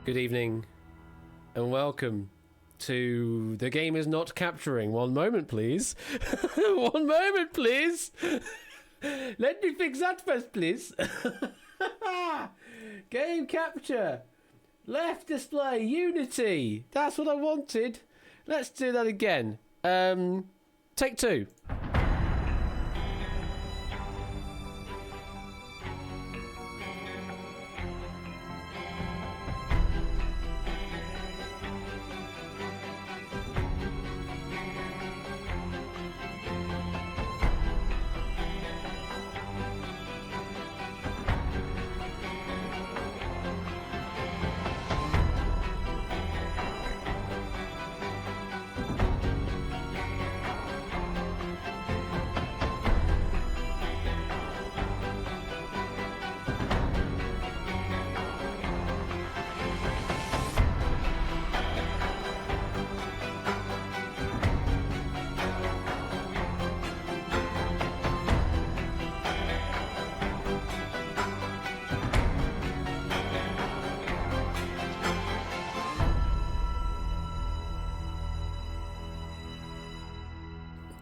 Good evening, and welcome to The Game Is Not Capturing. One moment, please. One moment, please. Let me fix that first, please. Game capture. Left display, Unity. That's what I wanted. Let's do that again. Take two.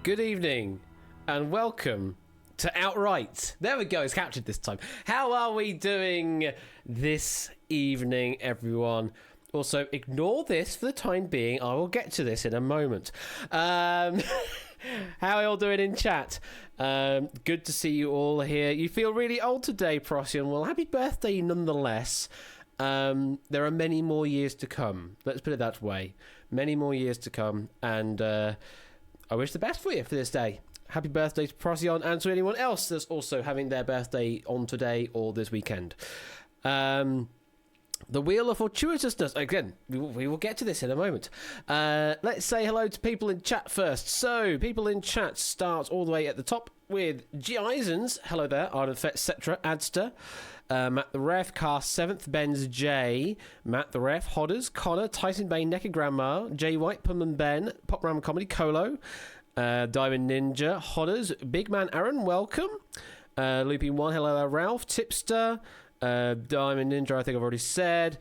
Good evening, and welcome to Outright. There we go, it's captured this time. How are we doing this evening, everyone? Also, ignore this for the time being. I will get to this in a moment. How are you all doing in chat? Good to see you all here. You feel really old today, Procyon. Well, happy birthday nonetheless. There are many more years to come. Let's put it that way. Many more years to come, and I wish the best for you for this day. Happy birthday to Procyon and to anyone else that's also having their birthday on today or this weekend. The Wheel of Fortuitousness. Again, we will get to this in a moment. Let's say hello to people in chat first. So, people in chat start all the way at the top with G. Eisens. Hello there. Ardenfet, Cetra, Adster. Matt the Ref, Cast 7th, Ben's J, Matt the Ref, Hodders, Connor, Tyson Bay, Necker Grandma, Jay White, Pumman Ben, Pop Ram Comedy, Colo, Diamond Ninja, Hodders, Big Man Aaron, welcome, Looping One, hello there, Ralph, Tipster, Diamond Ninja, I think I've already said,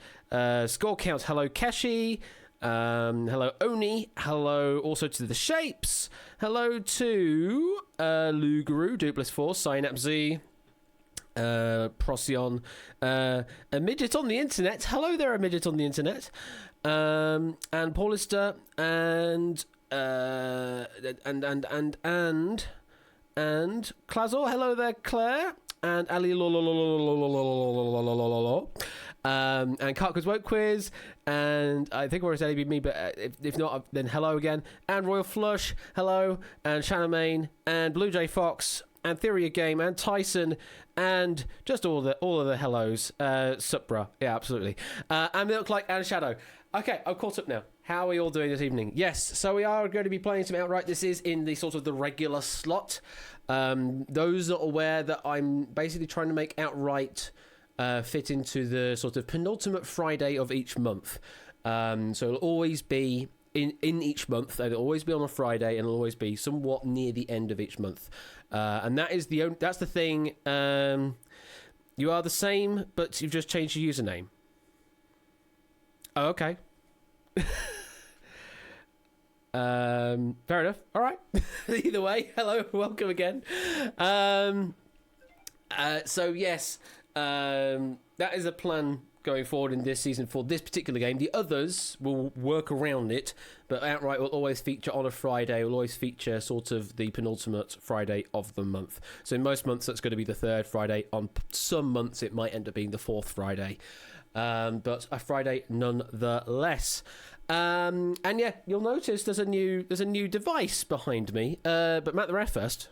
Score Count, hello Keshi, hello Oni, hello also to The Shapes, hello to Lugaru, Dupless 4, Synapse Z, Procyon, a midget on the internet. Hello there, a midget on the internet. And Paulister and Clazor. Hello there, Claire. And Ali and Karka's Woke Quiz, and I think it's only me, but if not, then hello again. And Royal Flush, hello, and Shannon and Blue Jay Fox, and Theory Game, and Tyson, and just all of the hellos. Supra, yeah, absolutely. And Milk Like and Shadow. Okay, I'm caught up now. How are we all doing this evening? Yes, so we are going to be playing some Outright. This is in the sort of the regular slot. Those not aware that I'm basically trying to make Outright fit into the sort of penultimate Friday of each month. So it'll always be in each month. It'll always be on a Friday, and it'll always be somewhat near the end of each month. And that's the thing. You are the same, but you've just changed your username. Oh, okay. Fair enough. All right. Either way, hello, welcome again. So yes, that is a plan going forward in this season for this particular game. The others will work around it, but Outright will always feature on a Friday. Will always feature sort of the penultimate Friday of the month. So in most months that's going to be the third Friday. On some months it might end up being the fourth Friday, but a Friday nonetheless. And yeah, you'll notice there's a new device behind me. But Matt the Ref first.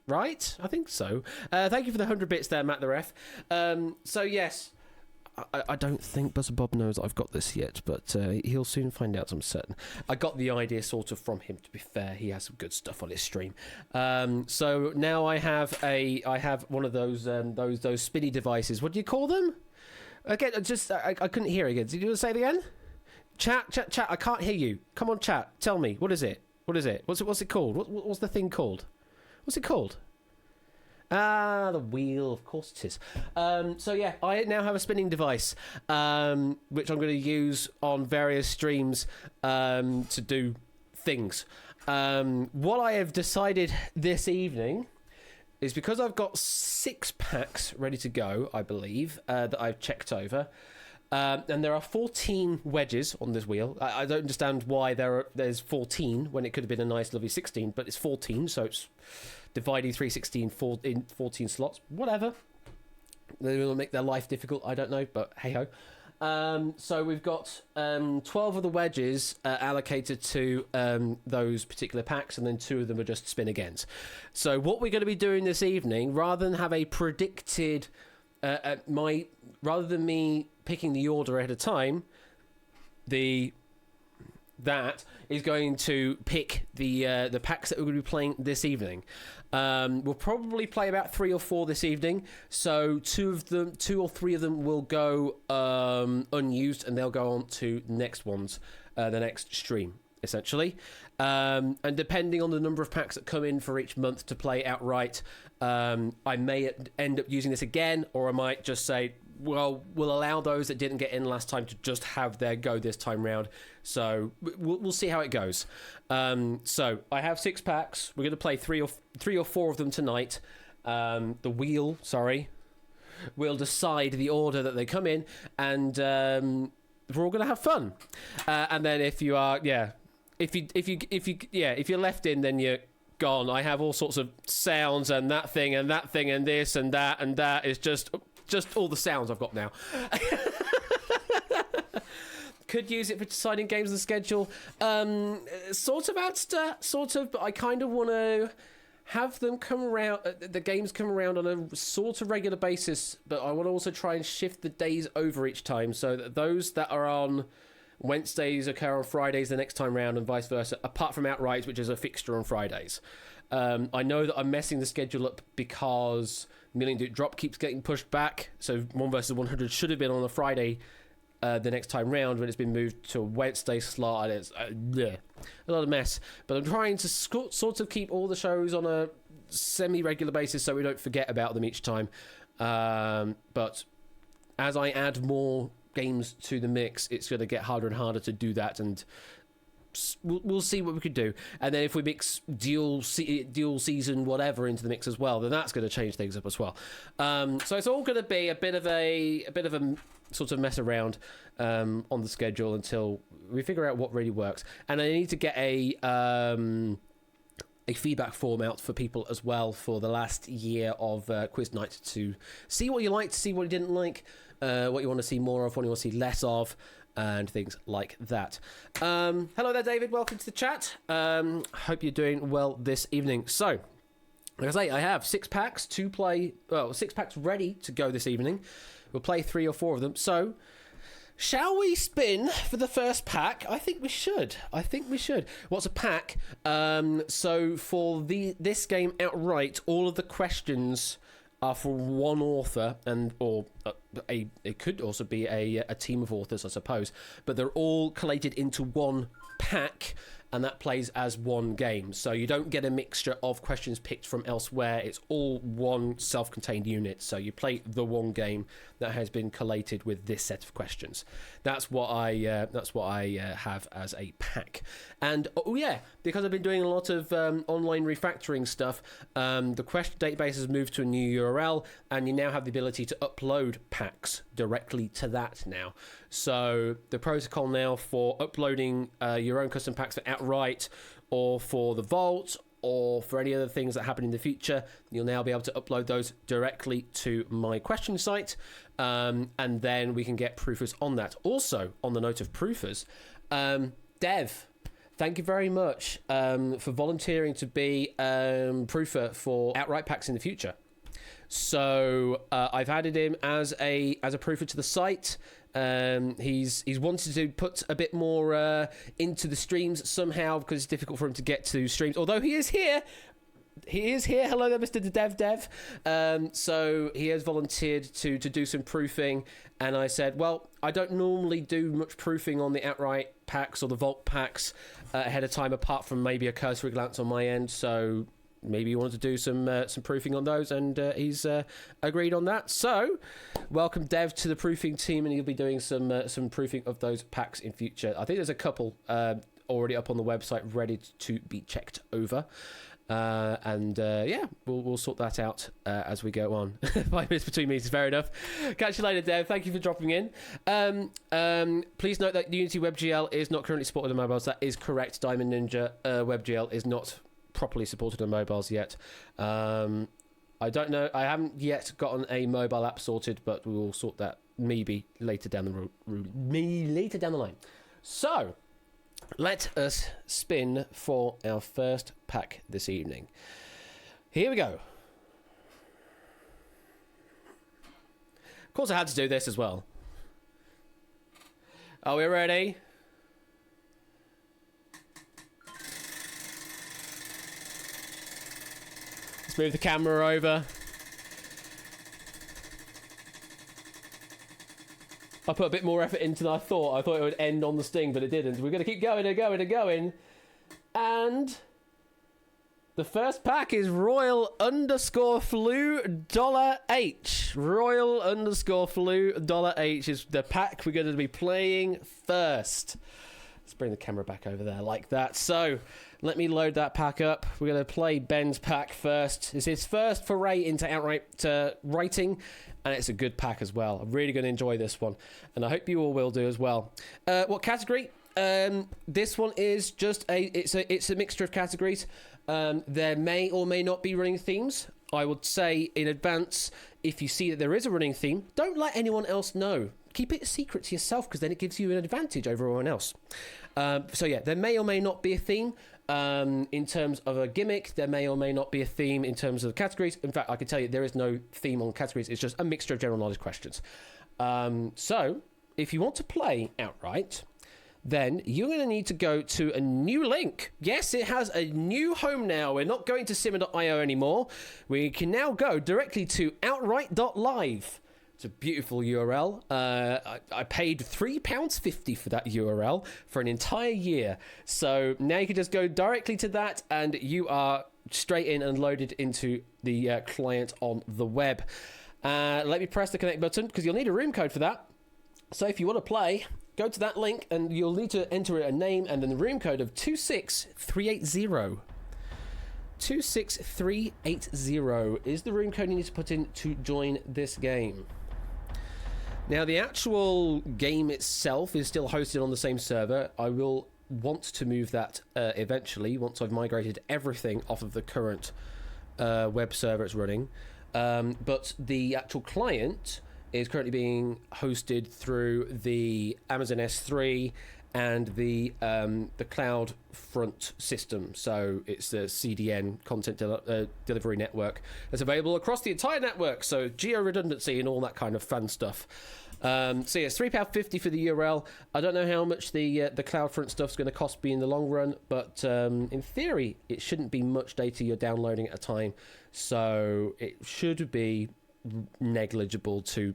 Right? I think so. Thank you for the 100 bits there, Matt the Ref. So yes, I don't think Buzzer Bob knows I've got this yet, but he'll soon find out, I'm certain. I got the idea sort of from him, to be fair. He has some good stuff on his stream. So now I have one of those spinny devices. What do you call them? Again, I couldn't hear again. Did you say it again? Chat. I can't hear you. Come on, chat. Tell me. What is it? What's it called? What's the thing called? What's it called? Ah, the wheel, of course it is. So yeah, I now have a spinning device, which I'm going to use on various streams to do things. What I have decided this evening is, because I've got 6 packs ready to go, I believe, that I've checked over. And there are 14 wedges on this wheel. I don't understand why there's 14 when it could have been a nice lovely 16, but it's 14, so it's dividing 316 in 14 slots. Whatever. They will make their life difficult, I don't know, but hey-ho. So we've got 12 of the wedges allocated to those particular packs, and then 2 of them are just spin-agains. So what we're going to be doing this evening, rather than have a predicted... rather than me picking the order ahead of time, that is going to pick the packs that we're going to be playing this evening. We'll probably play about 3 or 4 this evening, so 2 or 3 of them will go unused, and they'll go on to the next ones, the next stream, essentially. And depending on the number of packs that come in for each month to play outright, I may end up using this again, or I might just say, well, we'll allow those that didn't get in last time to just have their go this time round. So we'll see how it goes. So I have 6 packs. We're going to play 3 or 4 of them tonight. The wheel, will decide the order that they come in, and we're all going to have fun. And then if you are, if you're left in, then you're gone. I have all sorts of sounds and that thing and that thing and this and that, and that is just all the sounds I've got now. Could use it for deciding games on the schedule. Sort of, but I kind of want to have them come around, the games come around on a sort of regular basis, but I want to also try and shift the days over each time, so that those that are on Wednesdays occur on Fridays the next time round, and vice versa, apart from Outright, which is a fixture on Fridays. I know that I'm messing the schedule up because Million Duke Drop keeps getting pushed back, so 1 versus 100 should have been on a Friday the next time round, when it's been moved to a Wednesday slot, and it's a lot of mess. But I'm trying to sort of keep all the shows on a semi-regular basis so we don't forget about them each time. But as I add more games to the mix, it's going to get harder and harder to do that, and we'll see what we could do. And then if we mix dual season whatever into the mix as well, then that's going to change things up as well. So it's all going to be a bit of a sort of mess around on the schedule until we figure out what really works. And I need to get a feedback form out for people as well for the last year of Quiz Night, to see what you liked, see what you didn't like, what you want to see more of, what you want to see less of, and things like that. Hello there, David. Welcome to the chat. Hope you're doing well this evening. So, like I say, I have 6 packs to play. Well, 6 packs ready to go this evening. We'll play 3 or 4 of them. So, shall we spin for the first pack? I think we should. What's a pack? So for this game outright, all of the questions are for one author, or it could also be a team of authors, I suppose. But they're all collated into one pack, and that plays as one game. So you don't get a mixture of questions picked from elsewhere. It's all one self-contained unit. So you play the one game that has been collated with this set of questions. That's what I have as a pack. And because I've been doing a lot of online refactoring stuff, the question database has moved to a new URL, and you now have the ability to upload packs directly to that now. So the protocol now for uploading your own custom packs for Outright, or for the Vault, or for any other things that happen in the future, you'll now be able to upload those directly to my question site, and then we can get proofers on that. Also, on the note of proofers, Dev, thank you very much for volunteering to be proofer for Outright packs in the future. So I've added him as a proofer to the site. He's wanted to put a bit more into the streams somehow, because it's difficult for him to get to streams, although he is here. Hello there, Mr. Dev. So he has volunteered to do some proofing, and I said, well, I don't normally do much proofing on the Outright packs or the Vault packs ahead of time, apart from maybe a cursory glance on my end. So maybe he wanted to do some proofing on those, and he's agreed on that. So, welcome Dev to the proofing team, and he'll be doing some proofing of those packs in future. I think there's a couple already up on the website ready to be checked over. Yeah, we'll sort that out as we go on. 5 minutes between meetings, fair enough. Catch you later, Dev. Thank you for dropping in. Please note that Unity WebGL is not currently supported on mobiles. That is correct. Diamond Ninja WebGL is not properly supported on mobiles yet. I don't know. I haven't yet gotten a mobile app sorted, but we will sort that maybe later down the line. So, let us spin for our first pack this evening. Here we go. Of course I had to do this as well. Are we ready? Let's move the camera over. I put a bit more effort into than I thought. I thought it would end on the sting, but it didn't. We're going to keep going and going and going. And the first pack is Royal_Flu $H. Royal_Flu $H is the pack we're going to be playing first. Let's bring the camera back over there like that. So, let me load that pack up. We're going to play Ben's pack first. It's his first foray into outright writing, and it's a good pack as well. I'm really going to enjoy this one, and I hope you all will do as well. What category? This one is just it's a mixture of categories. There may or may not be running themes. I would say in advance, if you see that there is a running theme, don't let anyone else know. Keep it a secret to yourself, because then it gives you an advantage over everyone else. So yeah, there may or may not be a theme. In terms of a gimmick, there may or may not be a theme in terms of the categories. In fact, I can tell you there is no theme on categories. It's just a mixture of general knowledge questions. So, if you want to play outright, then you're going to need to go to a new link. Yes, it has a new home now. We're not going to simmer.io anymore. We can now go directly to outright.live. It's a beautiful URL. I paid £3.50 for that URL for an entire year. So now you can just go directly to that, and you are straight in and loaded into the client on the web. Let me press the connect button, because you'll need a room code for that. So if you want to play, go to that link, and you'll need to enter a name and then the room code of 26380. 26380 is the room code you need to put in to join this game. Now, the actual game itself is still hosted on the same server. I will want to move that eventually, once I've migrated everything off of the current web server it's running. But the actual client is currently being hosted through the Amazon S3 and the cloud front system. So it's the CDN, content delivery network, that's available across the entire network. So geo-redundancy and all that kind of fun stuff. So yeah, it's £3.50 for the URL. I don't know how much the CloudFront stuff's going to cost me in the long run, but in theory, it shouldn't be much data you're downloading at a time. So it should be negligible to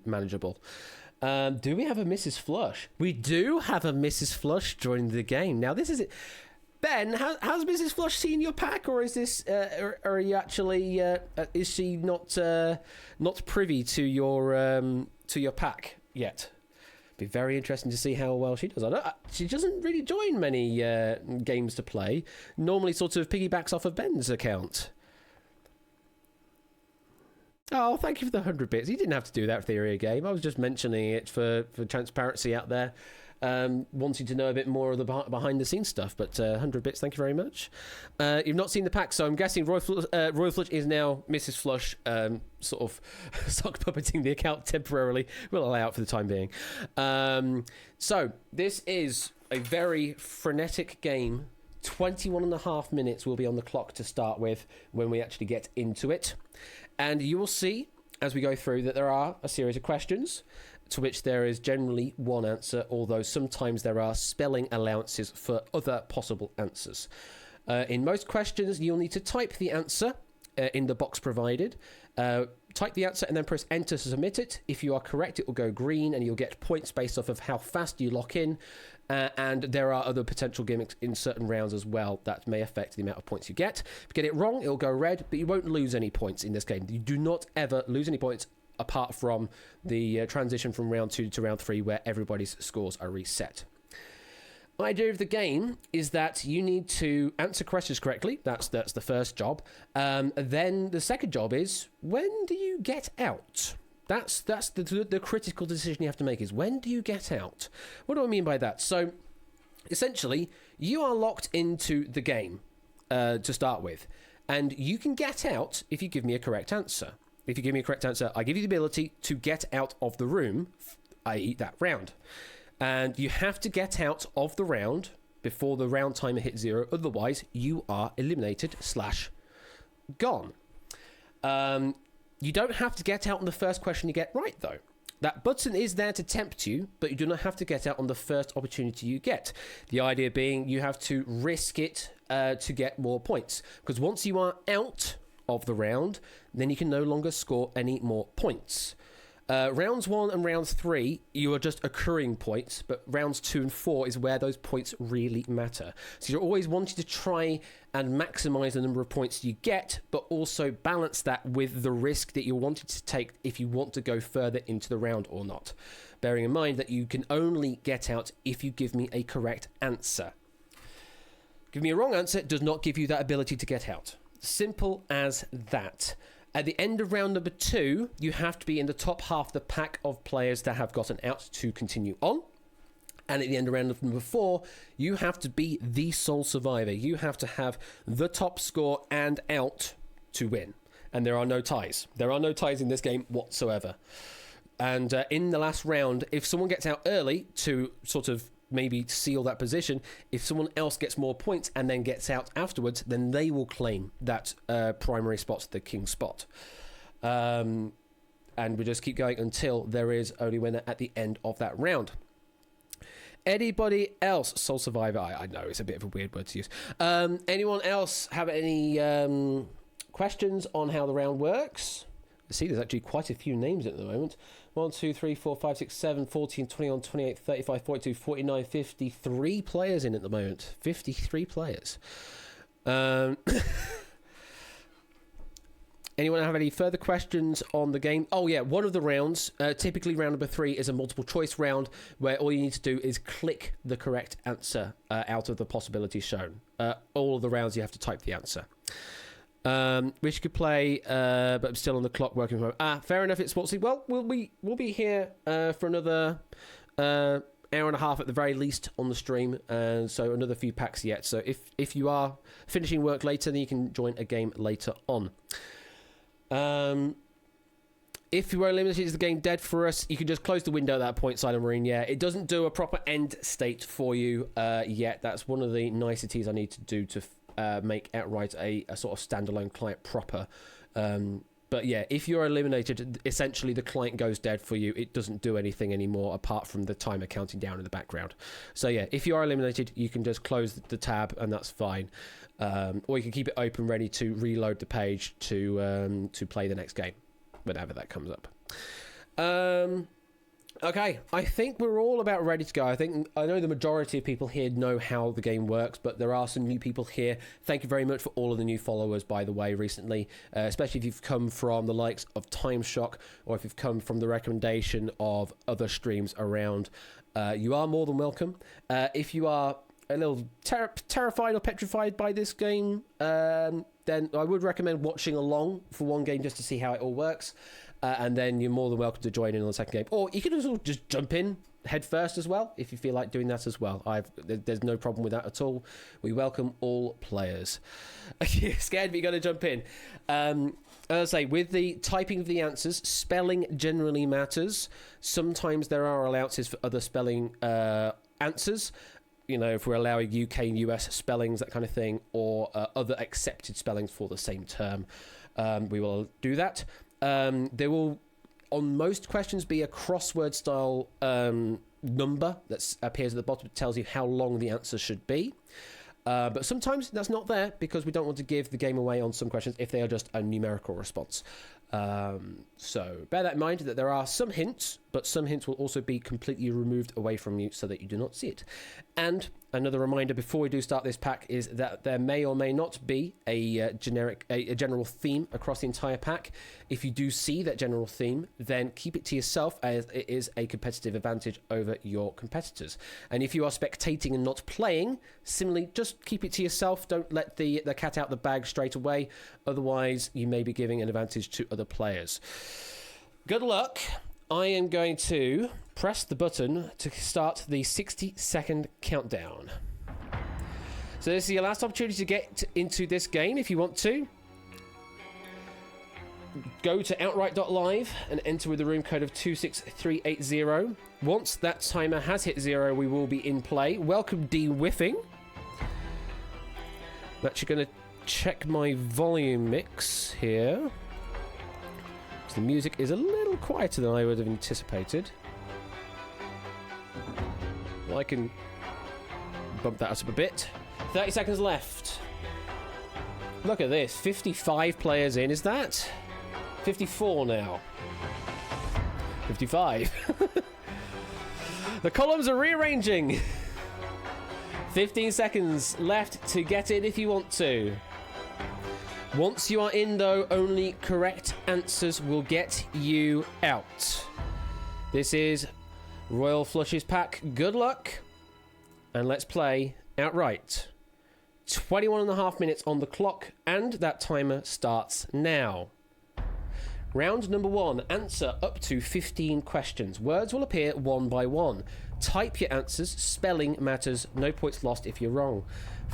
manageable. Do we have a Mrs. Flush? We do have a Mrs. Flush joining the game. Now, this is it. Ben, has Mrs. Flush seen your pack, or is this, or are you actually, is she not privy to your pack yet? Be very interesting to see how well she does. She doesn't really join many games to play. Normally, sort of piggybacks off of Ben's account. Oh, thank you for the 100 bits. You didn't have to do that Theory game. I was just mentioning it for transparency out there. Wanting to know a bit more of the behind the scenes stuff, but 100 bits, thank you very much. You've not seen the pack, so I'm guessing Royal Flush is now Mrs. Flush, sort of sock puppeting the account temporarily. We'll allow it for the time being. So this is a very frenetic game. 21.5 minutes will be on the clock to start with when we actually get into it, and you will see as we go through that there are a series of questions to which there is generally one answer, although sometimes there are spelling allowances for other possible answers. In most questions, you'll need to type the answer in the box provided. Type the answer and then press enter to submit it. If you are correct, it will go green and you'll get points based off of how fast you lock in. And there are other potential gimmicks in certain rounds as well that may affect the amount of points you get. If you get it wrong, it'll go red, but you won't lose any points in this game. You do not ever lose any points apart from the transition from round 2 to round 3 where everybody's scores are reset. The idea of the game is that you need to answer questions correctly. That's the first job. Then the second job is, when do you get out? That's the critical decision you have to make, is when do you get out? What do I mean by that? So essentially, you are locked into the game to start with, and you can get out if you give me a correct answer. If you give me a correct answer, I give you the ability to get out of the room, i.e. that round. And you have to get out of the round before the round timer hits 0. Otherwise, you are eliminated / gone. You don't have to get out on the first question you get right, though. That button is there to tempt you, but you do not have to get out on the first opportunity you get. The idea being you have to risk it to get more points. Because once you are out of the round, then you can no longer score any more points. Rounds 1 and round 3, you are just accruing points, but rounds 2 and 4 is where those points really matter. So you're always wanting to try and maximize the number of points you get, but also balance that with the risk that you're wanting to take if you want to go further into the round or not. Bearing in mind that you can only get out if you give me a correct answer. Give me a wrong answer does not give you that ability to get out. Simple as that. At the end of round number 2, you have to be in the top half of the pack of players that have gotten out to continue on. And at the end of round number 4, you have to be the sole survivor. You have to have the top score and out to win. And there are no ties. There are no ties in this game whatsoever. And in the last round, if someone gets out early to sort of maybe seal that position, if someone else gets more points and then gets out afterwards, then they will claim that primary spot, the king spot. And we just keep going until there is only winner at the end of that round. Anybody else? Sole survivor. I know it's a bit of a weird word to use. Anyone else have any questions on how the round works? I see there's actually quite a few names at the moment. 1, 2, 3, 4, 5, 6, 7, 14, 21, 28, 35, 42, 49, 53 players in at the moment. 53 players. Anyone have any further questions on the game? Oh yeah, one of the rounds, typically round number 3, is a multiple choice round where all you need to do is click the correct answer out of the possibilities shown. All of the rounds you have to type the answer. Wish you could play, but I'm still on the clock working from home. Fair enough, it's Sportsy. Well, we'll be here for another hour and a half at the very least on the stream, and so another few packs yet. So if you are finishing work later, then you can join a game later on. If you were eliminated, is the game dead for us? You can just close the window at that point, Silent Marine. Yeah, it doesn't do a proper end state for you yet. That's one of the niceties I need to do to make Outright a sort of standalone client proper. But yeah, if you're eliminated, essentially the client goes dead for you. It doesn't do anything anymore apart from the timer counting down in the background. So yeah, if you are eliminated, you can just close the tab and that's fine. Or you can keep it open, ready to reload the page to play the next game, whenever that comes up. Okay, I think we're all about ready to go. I know the majority of people here know how the game works, but there are some new people here. Thank you very much for all of the new followers, by the way, recently, especially if you've come from the likes of Time Shock or if you've come from the recommendation of other streams around. You are more than welcome. If you are a little terrified or petrified by this game, then I would recommend watching along for one game just to see how it all works. And then you're more than welcome to join in on the second game. Or you can also just jump in head first as well, if you feel like doing that as well. There's no problem with that at all. We welcome all players. You're scared, but you're going to jump in. As I say, with the typing of the answers, spelling generally matters. Sometimes there are allowances for other spelling answers. You know, if we're allowing UK and US spellings, that kind of thing, or other accepted spellings for the same term, we will do that. There will, on most questions, be a crossword style number that appears at the bottom. It tells you how long the answer should be. But sometimes that's not there because we don't want to give the game away on some questions if they are just a numerical response. So bear that in mind, that there are some hints, but some hints will also be completely removed away from you so that you do not see it. And another reminder before we do start this pack is that there may or may not be a general theme across the entire pack. If you do see that general theme, then keep it to yourself, as it is a competitive advantage over your competitors. And if you are spectating and not playing, similarly, just keep it to yourself. Don't let the cat out the bag straight away. Otherwise, you may be giving an advantage to other players. Good luck. I am going to press the button to start the 60-second countdown. So this is your last opportunity to get into this game if you want to. Go to outright.live and enter with the room code of 26380. Once that timer has hit 0, we will be in play. Welcome, D-Whiffing. I'm actually going to check my volume mix here. The music is a little quieter than I would have anticipated. Well, I can bump that up a bit. 30 seconds left. Look at this. 55 players in. Is that? 54 now. 55. The columns are rearranging. 15 seconds left to get in if you want to. Once you are in, though, only correct answers will get you out. This is Royal Flush's pack. Good luck. And let's play outright. 21 and a half minutes on the clock, and that timer starts now. Round number 1. Answer up to 15 questions. Words will appear one by one. Type your answers. Spelling matters. No points lost if you're wrong.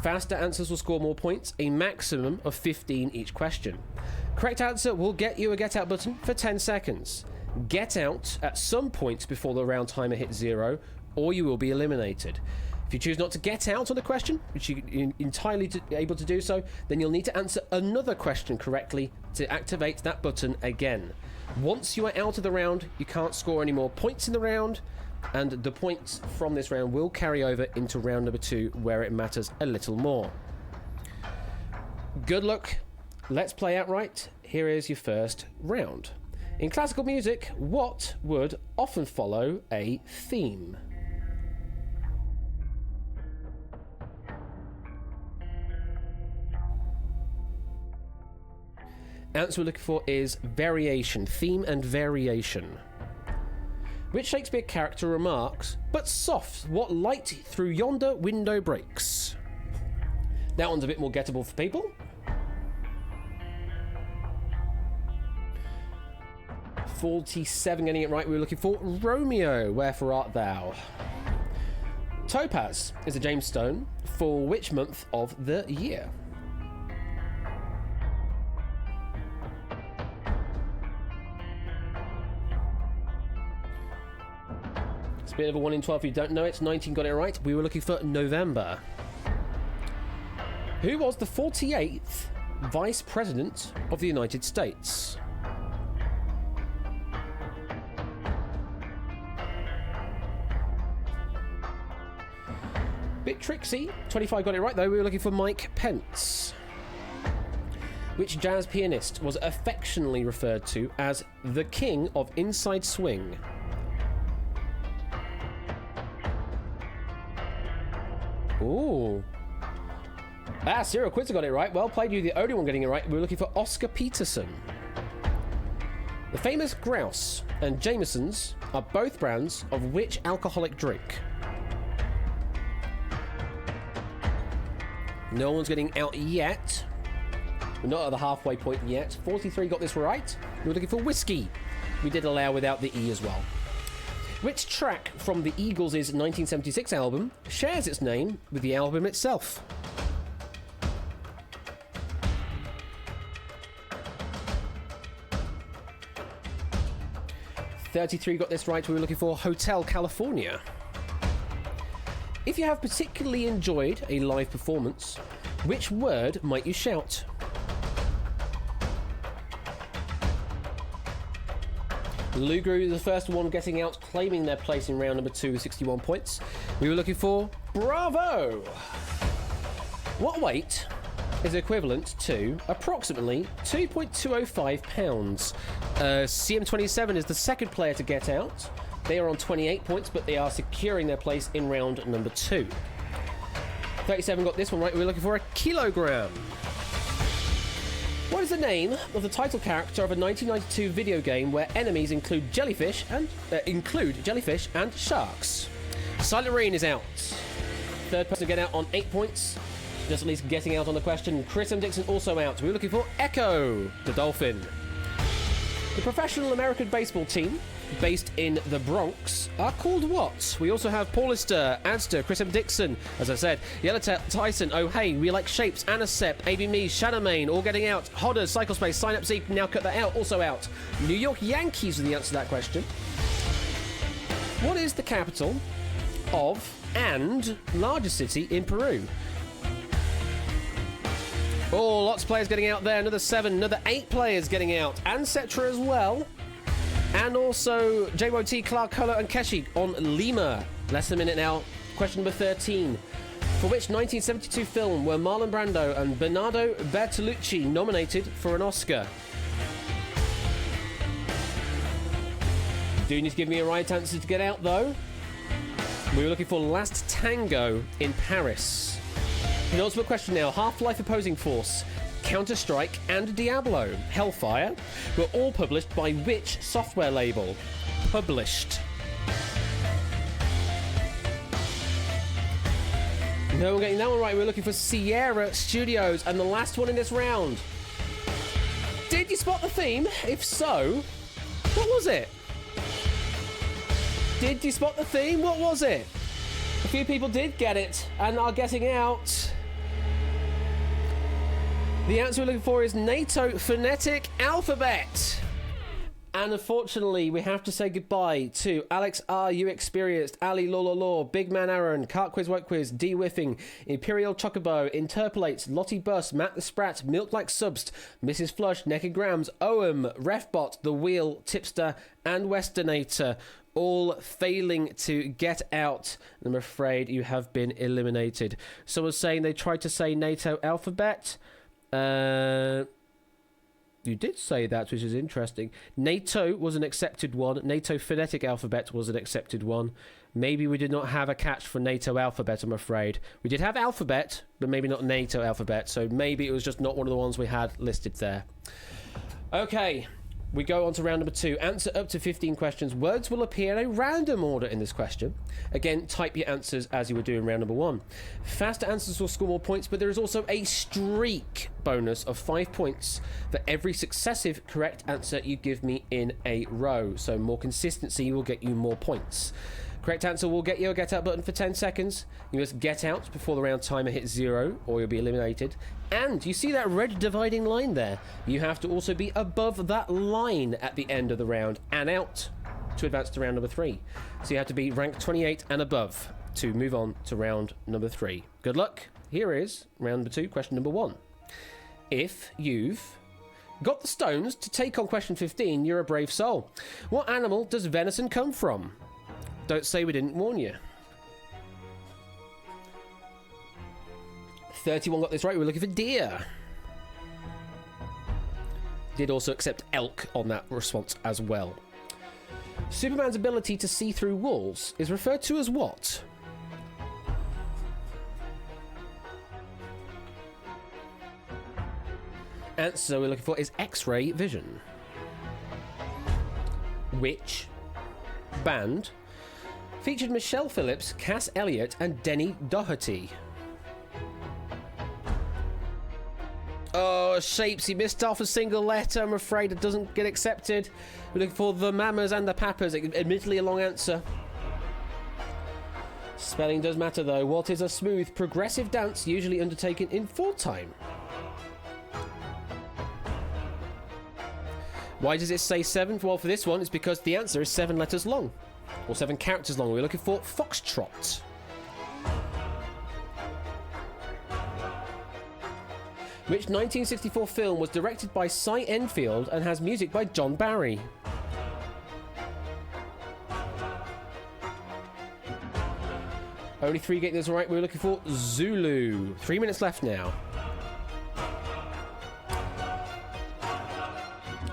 Faster answers will score more points, a maximum of 15 each question. Correct answer will get you a get out button for 10 seconds. Get out at some point before the round timer hits 0, or you will be eliminated. If you choose not to get out on a question, which you're entirely able to do so, then you'll need to answer another question correctly to activate that button again. Once you are out of the round, you can't score any more points in the round, and the points from this round will carry over into round number 2, where it matters a little more. Good luck. Let's play outright. Here is your first round. In classical music, what would often follow a theme? Answer we're looking for is variation. Theme and variation. Which Shakespeare character remarks, "But soft, what light through yonder window breaks"? That one's a bit more gettable for people. 47 getting it right. We were looking for Romeo, wherefore art thou? Topaz is a gemstone for which month of the year? It's a bit of a 1 in 12 if you don't know it. 19 got it right. We were looking for November. Who was the 48th Vice President of the United States? Bit tricksy. 25 got it right though. We were looking for Mike Pence. Which jazz pianist was affectionately referred to as the King of Inside Swing? Ooh. Cyril Quinter got it right. Well played, you the only one getting it right. We were looking for Oscar Peterson. The famous Grouse and Jameson's are both brands of which alcoholic drink? No one's getting out yet. We're not at the halfway point yet. 43 got this right. We were looking for whiskey. We did allow without the E as well. Which track from the Eagles' 1976 album shares its name with the album itself? $33 got this right. We were looking for Hotel California. If you have particularly enjoyed a live performance, which word might you shout? Lugru is the first one getting out, claiming their place in round number 2 with 61 points. We were looking for Bravo! What weight is equivalent to approximately 2.205 pounds? CM27 is the second player to get out. They are on 28 points, but they are securing their place in round number 2. 37 got this one right. We're looking for a kilogram. What is the name of the title character of a 1992 video game where enemies include jellyfish and sharks? Silent Rain is out. Third person to get out on 8 points. Just at least getting out on the question. Chris M. Dixon also out. We're looking for Echo, the dolphin. The professional American baseball team, based in the Bronx, are called what? We also have Paulister, Adster, Chris M. Dixon, as I said, Yellowtail, Tyson, Oh Hey, We Like Shapes, Anacep, AB Me, Shadowmane, all getting out. Hodders, Cyclespace, Sign Up Z, now cut that out, also out. New York Yankees are the answer to that question. What is the capital of and largest city in Peru? Oh, lots of players getting out there. Another 7, another 8 players getting out. And Cetra as well. And also JYT, Clark, Holo, and Keshi on Lima. Less than a minute now. Question number 13. For which 1972 film were Marlon Brando and Bernardo Bertolucci nominated for an Oscar? Do need to give me a right answer to get out, though. We were looking for Last Tango in Paris. Penultimate question now. Half-Life Opposing Force, Counter-Strike, and Diablo, Hellfire were all published by which software label? Published. No, we're getting that one right. We're looking for Sierra Studios, and the last one in this round. Did you spot the theme? If so, what was it? Did you spot the theme? What was it? A few people did get it and are getting out. The answer we're looking for is NATO Phonetic Alphabet. And unfortunately, we have to say goodbye to Alex R. You Experienced, Ali Law, Big Man Aaron, Cart Quiz, White Quiz, D Whiffing, Imperial Chocobo, Interpolates, Lottie Bus, Matt the Sprat, Milk Like Subst, Mrs. Flush, Naked Grams, Oem, Refbot, The Wheel, Tipster, and Westernator, all failing to get out. I'm afraid you have been eliminated. Someone's saying they tried to say NATO Alphabet. You did say that, which is interesting. NATO was an accepted one. NATO Phonetic Alphabet was an accepted one. Maybe we did not have a catch for NATO Alphabet, I'm afraid. We did have Alphabet, but maybe not NATO Alphabet, so maybe it was just not one of the ones we had listed there. Okay, we go on to round number 2. Answer up to 15 questions. Words will appear in a random order in this question. Again, type your answers as you were doing round number 1. Faster answers will score more points, but there is also a streak bonus of 5 points for every successive correct answer you give me in a row. So more consistency will get you more points. Correct answer will get you a get out button for 10 seconds. You must get out before the round timer hits 0 or you'll be eliminated. And you see that red dividing line there? You have to also be above that line at the end of the round and out to advance to round number 3. So you have to be rank 28 and above to move on to round number 3. Good luck. Here is round number 2, question number 1. If you've got the stones to take on question 15, you're a brave soul. What animal does venison come from? Don't say we didn't warn you. 31 got this right. We're looking for deer. Did also accept elk on that response as well. Superman's ability to see through walls is referred to as what? Answer we're looking for is X-ray vision. Which band featured Michelle Phillips, Cass Elliot, and Denny Doherty? Oh, Shapes, he missed off a single letter. I'm afraid it doesn't get accepted. We're looking for the Mamas and the Papas. Admittedly, a long answer. Spelling does matter, though. What is a smooth, progressive dance usually undertaken in 4 time? Why does it say 7? Well, for this one, it's because the answer is 7 letters long. Or 7 characters long. We're looking for Foxtrot. Which 1964 film was directed by Cy Enfield and has music by John Barry? Only 3 getting this right. We were looking for Zulu. 3 minutes left now.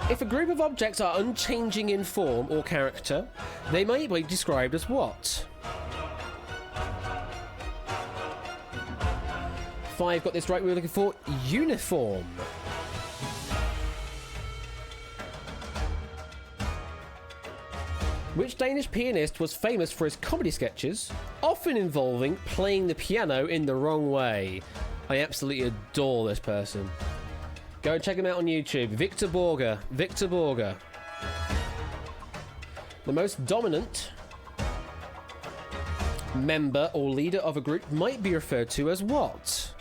If a group of objects are unchanging in form or character, they may be described as what? 5 got this right. We were looking for uniform. Which Danish pianist was famous for his comedy sketches, often involving playing the piano in the wrong way? I absolutely adore this person. Go and check him out on YouTube. Victor Borger. Victor Borger. The most dominant member or leader of a group might be referred to as what?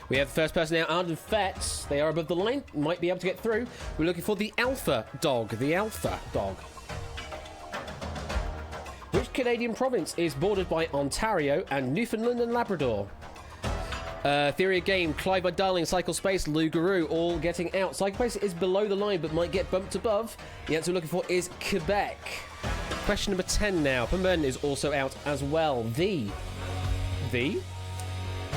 We have the first person now, Arden Fetz. They are above the line. Might be able to get through. We're looking for the Alpha Dog. The Alpha Dog. Which Canadian province is bordered by Ontario and Newfoundland and Labrador? Theory of Game, Clive by Darling, Cycle Space, Lou Guru, all getting out. Cycle Space is below the line but might get bumped above. The answer we're looking for is Quebec. Question number 10 now. Pemberton is also out as well. The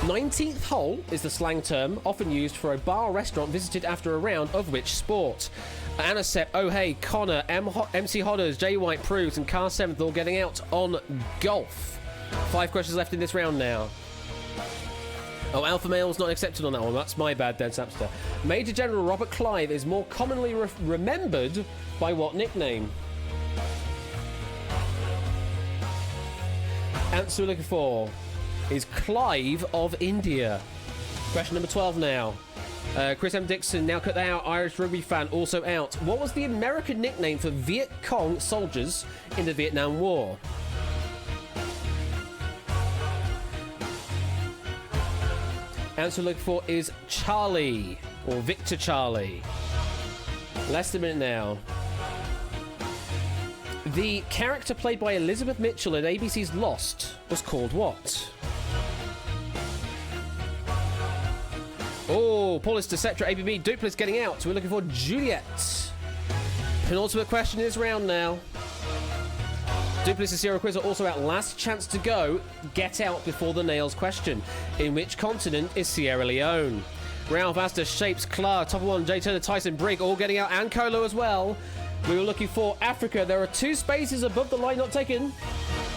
19th hole is the slang term often used for a bar or restaurant visited after a round of which sport? Anasep, Oh Hey, Connor, MC Hodders, Jay White, Proves, and Car 7th all getting out on golf. 5 questions left in this round now. Oh, Alpha Male's not accepted on that one. That's my bad then, Sapster. Major General Robert Clive is more commonly remembered by what nickname? Answer we're looking for is Clive of India. Question number 12 now. Chris M. Dixon, now cut that out. Irish rugby fan, also out. What was the American nickname for Viet Cong soldiers in the Vietnam War? Answer we're looking for is Charlie, or Victor Charlie. Less than a minute now. The character played by Elizabeth Mitchell in ABC's Lost was called what? Oh, Paulus, Deceptra, ABB, Duplis getting out. So we're looking for Juliet. Penultimate question in this round now. Duplis and Zero Quiz are also out. Last chance to go. Get out before the nails question. In which continent is Sierra Leone? Ralph, Asta, Shapes, Clark, Top 1, Jay Turner, Tyson, Brig, all getting out. And Colo as well. We were looking for Africa. There are 2 spaces above the line not taken.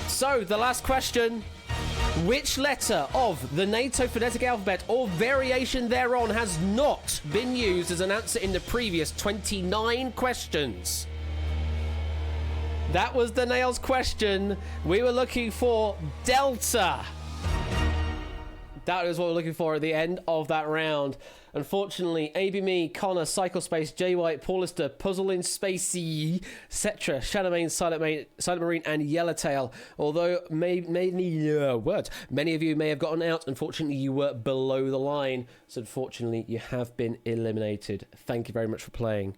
So, the last question. Which letter of the NATO phonetic alphabet or variation thereon has not been used as an answer in the previous 29 questions? That was the nails question. We were looking for Delta. That is what we're looking for at the end of that round. Unfortunately, ABME, Connor, Cyclespace, J White, Paulister, Puzzle in Spacey, Cetra, Shadowmane, Silent Marine, and Yellowtail. Although many of you may have gotten out, unfortunately you were below the line. So unfortunately you have been eliminated. Thank you very much for playing.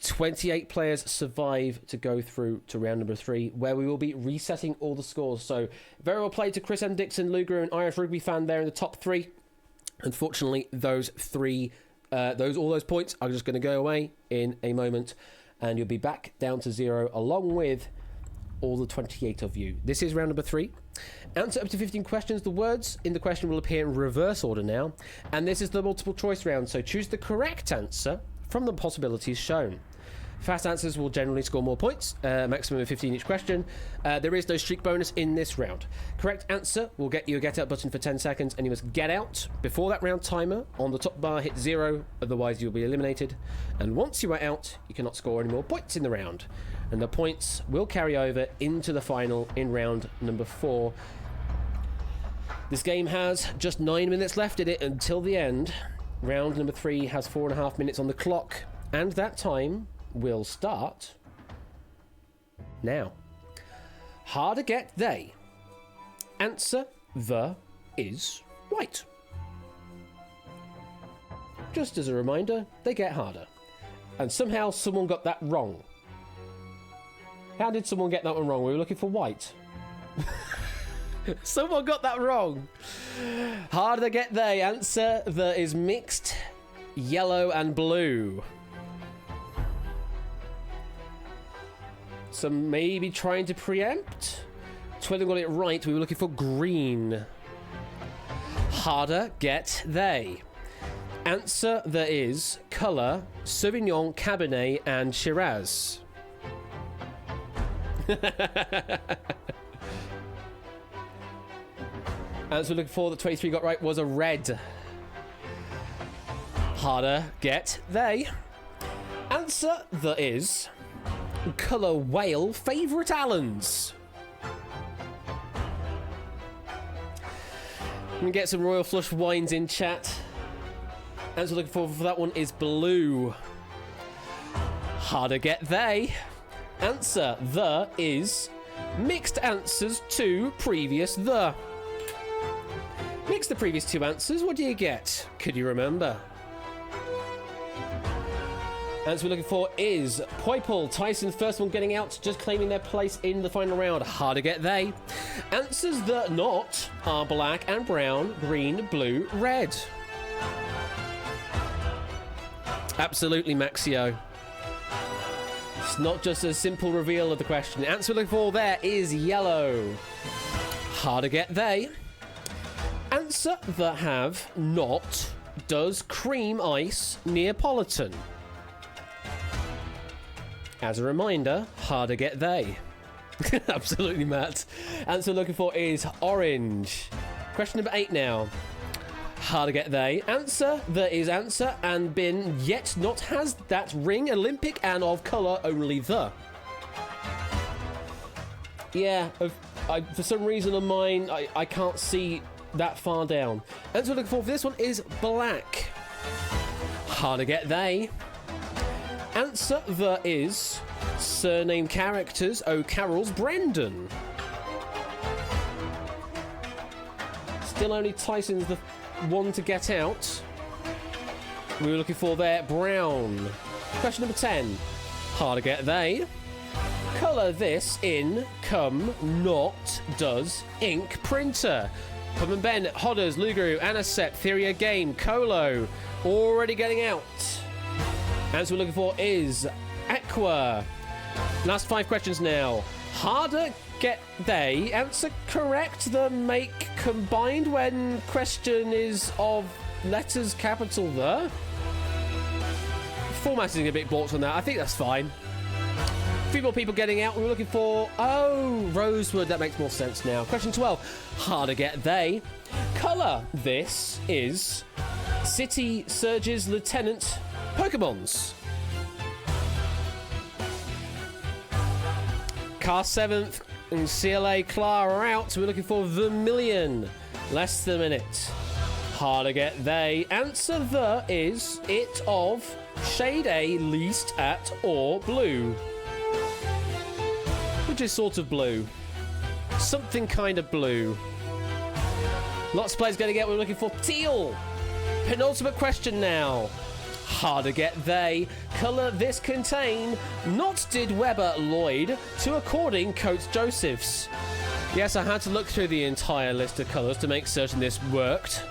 28 players survive to go through to round number 3, where we will be resetting all the scores. So very well played to Chris M. Dixon, Luger, and Irish Rugby fan there in the top 3. Unfortunately, those all those points are just going to go away in a moment, and you'll be back down to 0 along with all the 28 of you. This is round number 3. Answer up to 15 questions. The words in the question will appear in reverse order now, and this is the multiple choice round, so choose the correct answer from the possibilities shown. Fast answers will generally score more points, maximum of 15 each question. There is no streak bonus in this round. Correct answer will get you a get out button for 10 seconds, and you must get out before that round timer on the top bar hits 0, otherwise you'll be eliminated. And once you are out, you cannot score any more points in the round, and the points will carry over into the final in round number 4. This game has just 9 minutes left in it until the end. Round number 3 has 4.5 minutes on the clock, and that time will start now. Harder get they. Answer the is right. Just as a reminder, they get harder. And somehow someone got that wrong. How did someone get that one wrong? We were looking for white. Someone got that wrong. Harder get they. Answer the is mixed yellow and blue. Some maybe trying to preempt. 12 got it right. We were looking for green. Harder get they. Answer there is colour, Sauvignon, Cabernet, and Shiraz. Answer we're looking for that 23 got right was a red. Harder get they. Answer there is colour, whale, favourite Allens. We can get some Royal Flush wines in chat. Answer looking for that one is blue. Harder get they. Answer the is mixed answers to previous the. Mix the previous two answers. What do you get? Could you remember? Answer we're looking for is Poipel. Tyson, first one getting out, just claiming their place in the final round. Harder get they. Answers that not are black and brown, green, blue, red. Absolutely, Maxio. It's not just a simple reveal of the question. The answer we're looking for there is yellow. Harder get they. Answer that have not does cream ice Neapolitan. As a reminder, harder get they. Absolutely, Matt. Answer looking for is orange. Question number 8 now. Harder get they. Answer there is answer and bin yet not has that ring Olympic and of colour only the. Yeah, for some reason on mine, I can't see that far down. Answer looking for this one is black. Harder get they. Answer there is surname characters O'Carroll's Brendan. Still only Tyson's the one to get out. We were looking for there brown. Question number 10. Harder get they. Colour this in come not does ink printer. Pum and Ben, Hodders, Luguru, Anisep, Theria Game, Colo. Already getting out. Answer we're looking for is aqua. Last 5 questions now. Harder get they. Answer correct the make combined when question is of letters capital the. Formatting a bit balked on that. I think that's fine. A few more people getting out. We were looking for... Oh, Rosewood. That makes more sense now. Question 12. Harder get they. Colour this is City Surge's Lieutenant Pokemons. Cast 7th and CLA Clara are out. So we're looking for Vermilion. Less than a minute. Harder get they. Answer the is it of shade A least at or blue. Which is sort of blue. Something kind of blue. Lots of players getting out. We're looking for teal. Penultimate question now. Harder get they. Colour this contain. Not did Weber Lloyd to according Coates Josephs. Yes, I had to look through the entire list of colours to make certain this worked.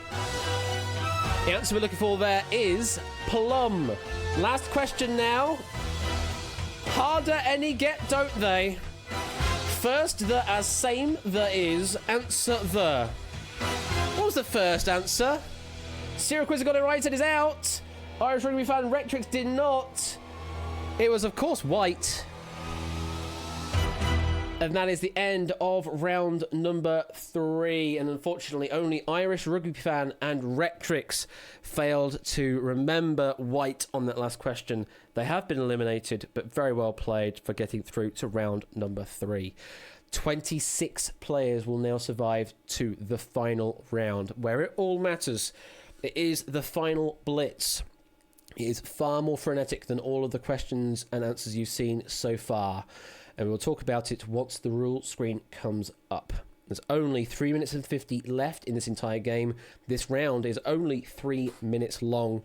The answer we're looking for there is plum. Last question now. Harder any get, don't they? First the as same the is. Answer the. What was the first answer? Serial Quiz got it right. It is out. Irish rugby fan Rectrix did not. It was, of course, white. And that is the end of round number 3. And unfortunately, only Irish rugby fan and Rectrix failed to remember white on that last question. They have been eliminated, but very well played for getting through to round number 3. 26 players will now survive to the final round, where it all matters. It is the final blitz. It is far more frenetic than all of the questions and answers you've seen so far. And we'll talk about it once the rule screen comes up. There's only 3 minutes and 50 left in this entire game. This round is only 3 minutes long.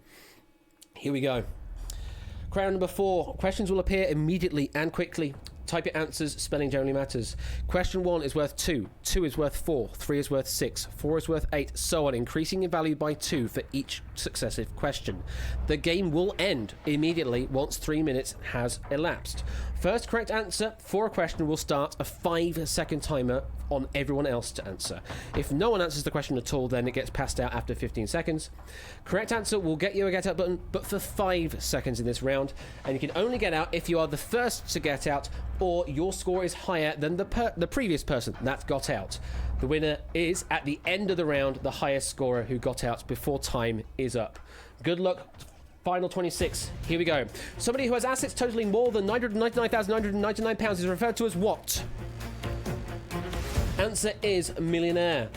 Here we go. Round number 4. Questions will appear immediately and quickly. Type your answers. Spelling generally matters. Question 1 is worth 2. 2 is worth 4. 3 is worth 6. 4 is worth 8. So on, increasing in value by 2 for each successive question. The game will end immediately once 3 minutes has elapsed. First correct answer for a question will start a 5-second timer on everyone else to answer. If no one answers the question at all, then it gets passed out after 15 seconds. Correct answer will get you a get out button, but for 5 seconds in this round, and you can only get out if you are the first to get out or your score is higher than the previous person that got out. The winner is, at the end of the round, the highest scorer who got out before time is up. Good luck. Final 26. Here we go. Somebody who has assets totaling more than £999,999 is referred to as what? Answer is millionaire.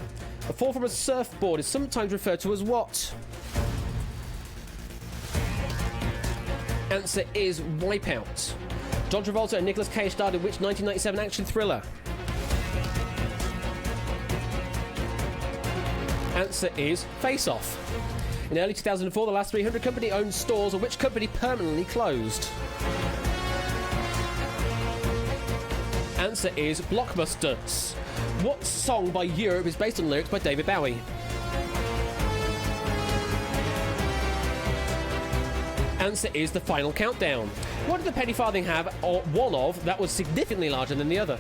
A fall from a surfboard is sometimes referred to as what? Answer is Wipeout. John Travolta and Nicolas Cage starred in which 1997 action thriller? Answer is Face Off. In early 2004, the last 300 company-owned stores of which company permanently closed? Answer is Blockbusters. What song by Europe is based on lyrics by David Bowie? Answer is The Final Countdown. What did the penny farthing have, or one of, that was significantly larger than the other?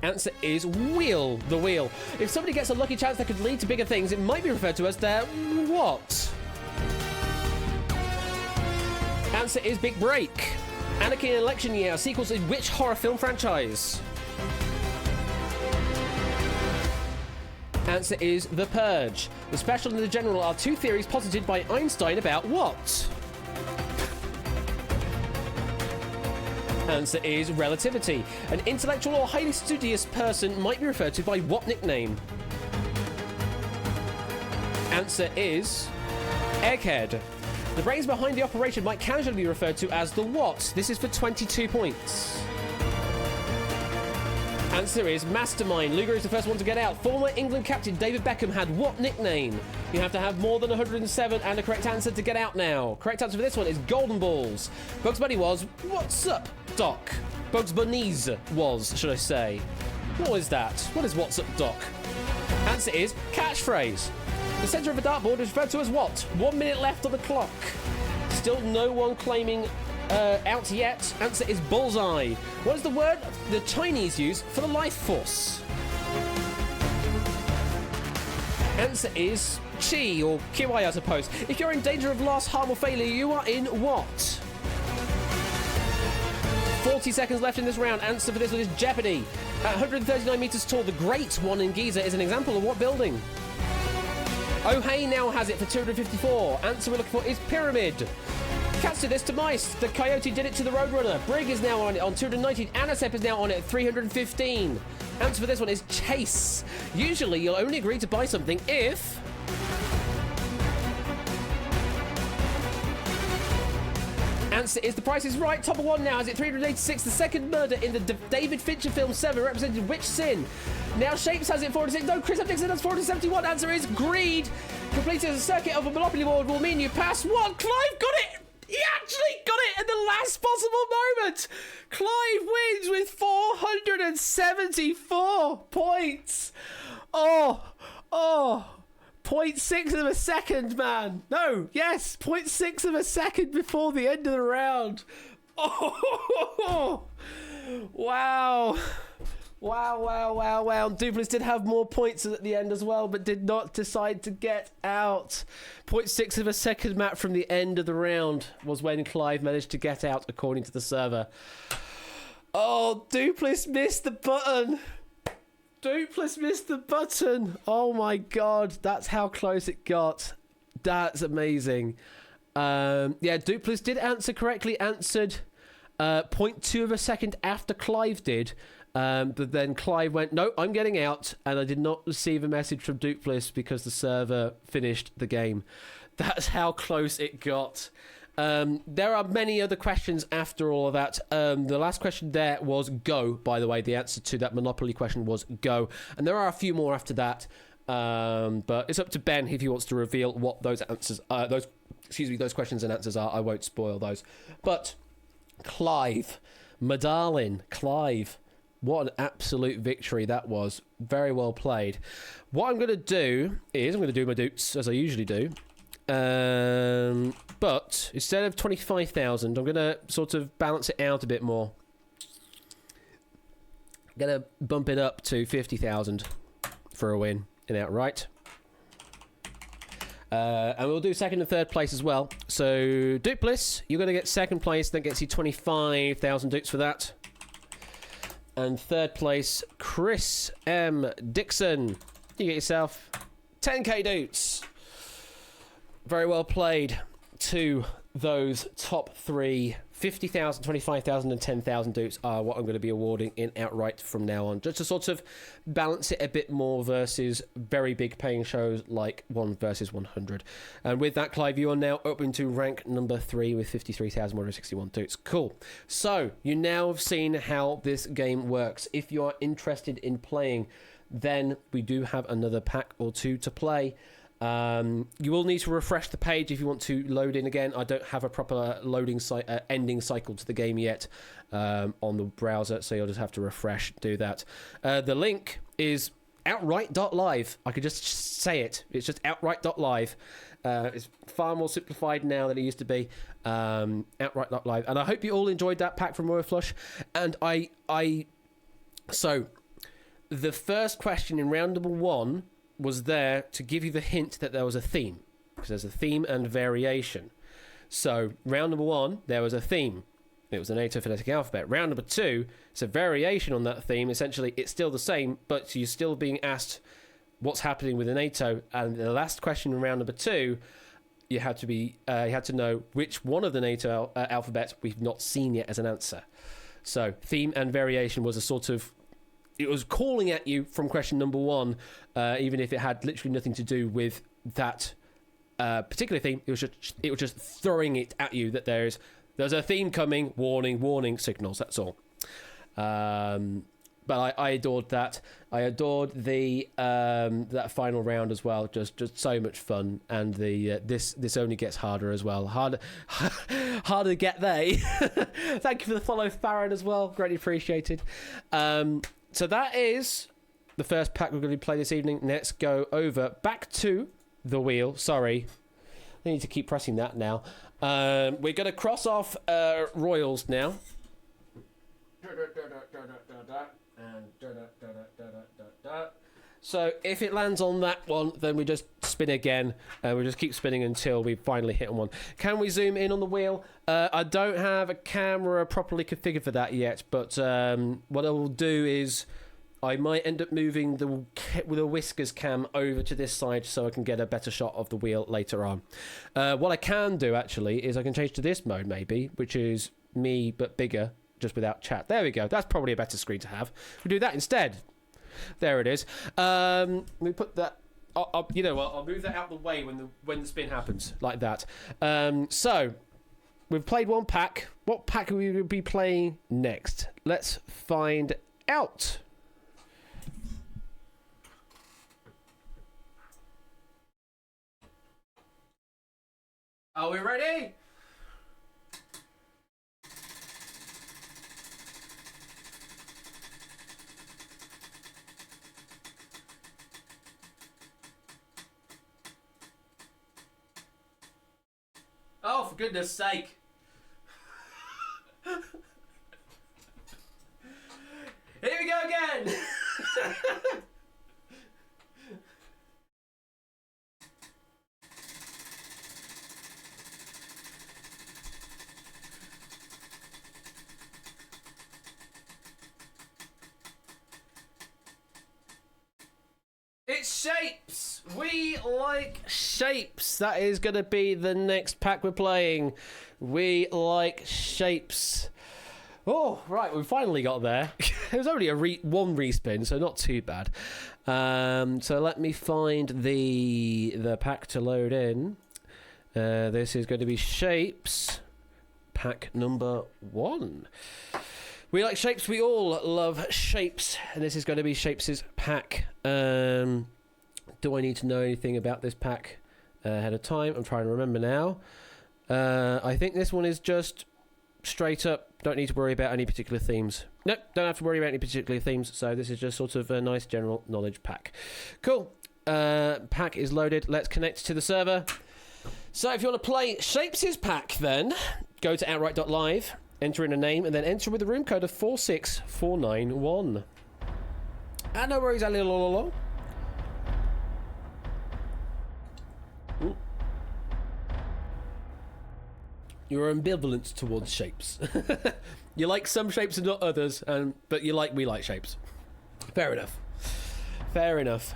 Answer is wheel. The wheel. If somebody gets a lucky chance that could lead to bigger things, it might be referred to as their what? Answer is Big Break. Anarchy in Election Year sequels in which horror film franchise? Answer is The Purge. The special and the general are two theories posited by Einstein about what? Answer is relativity. An intellectual or highly studious person might be referred to by what nickname? Answer is Egghead. The brains behind the operation might casually be referred to as the what? This is for 22 points. Answer is Mastermind. Luger is the first one to get out. Former England captain David Beckham had what nickname? You have to have more than 107 and a correct answer to get out now. Correct answer for this one is Golden Balls. Bugs Bunny was, what's up, Doc? Bugs Bunny's was, should I say. What is that? What is what's up, Doc? Answer is catchphrase. The centre of a dartboard is referred to as what? 1 minute left on the clock. Still no one claiming out yet. Answer is bullseye. What is the word the Chinese use for the life force? Answer is chi, or qi, I suppose. If you're in danger of loss, harm, or failure, you are in what? 40 seconds left in this round. Answer for this one is Jeopardy. At 139 metres tall, the Great One in Giza is an example of what building? Oh Hey now has it for 254. Answer we're looking for is Pyramid. Cats did this to mice. The Coyote did it to the Roadrunner. Brig is now on it on 219. Anasep is now on it at 315. Answer for this one is Chase. Usually you'll only agree to buy something if... Answer is The Price is Right. Top of one now is it 386. The second murder in the David Fincher film 7 represented which sin? Now Shapes has it 406. No, Chris Dixon has 471. Answer is greed. Completing a circuit of a Monopoly board will mean you pass one. Clive got it. He actually got it in the last possible moment. Clive wins with 474 points. Oh. 0.6 of a second, man. No, yes, 0.6 of a second before the end of the round. Oh, wow. Wow. Duplis did have more points at the end as well, but did not decide to get out. 0.6 of a second, Matt, from the end of the round was when Clive managed to get out, according to the server. Oh, Duplis missed the button. Oh my god, that's how close it got. That's amazing. Yeah, Duplis did answer correctly, answered 0.2 of a second after Clive did. But then Clive went, no, I'm getting out, and I did not receive a message from Duplis because the server finished the game. That's how close it got. There are many other questions after all of that. The last question there was go, by the way. The answer to that Monopoly question was go. And there are a few more after that. But it's up to Ben if he wants to reveal what those answers those questions and answers are. I won't spoil those. But Clive, my darling, Clive. What an absolute victory that was. Very well played. What I'm going to do is I'm going to do my dupes as I usually do. But instead of 25,000, I'm going to sort of balance it out a bit more. I'm going to bump it up to 50,000 for a win in outright. And we'll do second and third place as well. So, Dupless, you're going to get second place. That gets you 25,000 dupes for that. And third place, Chris M. Dixon. You get yourself 10k dupes. Very well played to those top three. 50,000, 25,000 and 10,000 dupes are what I'm going to be awarding in outright from now on. Just to sort of balance it a bit more versus very big paying shows like 1 versus 100. And with that, Clive, you are now open to rank number 3 with 53,161 dupes. Cool. So, you now have seen how this game works. If you are interested in playing, then we do have another pack or two to play. You will need to refresh the page if you want to load in again. I don't have a proper loading ending cycle to the game yet on the browser, so you'll just have to refresh, do that. The link is outright.live. I could just say it. It's just outright.live. It's far more simplified now than it used to be. Outright.live. And I hope you all enjoyed that pack from Royal Flush. And so the first question in round number 1 was there to give you the hint that there was a theme, because there's a theme and variation. So round number 1, there was a theme. It was a NATO phonetic alphabet. Round number 2, it's a variation on that theme. Essentially, it's still the same, but you're still being asked what's happening with the NATO. And the last question in round number 2, you had to know which one of the NATO alphabets we've not seen yet as an answer. So theme and variation was a sort of, it was calling at you from question number 1, even if it had literally nothing to do with that particular theme. It was just throwing it at you that there's a theme coming, warning signals. That's all. But I adored that. I adored the that final round as well. Just so much fun, and the this only gets harder as well. Harder to get there. Thank you for the follow, Farron, as well. Greatly appreciated. So that is the first pack we're going to play this evening. Let's go over back to the wheel. Sorry, I need to keep pressing that now. We're going to cross off Royals now. So if it lands on that one, then we just spin again. We just keep spinning until we finally hit on one. Can we zoom in on the wheel? I don't have a camera properly configured for that yet, but what I will do is I might end up moving the whiskers cam over to this side so I can get a better shot of the wheel later on. What I can do actually is I can change to this mode maybe, which is me but bigger, just without chat. There we go. That's probably a better screen to have. We do that instead. There it is. We put that. You know what? I'll move that out the way when the spin happens, like that. So we've played one pack. What pack are we going to be playing next? Let's find out. Are we ready? Oh, for goodness sake. Here we go again. It's shapes. We like shapes. That is going to be the next pack we're playing. We like shapes. Oh, right. We finally got there. It was only one respin, so not too bad. So let me find the pack to load in. This is going to be shapes. Pack number 1. We like shapes. We all love shapes. And this is going to be Shapes' pack. Do I need to know anything about this pack ahead of time? I'm trying to remember now. I think this one is just straight up, don't need to worry about any particular themes. Nope, don't have to worry about any particular themes, so this is just sort of a nice general knowledge pack. Cool. Pack is loaded. Let's connect to the server. So if you want to play Shapes' pack, then go to outright.live, enter in a name, and then enter with the room code of 46491. And no worries, alilololo. You're ambivalent towards shapes. You like some shapes and not others, but we like shapes. Fair enough. Fair enough.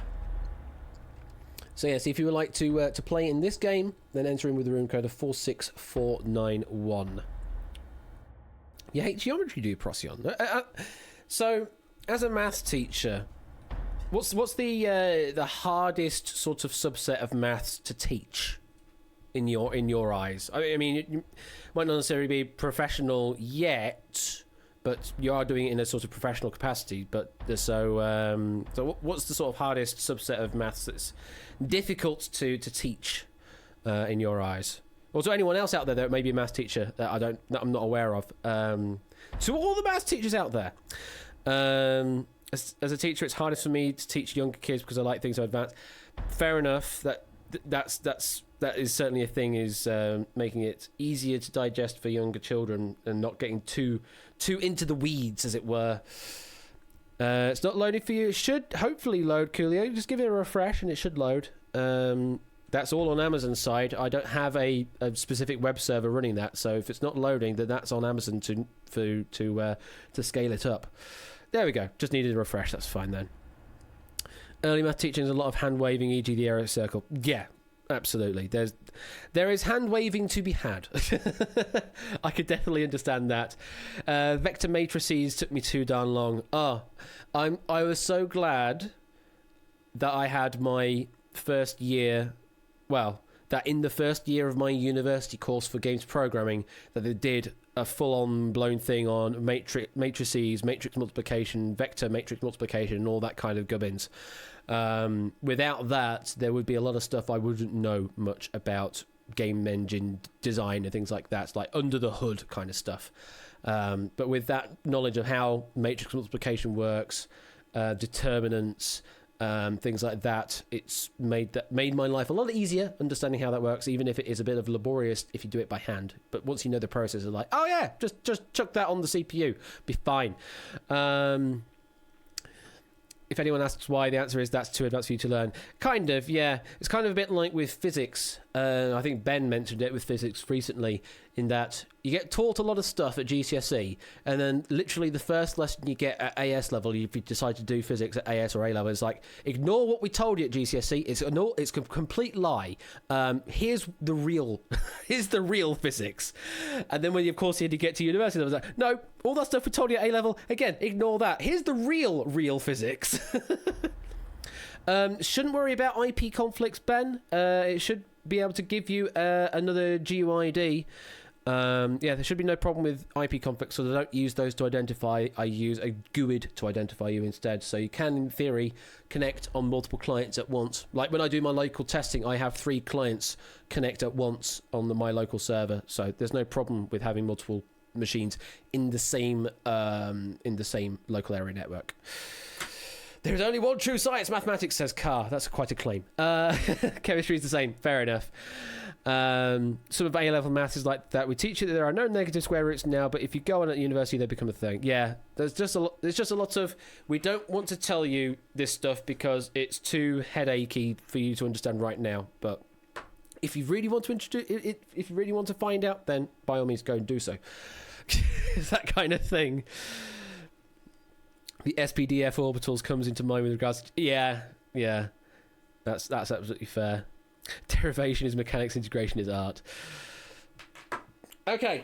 So yes, if you would like to play in this game, then enter in with the room code of 46491. You hate geometry, do you, Procyon? So, as a maths teacher, what's the hardest sort of subset of maths to teach in your eyes? I mean, you might not necessarily be professional yet, but you are doing it in a sort of professional capacity. But so what's the sort of hardest subset of maths that's difficult to teach in your eyes? Or to anyone else out there that may be a maths teacher that I'm not aware of. To all the maths teachers out there, as a teacher, it's hardest for me to teach younger kids because I like things so advanced. Fair enough. That is certainly a thing. Is making it easier to digest for younger children and not getting too into the weeds, as it were. It's not loading for you. It should hopefully load, Coolio. Just give it a refresh and it should load. That's all on Amazon's side. I don't have a specific web server running that, so if it's not loading, then that's on Amazon to scale it up. There we go. Just needed a refresh. That's fine then. Early math teaching is a lot of hand waving, e.g. the arrow circle. Yeah, absolutely. There is hand waving to be had. I could definitely understand that. Vector matrices took me too darn long. I was so glad that I had my first year. Well, that in the first year of my university course for games programming, that they did a full-on blown thing on matrices, matrix multiplication, vector matrix multiplication, and all that kind of gubbins. Without that, there would be a lot of stuff I wouldn't know much about game engine design and things like that. It's like under the hood kind of stuff. But with that knowledge of how matrix multiplication works, determinants, things like that, it's made my life a lot easier understanding how that works, even if it is a bit of laborious if you do it by hand. But once you know the process, it's like, oh yeah, just chuck that on the CPU, be fine. If anyone asks why, the answer is that's too advanced for you to learn. Kind of, yeah. It's kind of a bit like with physics. I think Ben mentioned it with physics recently, in that you get taught a lot of stuff at GCSE, and then literally the first lesson you get at AS level, if you decide to do physics at AS or A level, is like, ignore what we told you at GCSE. It's a complete lie. Here's the real physics. And then when you, of course, you had to get to university, I was like, no, all that stuff we told you at A level, again, ignore that. Here's the real physics. Shouldn't worry about IP conflicts, Ben. It should be able to give you another GUID. There should be no problem with IP conflicts, so I don't use those to identify. I use a GUID to identify you instead. So you can, in theory, connect on multiple clients at once. Like when I do my local testing, I have 3 clients connect at once on my local server. So there's no problem with having multiple machines in the same local area network. There's only one true science, mathematics, says Carr. That's quite a claim. Chemistry is the same. Fair enough. Some of A-level maths is like that. We teach you that there are no negative square roots now, but if you go on at university, they become a thing. Yeah, there's just a lot of, we don't want to tell you this stuff because it's too headachy for you to understand right now. But if you really want to if you really want to find out, then by all means go and do so. It's that kind of thing. The SPDF orbitals comes into mind with regards to... Yeah. That's absolutely fair. Derivation is mechanics, integration is art. Okay.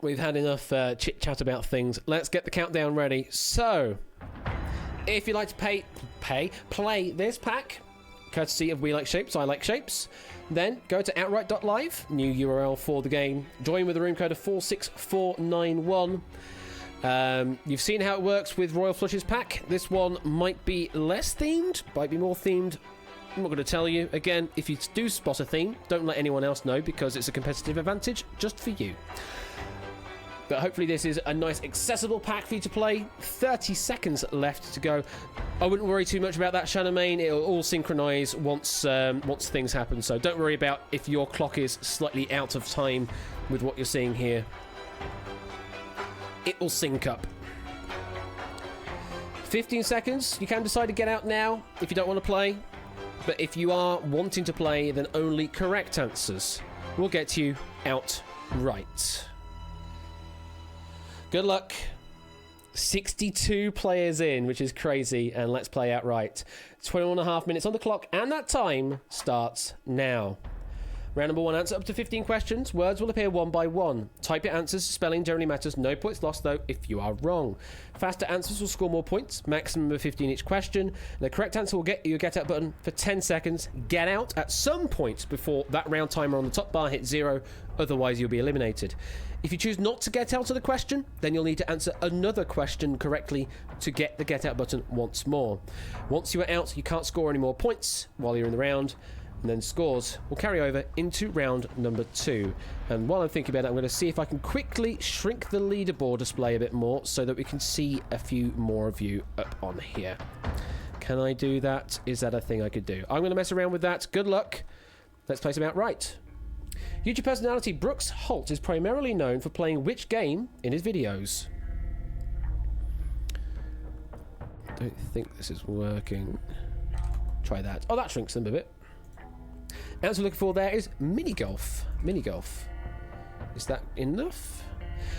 We've had enough chit-chat about things. Let's get the countdown ready. So, if you'd like to play this pack, courtesy of We Like Shapes, I Like Shapes, then go to outright.live, new URL for the game. Join with the room code of 46491. You've seen how it works with Royal Flush's pack. This one might be less themed, might be more themed. I'm not going to tell you. Again, if you do spot a theme, don't let anyone else know because it's a competitive advantage just for you. But hopefully this is a nice accessible pack for you to play. 30 seconds left to go. I wouldn't worry too much about that, Shannamain. It'll all synchronise once things happen. So don't worry about if your clock is slightly out of time with what you're seeing here. It will sync up. 15 seconds. You can decide to get out now if you don't want to play. But if you are wanting to play, then only correct answers will get you out right. Good luck. 62 players in, which is crazy, and let's play outright. 21.5 minutes on the clock, and that time starts now. Round number 1, answer up to 15 questions. Words will appear one by one. Type your answers. Spelling generally matters. No points lost, though, if you are wrong. Faster answers will score more points. Maximum of 15 each question. The correct answer will get you a get out button for 10 seconds. Get out at some point before that round timer on the top bar hits 0. Otherwise, you'll be eliminated. If you choose not to get out of the question, then you'll need to answer another question correctly to get the get out button once more. Once you are out, you can't score any more points while you're in the round. And then scores will carry over into round number 2. And while I'm thinking about it, I'm going to see if I can quickly shrink the leaderboard display a bit more so that we can see a few more of you up on here. Can I do that? Is that a thing I could do? I'm going to mess around with that. Good luck. Let's play some outright. YouTube personality Brooks Holt is primarily known for playing which game in his videos? Don't think this is working. Try that. Oh, that shrinks them a bit. Answer we're looking for there is mini golf. Mini golf. Is that enough?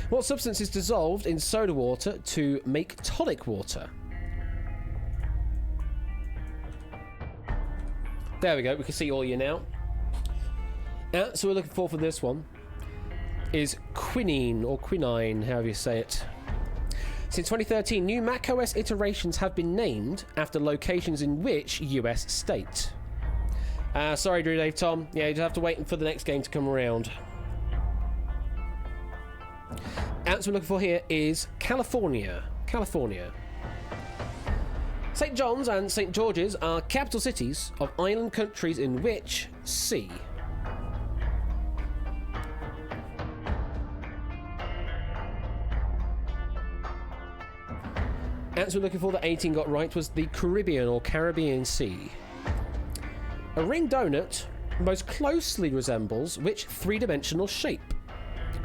What substance is dissolved in soda water to make tonic water? There we go. We can see all you now. Answer we're looking for this one is quinine or quinine, however you say it. Since 2013, new macOS iterations have been named after locations in which US state? Sorry, Drew Dave Tom. Yeah, you'd have to wait for the next game to come around. Answer we're looking for here is California. California. St. John's and St. George's are capital cities of island countries in which sea? Answer we're looking for that 18 got right was the Caribbean or Caribbean Sea. A ring donut most closely resembles which three-dimensional shape?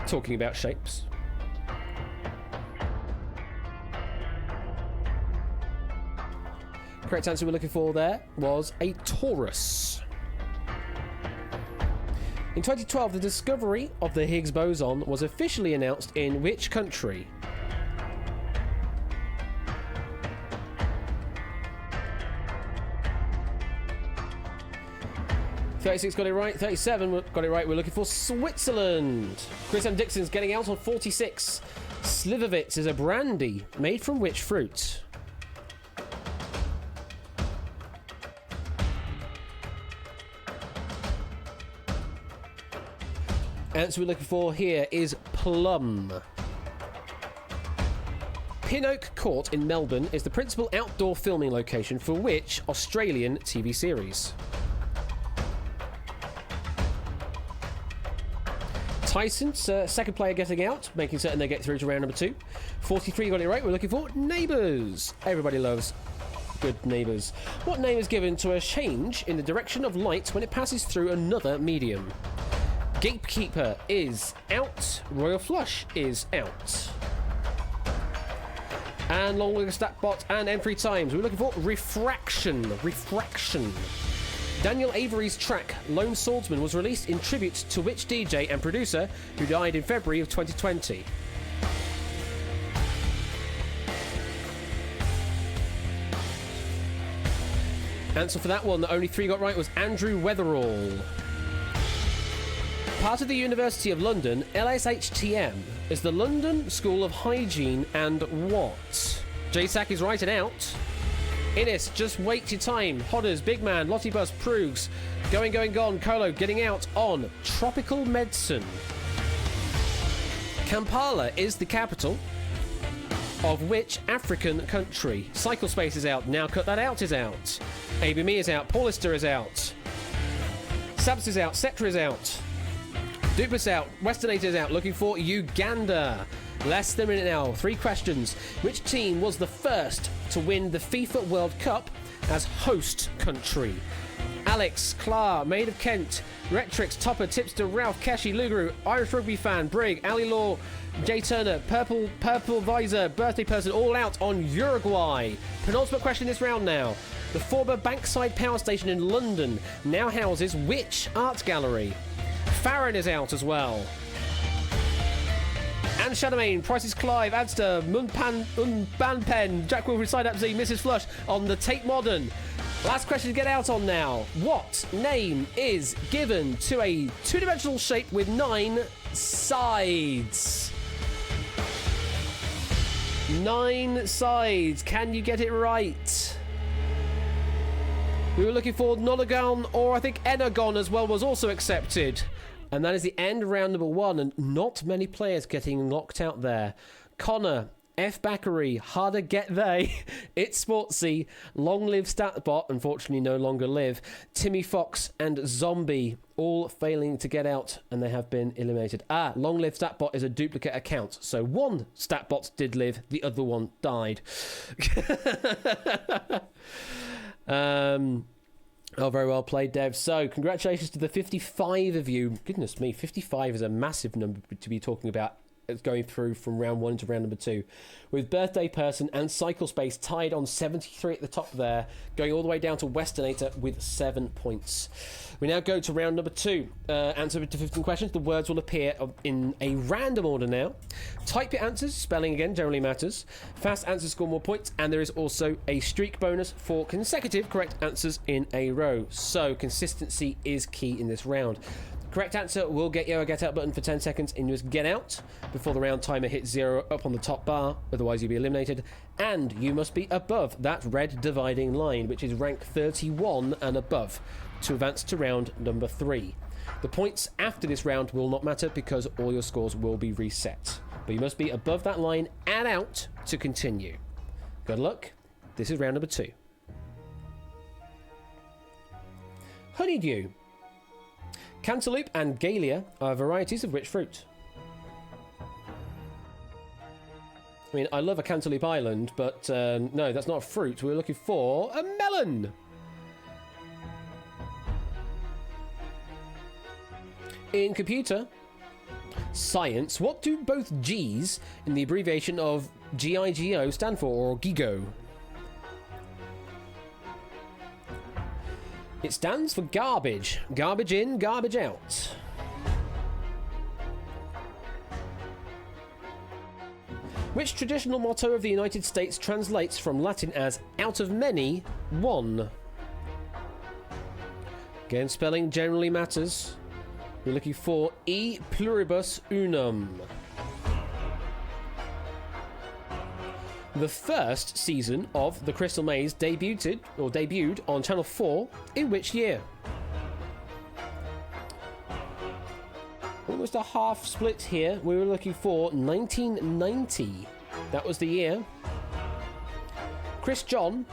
Talking about shapes. Correct answer we're looking for there was a torus. In 2012, the discovery of the Higgs boson was officially announced in which country? 36 got it right. 37 got it right. We're looking for Switzerland. Chris M. Dixon's getting out on 46. Slivovitz is a brandy made from which fruit? Answer we're looking for here is plum. Pinoak Court in Melbourne is the principal outdoor filming location for which Australian TV series? Tyson's second player getting out, making certain they get through to round number 2. 43 got it right. We're looking for Neighbours. Everybody loves good Neighbours. What name is given to a change in the direction of light when it passes through another medium? Gatekeeper is out. Royal Flush is out. And long list stat bot and entry times. We're looking for refraction. Refraction. Daniel Avery's track Lone Swordsman was released in tribute to which DJ and producer who died in February of 2020? Answer for that one that only 3 got right was Andrew Weatherall. Part of the University of London, LSHTM is the London School of Hygiene and what? JSAC is writing out. Innes, just wait your time. Hodders, Big Man, Lottie Bus, Proogs, Going, Gone, Colo, getting out on tropical medicine. Kampala is the capital of which African country? Cycle Space is out. Now Cut That Out is out. ABME is out. Paulister is out. Sabs is out. Scepter is out. Dupless out. Westernator is out. Looking for Uganda. Less than a minute now. 3 questions. Which team was the first to win the FIFA World Cup as host country? Alex, Clar, Maid of Kent, Retrix, Topper, Tipster, Ralph, Keshi, Lugaru, Irish Rugby Fan, Brig, Ali Law, Jay Turner, Purple Visor, Birthday Person, all out on Uruguay. Penultimate question this round now. The former Bankside Power Station in London now houses which art gallery? Farron is out as well. Anne Shadowmain, Prices Clive, Adster, Unbanpen, Jack Wilfred, Side Up Z, Mrs. Flush on the Tate Modern. Last question to get out on now. What name is given to a 2-dimensional shape with 9 sides? 9 sides. Can you get it right? We were looking for Nonagon, or I think Enagon as well was also accepted. And that is the end of round number 1, and not many players getting locked out there. Connor, F. Backery, Harder Get They, It's Sportsy, Long Live Statbot, unfortunately no longer live, Timmy Fox and Zombie, all failing to get out, and they have been eliminated. Long Live Statbot is a duplicate account, so one Statbot did live, the other one died. Oh, very well played, Dev. So, congratulations to the 55 of you. Goodness me, 55 is a massive number to be talking about. It's going through from round 1 to round number 2, with Birthday Person and Cycle Space tied on 73 at the top there, going all the way down to Westernator with 7 points. We now go to round number 2. Answer to 15 questions. The words will appear in a random order now. Type your answers. Spelling again generally matters. Fast answers score more points, and there is also a streak bonus for consecutive correct answers in a row. So consistency is key in this round. Correct answer will get you a get out button for 10 seconds and you must get out before the round timer hits 0 up on the top bar, otherwise you'll be eliminated. And you must be above that red dividing line, which is rank 31 and above, to advance to round number 3. The points after this round will not matter because all your scores will be reset. But you must be above that line and out to continue. Good luck. This is round number 2. Honeydew. Cantaloupe and Galia are varieties of which fruit? I mean, I love a Cantaloupe Island, but no, that's not a fruit. We're looking for a melon. In computer science, what do both G's in the abbreviation of GIGO stand for, or GIGO? It stands for garbage. Garbage in, garbage out. Which traditional motto of the United States translates from Latin as out of many, one? Again, spelling generally matters. We're looking for E pluribus unum. The first season of The Crystal Maze debuted on Channel 4 in which year? Almost a half split here. We were looking for 1990. That was the year. Chris John,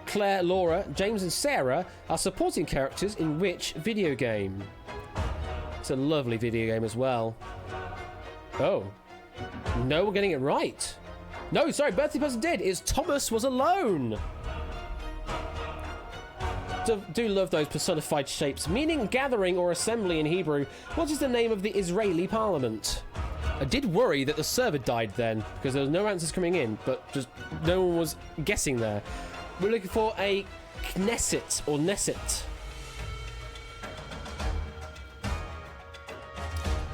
Claire, Laura, James and Sarah are supporting characters in which video game? It's a lovely video game as well. Oh. No, we're getting it right. No, sorry, Birthday Person did. It's Thomas Was Alone. Do love those personified shapes. Meaning gathering or assembly in Hebrew. What is the name of the Israeli parliament? I did worry that the server died then, because there was no answers coming in, but just no one was guessing there. We're looking for a Knesset or Knesset.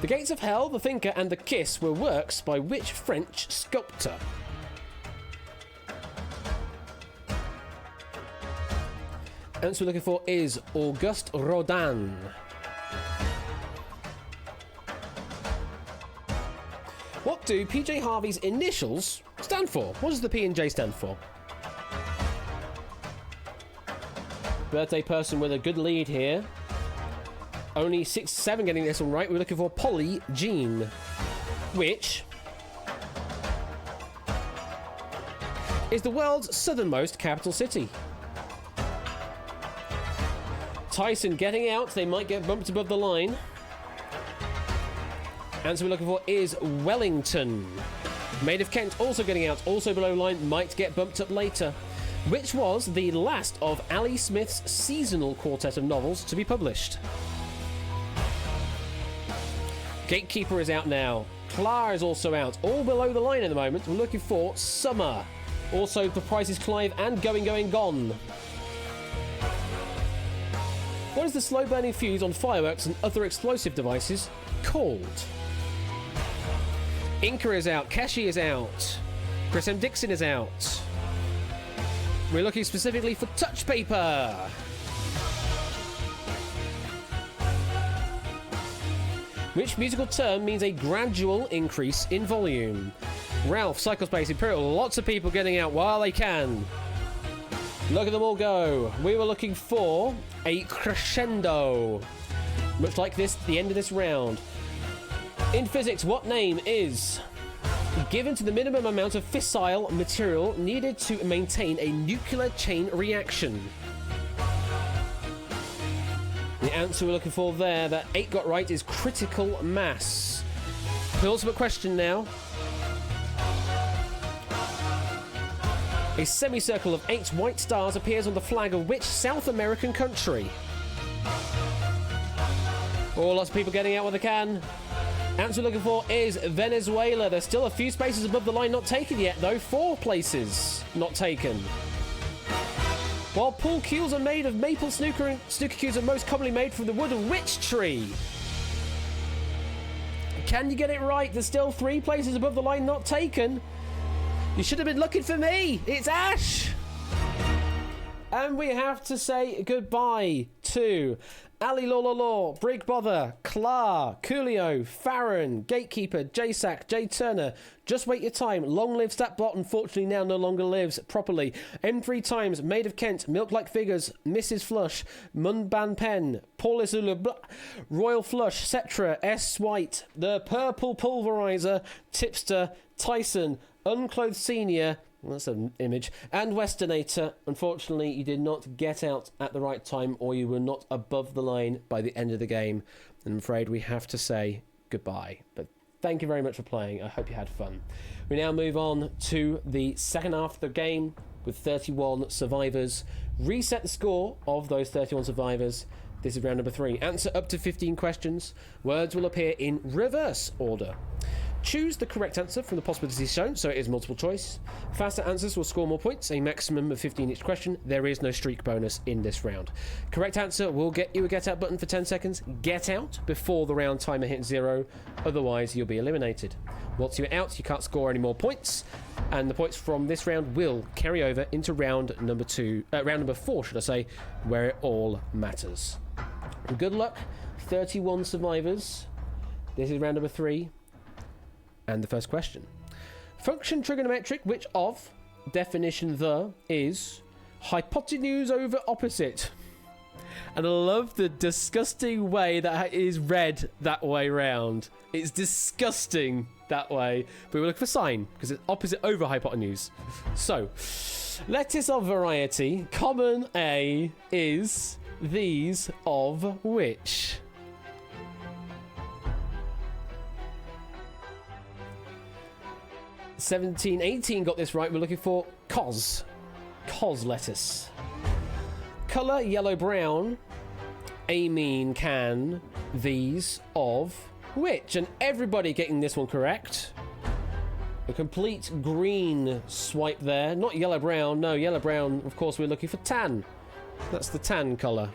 The Gates of Hell, The Thinker, and The Kiss were works by which French sculptor? Answer we're looking for is Auguste Rodin. What do PJ Harvey's initials stand for? What does the P and J stand for? Birthday Person with a good lead here. Only 6-7 getting this one right. We're looking for Polly Jean, which is the world's southernmost capital city. Tyson getting out. They might get bumped above the line. Answer we're looking for is Wellington. Maid of Kent also getting out, also below line, might get bumped up later. Which was the last of Ali Smith's seasonal quartet of novels to be published? Gatekeeper is out now. Clara is also out. All below the line at the moment. We're looking for Summer. Also, The Price is Clive and Going, Going, Gone. What is the slow-burning fuse on fireworks and other explosive devices called? Inca is out. Keshi is out. Chris M. Dixon is out. We're looking specifically for touch paper. Which musical term means a gradual increase in volume? Ralph, Cyclespace, Imperial, lots of people getting out while they can. Look at them all go. We were looking for a crescendo. Much like this, the end of this round. In physics, what name is given to the minimum amount of fissile material needed to maintain a nuclear chain reaction? The answer we're looking for there, that 8 got right, is critical mass. Penultimate question now. A semicircle of 8 white stars appears on the flag of which South American country? Oh, lots of people getting out when they can. Answer we're looking for is Venezuela. There's still a few spaces above the line not taken yet, though. 4 places not taken. While pool cues are made of maple, snooker cues are most commonly made from the wood of which tree? Can you get it right? There's still 3 places above the line not taken. You should have been looking for me. It's Ash. And we have to say goodbye to Ali Law, Brig Bother, Clar, Coolio, Farron, Gatekeeper, J-Sack, J Turner, Just Wait Your Time, Long Live Statbot, unfortunately now no longer lives properly, M3 Times, Maid of Kent, Milk Like Figures, Mrs. Flush, Munban Pen, Paulus Ula, Royal Flush, Cetra, S. White, The Purple Pulverizer, Tipster, Tyson, Unclothed Senior, well, that's an image, and Westernator. Unfortunately, you did not get out at the right time, or you were not above the line by the end of the game. And I'm afraid we have to say goodbye. But thank you very much for playing. I hope you had fun. We now move on to the second half of the game with 31 survivors. Reset the score of those 31 survivors. This is round number 3. Answer up to 15 questions. Words will appear in reverse order. Choose the correct answer from the possibilities shown, so it is multiple choice. Faster answers will score more points, a maximum of 15 each question. There is no streak bonus in this round. Correct answer will get you a get out button for 10 seconds. Get out before the round timer hits 0, otherwise you'll be eliminated. Once you're out, you can't score any more points, and the points from this round will carry over into round number 4, should I say, where it all matters. Good luck, 31 survivors. This is round number 3. And the first question. Function trigonometric, which of, definition the, is hypotenuse over opposite. And I love the disgusting way that is read that way round. It's disgusting that way. But we're looking for sine, because it's opposite over hypotenuse. So, lattice of variety, common A is these of which? (1718) got this right. We're looking for cos lettuce. Colour yellow brown. Amine can these of which? And everybody getting this one correct. A complete green swipe there. Not yellow brown. No, yellow brown. Of course, we're looking for tan. That's the tan colour.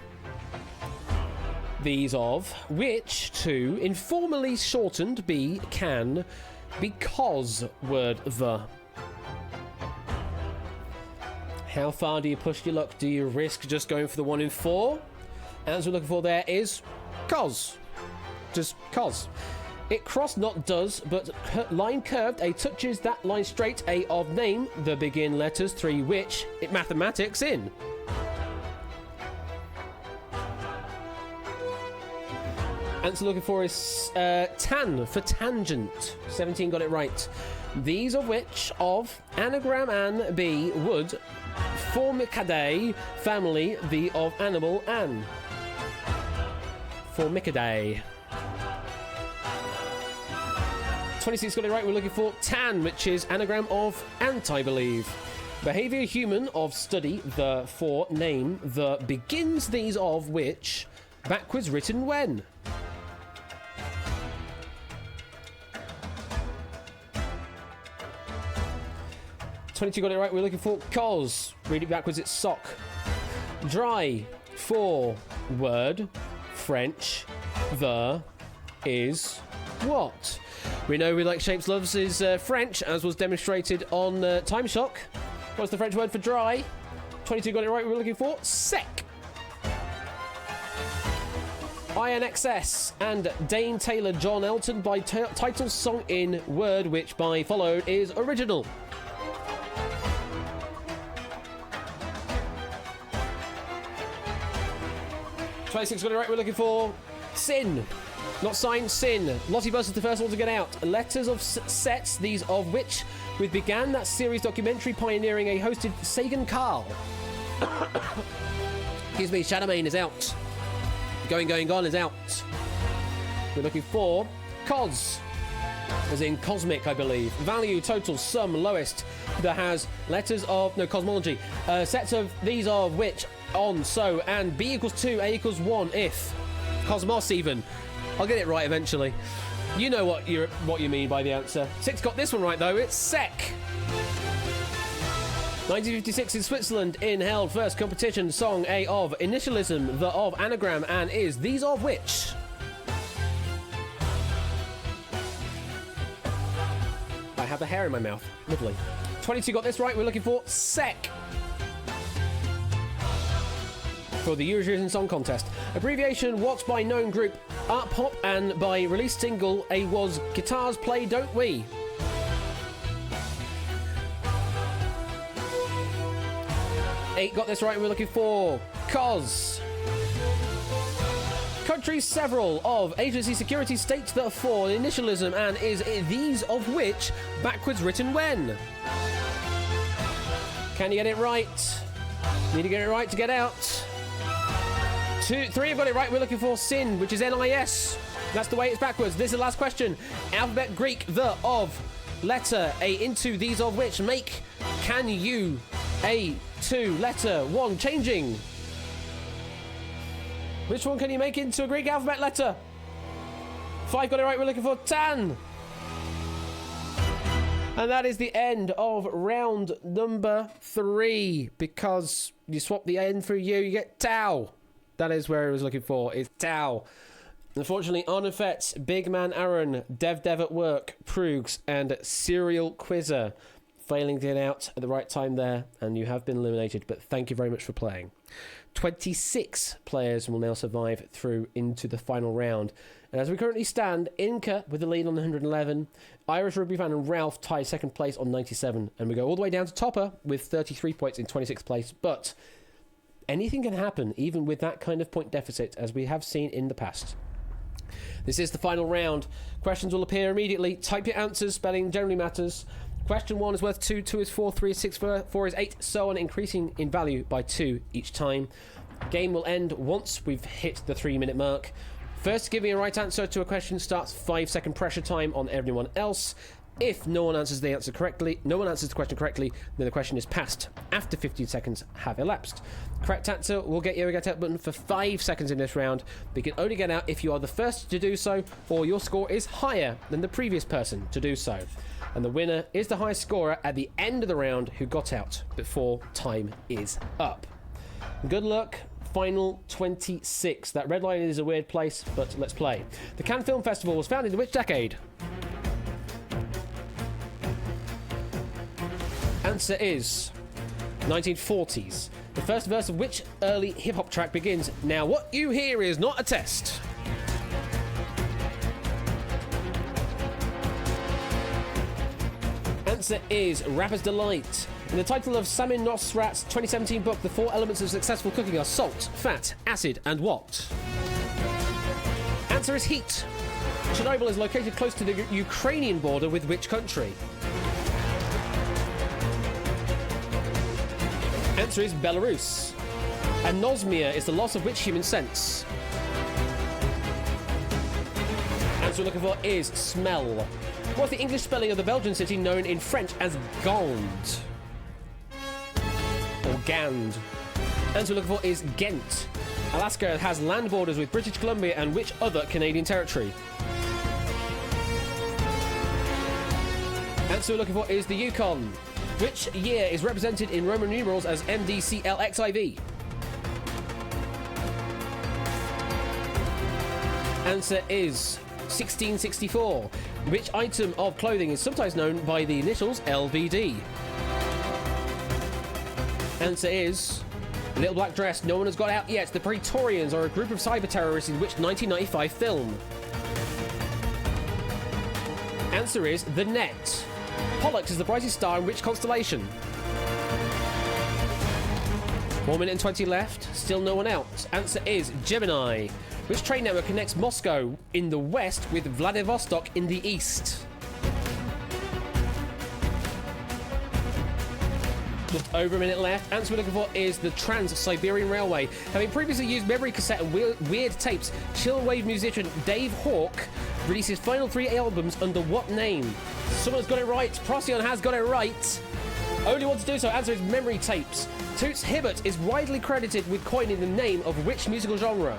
These of which to informally shortened be can. Because word the. How far do you push your luck? Do you risk just going for the 1 in 4? Answer we're looking for there is cos. Just cos. It crossed not does, but line curved, A touches that line straight, A of name, the begin letters, 3 which, it mathematics in. Answer looking for is tan for tangent. 17 got it right. These of which of anagram an be would Formicidae family the of animal an. Formicidae. 26 got it right. We're looking for tan, which is anagram of ant, I believe. Behavior human of study, the for name, the begins these of which, backwards written when. $22 got it right. We're looking for cos. Read it backwards. It's sock. Dry for word. French. The is what? We know we like shapes loves is French, as was demonstrated on Time Shock. What's the French word for dry? 22 got it right. We're looking for sec. INXS and Dane Taylor John Elton by title song in word, which by followed is original. $26 got it right. We're looking for sin. Not sign, sin. Lottie Bus is the first one to get out. Letters of sets, these of which with began that series documentary pioneering a hosted Sagan Carl. Excuse me, Shadowmane is out. Going, gone is out. We're looking for cos, as in cosmic, I believe. Value, total, sum, lowest. That has letters of, no, cosmology. Sets of these of which, on, so, and B equals 2, A equals 1, if. Cosmos, even. I'll get it right eventually. You know what you mean by the answer. 6 got this one right, though. It's sec. 1956 in Switzerland in held first competition song A of initialism, the of anagram, and is these of which? I have the hair in my mouth. Lovely. 22 got this right. We're looking for sec. For the Eurovision Song Contest. Abbreviation what by known group Art Pop and by released single A was Guitars Play Don't We. Eight got this right. We're looking for cos. Countries several of agency security states that are for initialism and is these of which backwards written when. Can you get it right? Need to get it right to get out. 2, 3 have got it right. We're looking for sin, which is NIS. That's the way it's backwards. This is the last question. Alphabet Greek, the of letter A into these of which make can you A to letter 1 changing. Which one can you make into a Greek alphabet letter? 5 got it right. We're looking for tan. And that is the end of round number 3. Because you swap the N for you get tau. That is where I was looking for, is tau. Unfortunately, Arnefet, Big Man Aaron, Dev at Work, Proogs, and Serial Quizzer failing to get out at the right time there, and you have been eliminated, but thank you very much for playing. 26 players will now survive through into the final round. And as we currently stand, Inca with the lead on 111, Irish Rugby Fan and Ralph tie second place on 97, and we go all the way down to Topper with 33 points in 26th place, but anything can happen, even with that kind of point deficit, as we have seen in the past. This is the final round. Questions will appear immediately. Type your answers. Spelling generally matters. Question 1 is worth 2, 2 is 4, 3 is 6, 4 is 8, so on, increasing in value by 2 each time. Game will end once we've hit the 3-minute mark. First, giving a right answer to a question starts 5-second pressure time on everyone else. If no one answers the question correctly, then the question is passed after 15 seconds have elapsed. Correct answer will get you a get out button for 5 seconds in this round, but you can only get out if you are the first to do so, or your score is higher than the previous person to do so. And the winner is the highest scorer at the end of the round who got out before time is up. Good luck. Final 26. That red line is a weird place, but let's play. The Cannes Film Festival was founded in which decade? Answer is 1940s. The first verse of which early hip-hop track begins, "Now what you hear is not a test"? Answer is Rapper's Delight. In the title of Samin Nosrat's 2017 book, the 4 elements of successful cooking are salt, fat, acid, and what? Answer is heat. Chernobyl is located close to the Ukrainian border with which country? Answer is Belarus. Anosmia is the loss of which human sense? Answer we're looking for is smell. What's the English spelling of the Belgian city known in French as Gand? Or Gand. Answer we're looking for is Ghent. Alaska has land borders with British Columbia and which other Canadian territory? Answer we're looking for is the Yukon. Which year is represented in Roman numerals as MDCLXIV? Answer is 1664. Which item of clothing is sometimes known by the initials LBD? Answer is Little Black Dress. No one has got out yet. The Praetorians are a group of cyber terrorists in which 1995 film? Answer is The Net. Pollux is the brightest star in which constellation? 1 minute and 20 left. Still no one out. Answer is Gemini. Which train network connects Moscow in the west with Vladivostok in the east? Just over a minute left. Answer we're looking for is the Trans-Siberian Railway. Having previously used memory cassette and weird tapes, chillwave musician Dave Hawke releases final 3 albums under what name? Someone's got it right. Procyon has got it right. Only one to do so. Answer is memory tapes. Toots Hibbert is widely credited with coining the name of which musical genre?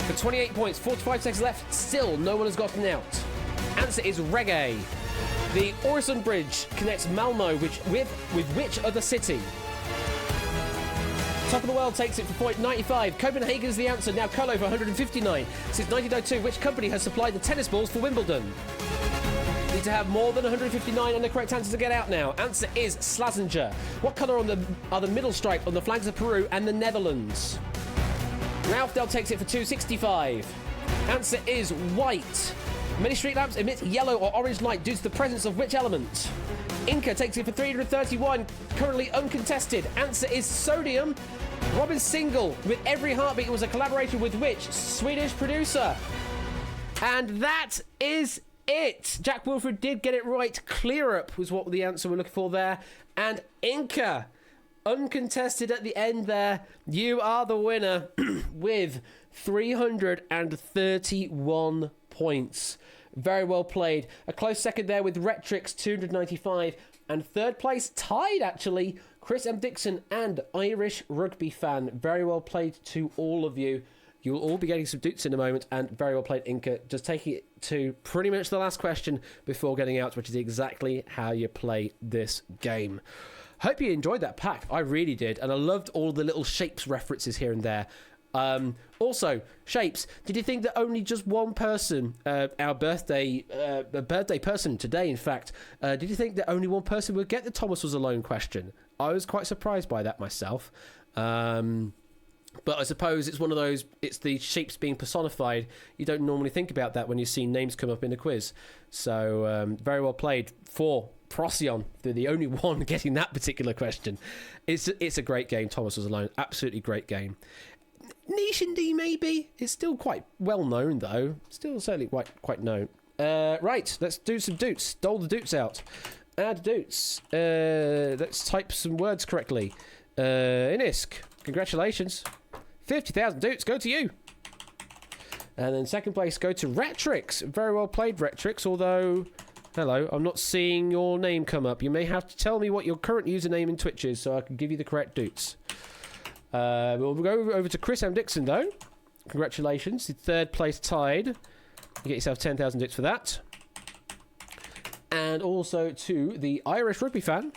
For 28 points, 45 seconds left. Still, no one has gotten out. Answer is reggae. The Øresund Bridge connects Malmo with which other city? Top of the World takes it for point 95. Copenhagen is the answer. Now Colo for 159. Since 1902, which company has supplied the tennis balls for Wimbledon? Need to have more than 159 and the correct answer to get out now. Answer is Slazenger. What colour are the middle stripe on the flags of Peru and the Netherlands? Ralph Dell takes it for 265. Answer is white. Many street lamps emit yellow or orange light due to the presence of which element? Inca takes it for 331, currently uncontested. Answer is sodium. Robin's single, With Every Heartbeat, was a collaboration with which Swedish producer? And that is it. Jack Wilfred did get it right. Clear Up was what the answer we're looking for there. And Inca, uncontested at the end there. You are the winner with 331 points. Very well played. A close second there with Retrix, 295. And third place, tied actually, Chris M. Dixon and Irish Rugby Fan. Very well played to all of you. You will all be getting some doots in a moment, and very well played, Inca. Just taking it to pretty much the last question before getting out, which is exactly how you play this game. Hope you enjoyed that pack. I really did, and I loved all the little shapes references here and there. Also, shapes, did you think that only just one person, our birthday person today, in fact, did you think that only one person would get the Thomas was alone question? I was quite surprised by that myself. But I suppose it's one of those, it's the shapes being personified. You don't normally think about that when you see names come up in a quiz. So, very well played for Procyon. They're the only one getting that particular question. It's a great game, Thomas was alone. Absolutely great game. Niche indie, maybe. It's still quite well known, though. Still certainly quite known. Right, let's do some doots. Dole the doots out. Add doots. Let's type some words correctly. Inisk, congratulations. 50,000 doots go to you. And then second place go to Retrix. Very well played, Retrix. Although, hello, I'm not seeing your name come up. You may have to tell me what your current username in Twitch is so I can give you the correct doots. We'll go over to Chris M. Dixon, though. Congratulations. The third place tied. You get yourself 10,000 doots for that. And also to the Irish Rugby Fan.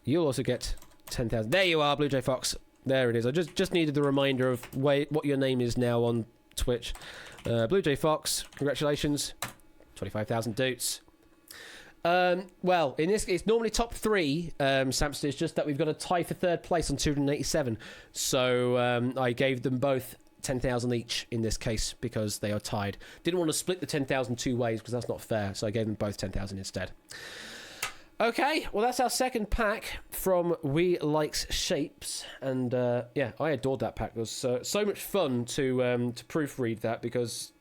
You'll also get 10,000. There you are, Blue Jay Fox. There it is. I just needed the reminder of what your name is now on Twitch. Blue Jay Fox, congratulations. 25,000 doots. Well, in this, it's normally top three, Samson. It's just that we've got a tie for third place on 287. So I gave them both 10,000 each in this case because they are tied. Didn't want to split the 10,000 two ways because that's not fair. So I gave them both 10,000 instead. Okay, well, that's our second pack from We Likes Shapes. And yeah, I adored that pack. It was so much fun to proofread that because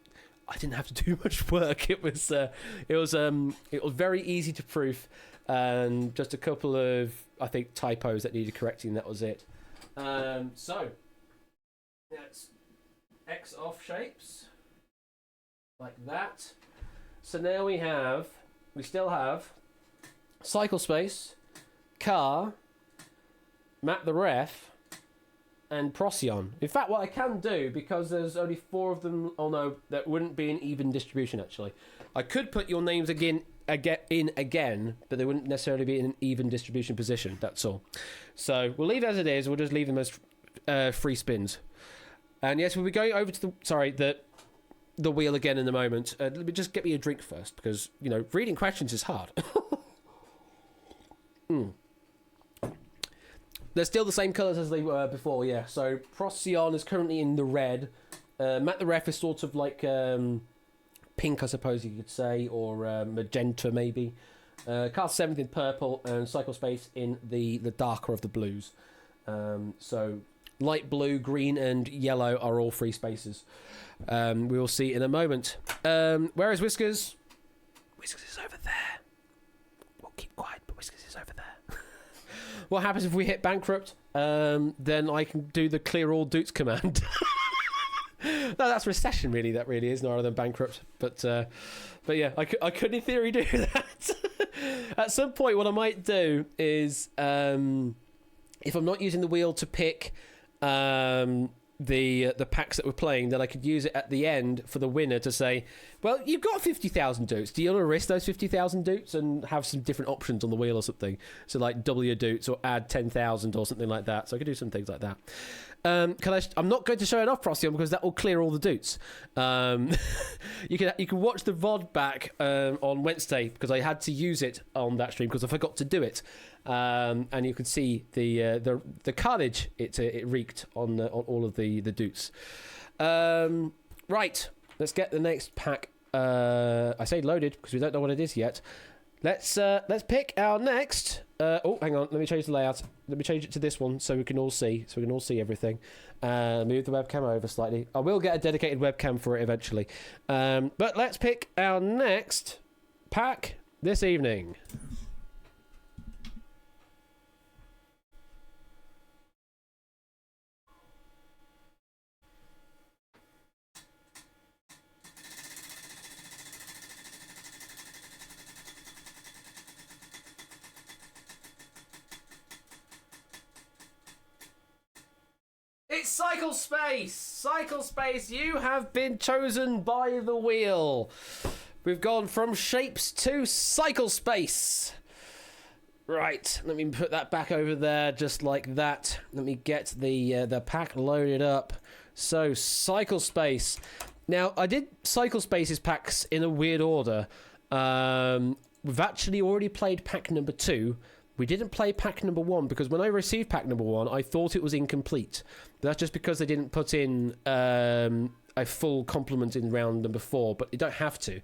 I didn't have to do much work. It was very easy to proof, and just a couple of, I think, typos that needed correcting. That was it. So let's X off shapes like that. So now we still have Cycle Space, Car, Matt the Ref, and Procyon. In fact, what I can do, because there's only 4 of them, oh no, that wouldn't be an even distribution actually. I could put your names in again, but they wouldn't necessarily be in an even distribution position, that's all. So we'll leave it as it is, we'll just leave them as free spins. And yes, we'll be going over to the wheel again in a moment. Let me just get me a drink first, because, you know, reading questions is hard. They're still the same colours as they were before, yeah. So Procyon is currently in the red. Matt the Ref is sort of like pink, I suppose you could say, or magenta maybe. Car 7th in purple, and Cycle Space in the darker of the blues. So light blue, green, and yellow are all free spaces. We will see in a moment. Where is Whiskers? Whiskers is over there. We'll keep quiet, but Whiskers is over there. What happens if we hit bankrupt? Then I can do the clear all doots command. No, that's recession, really. That really is, rather than bankrupt. But yeah, I could in theory do that. At some point, what I might do is, if I'm not using the wheel to pick the packs that we're playing, then I could use it at the end for the winner to say, well, you've got 50,000 doots. Do you want to risk those 50,000 doots and have some different options on the wheel or something? So like double your doots or add 10,000 or something like that. So I could do some things like that. I'm not going to show it off, Procyon, because that will clear all the doots. You can watch the VOD back on Wednesday, because I had to use it on that stream because I forgot to do it. And you can see the carnage it wreaked on all of the doots. Right, let's get the next pack. I say loaded because we don't know what it is yet. Let's pick our next. Oh, hang on. Let me change the layout. Let me change it to this one so we can all see. So we can all see everything. Move the webcam over slightly. I will get a dedicated webcam for it eventually. But let's pick our next pack this evening. It's Cycle Space! Cycle Space, you have been chosen by the wheel. We've gone from shapes to Cycle Space. Right, let me put that back over there just like that. Let me get the pack loaded up. So, Cycle Space. Now, I did Cycle Space's packs in a weird order. We've actually already played pack number 2. We didn't play pack number 1 because when I received pack number 1, I thought it was incomplete. That's just because they didn't put in a full complement in round number 4, but you don't have to.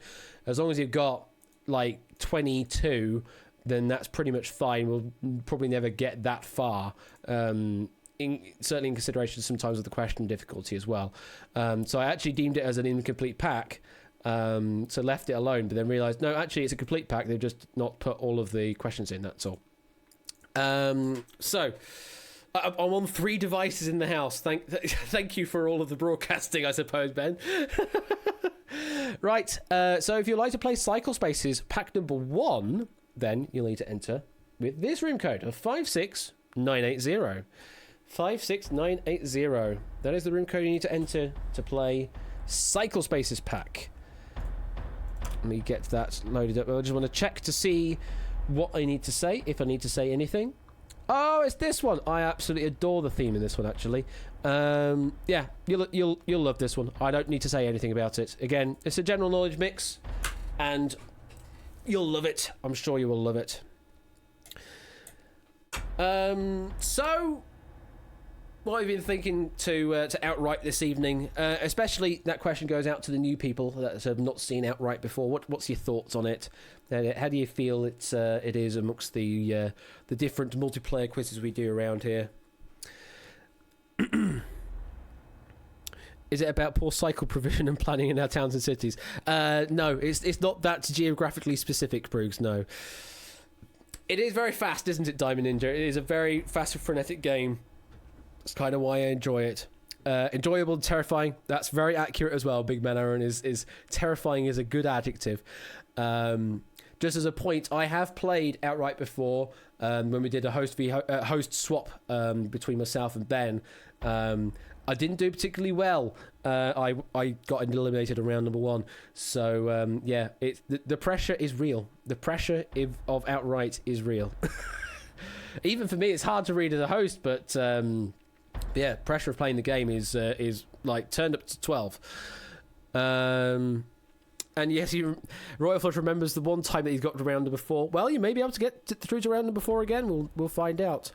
As long as you've got like 22, then that's pretty much fine. We'll probably never get that far. Certainly in consideration sometimes of the question difficulty as well. So I actually deemed it as an incomplete pack. So left it alone, but then realised, no, actually it's a complete pack. They've just not put all of the questions in, that's all. So I'm on 3 devices in the house. Thank you for all of the broadcasting, I suppose, Ben. Right, so if you'd like to play Cycle Spaces pack number 1, then you'll need to enter with this room code of 56980. 56980. That is the room code you need to enter to play Cycle Spaces pack. Let me get that loaded up. I just want to check to see what I need to say, if I need to say anything. Oh, it's this one. I absolutely adore the theme in this one, actually. Yeah, you'll love this one. I don't need to say anything about it. Again, it's a general knowledge mix, and you'll love it. I'm sure you will love it. So what I've been thinking to Outright this evening, especially that question goes out to the new people that have not seen Outright before. What's your thoughts on it? How do you feel it is amongst the different multiplayer quizzes we do around here? Is it about poor cycle provision and planning in our towns and cities? No, it's not that geographically specific, Brooks. No. It is very fast, isn't it, Diamond Ninja? It is a very fast and frenetic game. That's kind of why I enjoy it. enjoyable and terrifying. That's very accurate as well. Big Man Aaron is terrifying is a good adjective. Just as a point, I have played outright before when we did a host swap between myself and Ben. I didn't do particularly well. I got eliminated in round number 1. So yeah, the pressure is real. The pressure of outright is real. Even for me, it's hard to read as a host, but yeah, pressure of playing the game is like turned up to 12. And yes, Royal Flush remembers the one time that he's got to round number 4. Well, you may be able to get through to round number 4 again. We'll find out.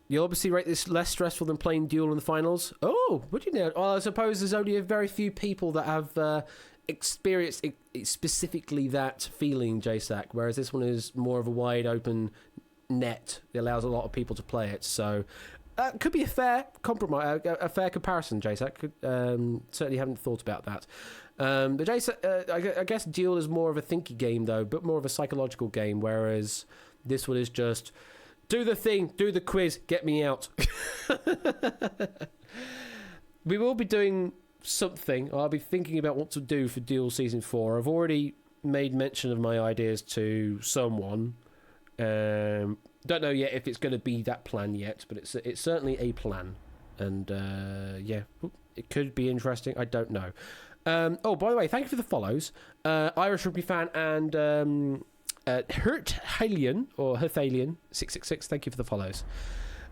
You'll obviously rate this less stressful than playing Duel in the finals. Oh, would you know? Well, I suppose there's only a very few people that have experienced specifically that feeling, JSAC, whereas this one is more of a wide open net. It allows a lot of people to play it. So that could be a fair compromise, a fair comparison, JSAC. Certainly haven't thought about that. But JSAC, I guess Duel is more of a thinky game, though, but more of a psychological game, whereas this one is just... do the thing, do the quiz, get me out. We will be doing something. I'll be thinking about what to do for Duel Season 4. I've already made mention of my ideas to someone. Don't know yet if it's going to be that plan yet, but it's certainly a plan. And yeah, it could be interesting. I don't know. Oh, by the way, thank you for the follows. Irish Rugby Fan and... Herthalion or Herthalion 666, thank you for the follows.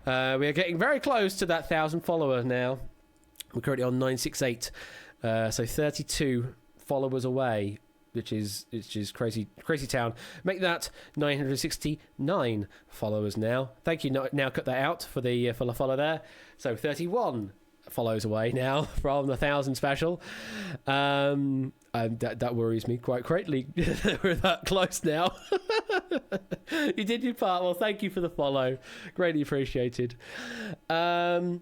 We are getting very close to that 1,000 follower now. We're currently on 968, so 32 followers away, which is crazy town. Make that 969 followers now. Thank you. Now cut that out for the follow there. So 31 follows away now from the 1,000 special. And that worries me quite greatly. We're that close now. You did your part. Well, thank you for the follow. Greatly appreciated. So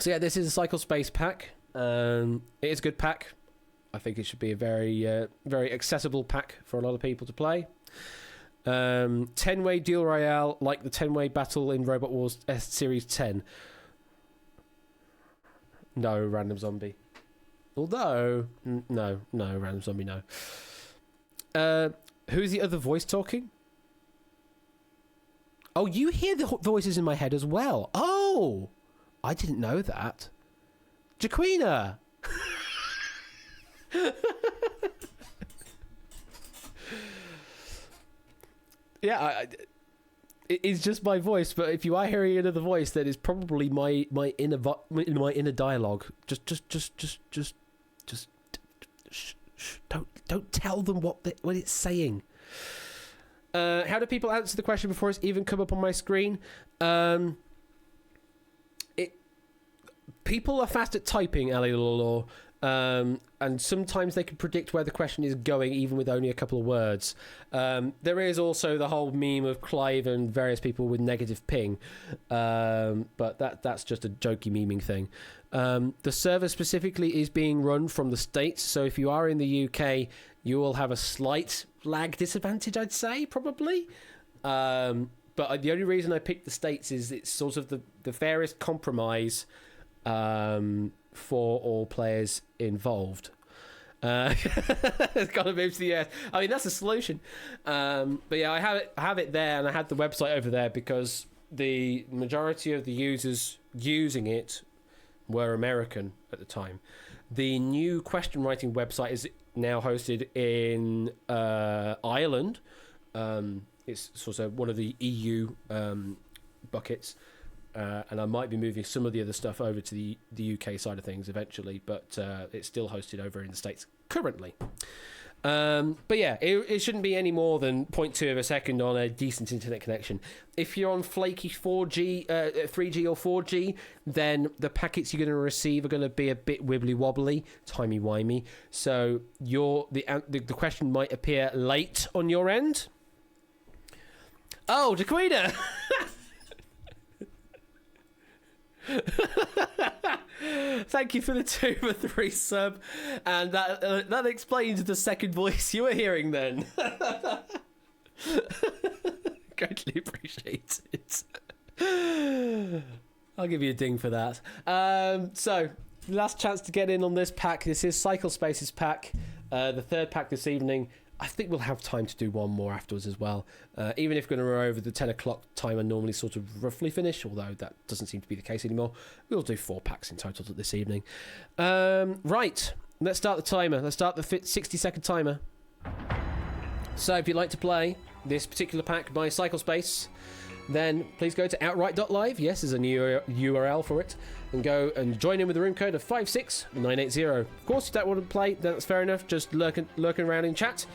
yeah, this is a Cycle Space pack. It is a good pack. I think it should be a very very accessible pack for a lot of people to play. 10-way Duel Royale, like the 10-way battle in Robot Wars S Series 10. No, Random Zombie. Although, no, Random Zombie, no. Who's the other voice talking? Oh, you hear the voices in my head as well. Oh, I didn't know that. Jaquina. Yeah, it's just my voice, but if you are hearing another voice, then it's probably my inner dialogue. Just don't tell them what it's saying. How do people answer the question before it's even come up on my screen? People are fast at typing, Ali Law, and sometimes they can predict where the question is going, even with only a couple of words. There is also the whole meme of Clive and various people with negative ping, but that's just a jokey memeing thing. The server specifically is being run from the States, so if you are in the UK, you will have a slight lag disadvantage, I'd say, probably. But the only reason I picked the States is it's sort of the fairest compromise for all players involved. It's got to move to the US. I mean, that's a solution. But yeah, I have it there, and I had the website over there because the majority of the users using it were American at the time. The new question writing website is now hosted in Ireland. It's sort of one of the EU buckets. And I might be moving some of the other stuff over to the UK side of things eventually, but it's still hosted over in the States currently. But yeah, it shouldn't be any more than 0.2 of a second on a decent internet connection. If you're on flaky 3G or 4G, then the packets you're going to receive are going to be a bit wibbly wobbly, timey wimey. So the question might appear late on your end. Oh, Jaquina! Thank you for the 2 for 3 sub, and that explains the second voice you were hearing then. Greatly appreciate it. I'll give you a ding for that. So, last chance to get in on this pack. This is Cycle Spaces pack, the third pack this evening. I think we'll have time to do one more afterwards as well. Even if we're going to run over the 10 o'clock time I normally sort of roughly finish, although that doesn't seem to be the case anymore. We'll do 4 packs in total this evening. Right, let's start the timer. Let's start the 60-second timer. So if you'd like to play this particular pack by Cycle Space, then please go to outright.live. Yes, there's a new URL for it. And go and join in with the room code of 56980. Of course, if you don't want to play, then that's fair enough. Just lurking around in chat.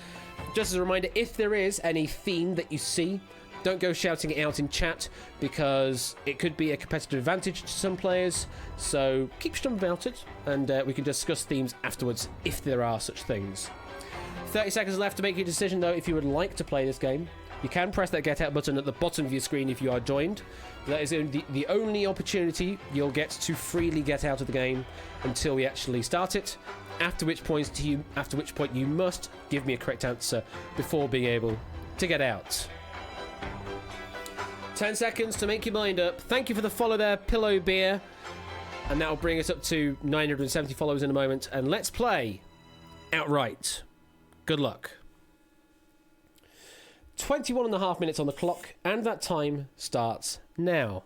Just as a reminder, if there is any theme that you see, don't go shouting it out in chat, because it could be a competitive advantage to some players. So keep stum about it, and we can discuss themes afterwards if there are such things. 30 seconds left to make your decision, though, if you would like to play this game. You can press that get out button at the bottom of your screen if you are joined. That is the only opportunity you'll get to freely get out of the game until we actually start it. After which point you must give me a correct answer before being able to get out. 10 seconds to make your mind up. Thank you for the follow there, Pillow Beer. And that will bring us up to 970 followers in a moment. And let's play outright. Good luck. 21.5 minutes on the clock, and that time starts now.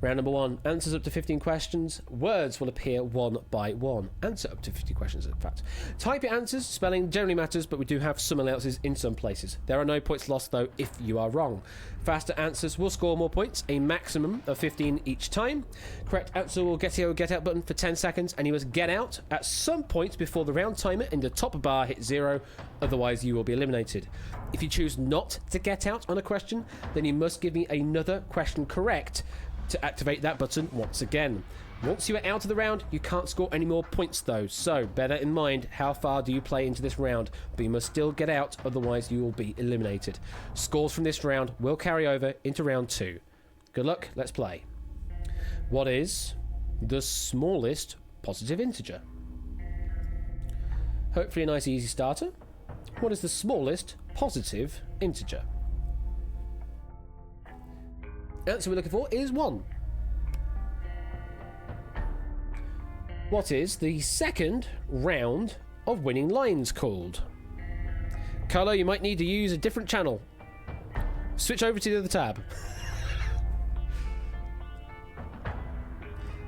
Round number 1, answers up to 15 questions. Words will appear one by one. Answer up to 50 questions, in fact. Type your answers. Spelling generally matters, but we do have some allowances in some places. There are no points lost, though, if you are wrong. Faster answers will score more points, a maximum of 15 each time. Correct answer will get your get out button for 10 seconds, and you must get out at some point before the round timer in the top bar hits 0, otherwise you will be eliminated. If you choose not to get out on a question, then you must give me another question correct to activate that button once again. Once you are out of the round, you can't score any more points though, so bear that in mind. How far do you play into this round? But you must still get out, otherwise you will be eliminated. Scores from this round will carry over into round 2. Good luck, let's play. What is the smallest positive integer? Hopefully a nice easy starter. What is the smallest positive integer? Answer we're looking for is 1. What is the second round of winning lines called? Carlo, you might need to use a different channel. Switch over to the other tab.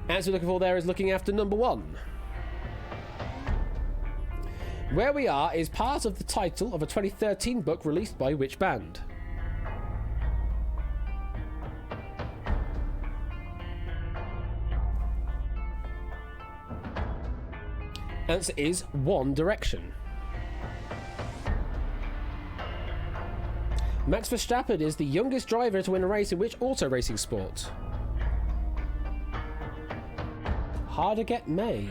Answer we're looking for there is looking after number 1. Where We Are is part of the title of a 2013 book released by which band? Answer is One Direction. Max Verstappen is the youngest driver to win a race in which auto racing sport? Harder Get May.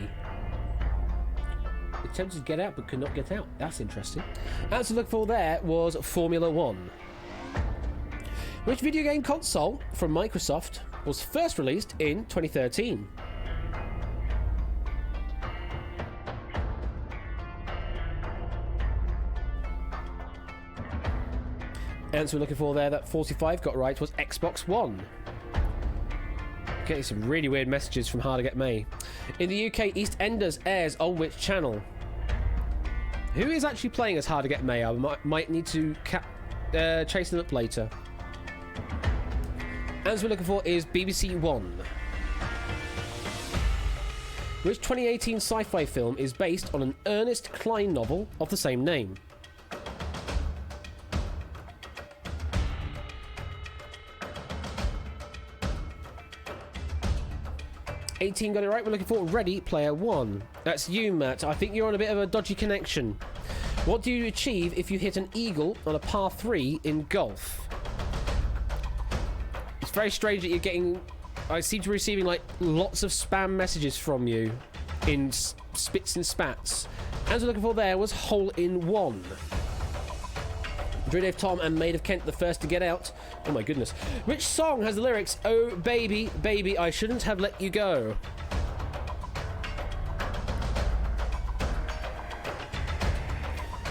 Attempted to get out but could not get out. That's interesting. Answer to look for there was Formula 1. Which video game console from Microsoft was first released in 2013? Answer we're looking for there that 45 got right was Xbox One. Getting some really weird messages from Hard to Get May. In the UK, EastEnders airs on which channel? Who is actually playing as Hard to Get May? I might need to chase them up later. Answer we're looking for is BBC One. Which 2018 sci-fi film is based on an Ernest Cline novel of the same name? 18 got it right. We're looking for Ready Player One. That's you, Matt. I think you're on a bit of a dodgy connection. What do you achieve if you hit an eagle on a par 3 in golf? It's very strange that you're getting... I seem to be receiving, like, lots of spam messages from you in spits and spats. As we're looking for there was Hole in One. Dreadave Tom and Maid of Kent the first to get out. Oh my goodness. Which song has the lyrics, "Oh baby, baby, I shouldn't have let you go"?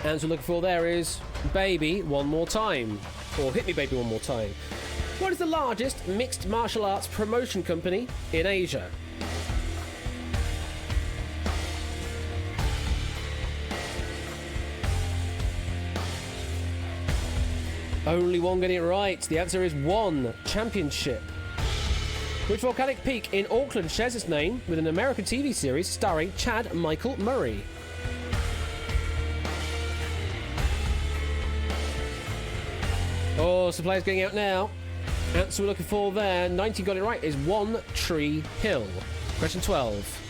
Answer we're looking for there is Baby One More Time. Or Hit Me Baby One More Time. What is the largest mixed martial arts promotion company in Asia? Only one getting it right. The answer is One Championship. Which volcanic peak in Auckland shares its name with an American TV series starring Chad Michael Murray? Oh, some players getting out now. Answer we're looking for there. 90 got it right. Is One Tree Hill. Question 12.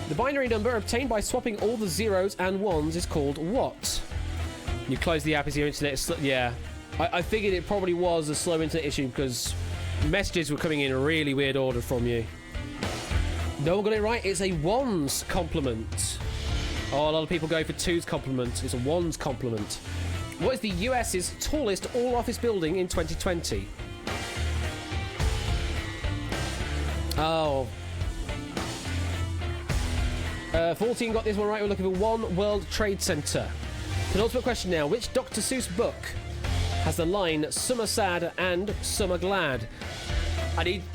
The binary number obtained by swapping all the zeros and ones is called what? You close the app as your internet is yeah. I figured it probably was a slow internet issue because messages were coming in a really weird order from you. No one got it right. It's a ones complement. Oh, a lot of people go for twos complement. It's a ones complement. What is the US's tallest all-office building in 2020? Oh. 14 got this one right. We're looking for One World Trade Center. Penultimate question now. Which Dr. Seuss book has the line, some are sad and some are glad?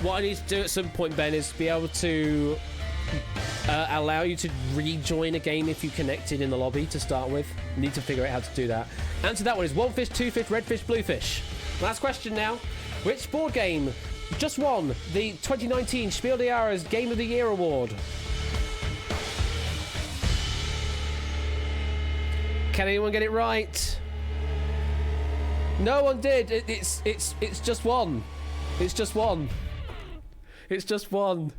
What I need to do at some point, Ben, is be able to allow you to rejoin a game if you connected in the lobby to start with. Need to figure out how to do that. Answer that one is one fish, two fish, red fish, blue fish. Last question now. Which board game just won the 2019 Spiel des Jahres Game of the Year award? Can anyone get it right? No one did. It's just one. It's just one. It's just one.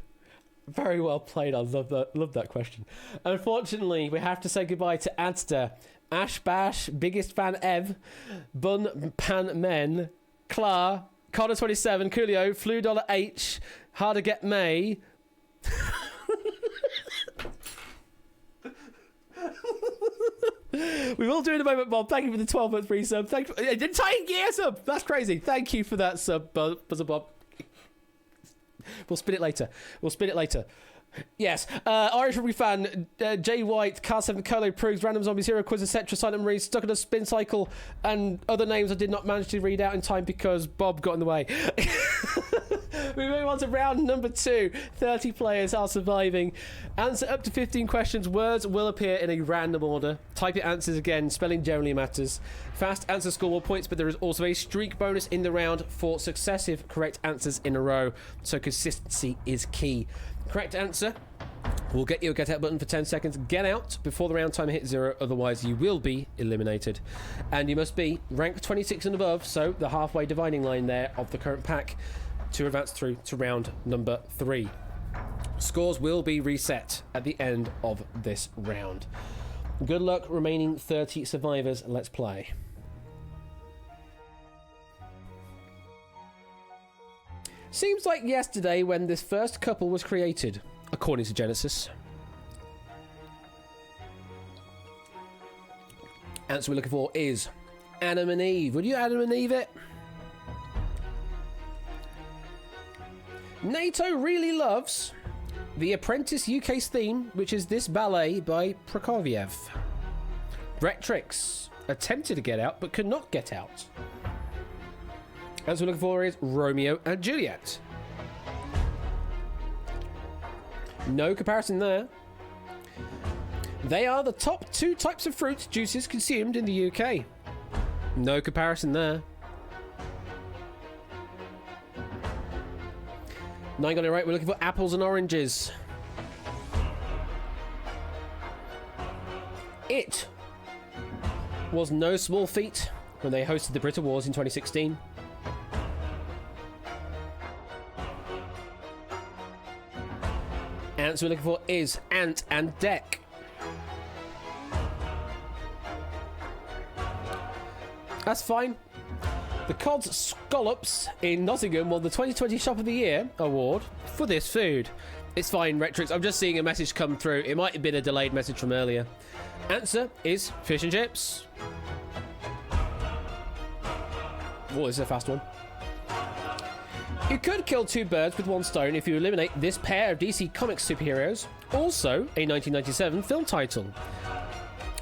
Very well played. I love that question. Unfortunately, we have to say goodbye to Adster, Ash Bash, biggest fan Ev, Bun Pan Men, Klar, Connor 27, Coolio, Flu Dollar H, Hard to Get May. We will do in a moment, Bob. Thank you for the 12-month free sub. Thank you. Entire year sub. That's crazy. Thank you for that sub, Buzzer Bob. We'll spin it later. Yes. Irish Rugby fan, Jay White, Car7 Colo, Prugs, Random Zombies, Hero Quiz, etc., Silent Marine, Stuck in a Spin Cycle, and other names I did not manage to read out in time because Bob got in the way. We move on to round number 2. 30 players are surviving. Answer up to 15 questions. Words will appear in a random order. Type your answers again. Spelling generally matters. Fast answers score more points, but there is also a streak bonus in the round for successive correct answers in a row. So consistency is key. Correct answer will get you a get out button for 10 seconds. Get out before the round timer hits 0, otherwise you will be eliminated. And you must be rank 26 and above, so the halfway dividing line there of the current pack, to advance through to round number 3. Scores will be reset at the end of this round. Good luck, remaining 30 survivors. Let's play. Seems like yesterday when this first couple was created, according to Genesis. Answer we're looking for is Adam and Eve. Would you Adam and Eve it? NATO really loves The Apprentice UK's theme, which is this ballet by Prokofiev. Rectrix attempted to get out, but could not get out. As we're looking for is Romeo and Juliet. No comparison there. They are the top 2 types of fruit juices consumed in the UK. No comparison there. 9 got it right. We're looking for apples and oranges. It was no small feat when they hosted the Brit Awards in 2016. Answer we're looking for is Ant and Deck. That's fine. The Cod's Scallops in Nottingham won the 2020 Shop of the Year award for this food. It's fine, Rectrix. I'm just seeing a message come through. It might have been a delayed message from earlier. Answer is fish and chips. Oh, this is a fast one. You could kill 2 birds with 1 stone if you eliminate this pair of DC Comics superheroes. Also, a 1997 film title.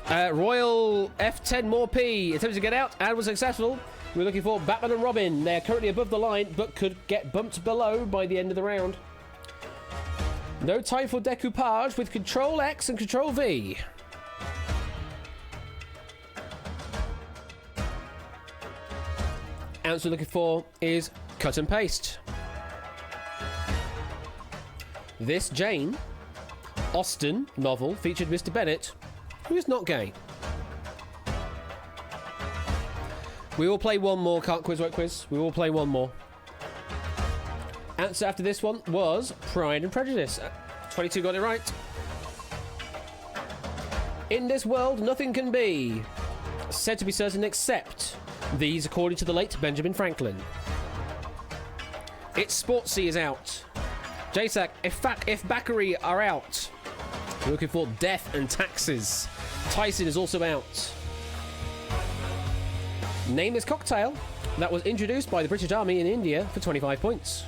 Royal F10 More P attempted to get out and was successful. We're looking for Batman and Robin. They're currently above the line, but could get bumped below by the end of the round. No time for decoupage with Control X and Control V. Answer we're looking for is cut and paste. This Jane Austen novel featured Mr. Bennet, who is not gay. We will play one more quiz, right quiz. We will play one more. Answer after this one was Pride and Prejudice. 22 got it right. In this world, nothing can be said to be certain except these, according to the late Benjamin Franklin. It's Sportsy is out. JSAC, if Backery are out. We're looking for Death and Taxes. Tyson is also out. Name this cocktail that was introduced by the British Army in India for 25 points.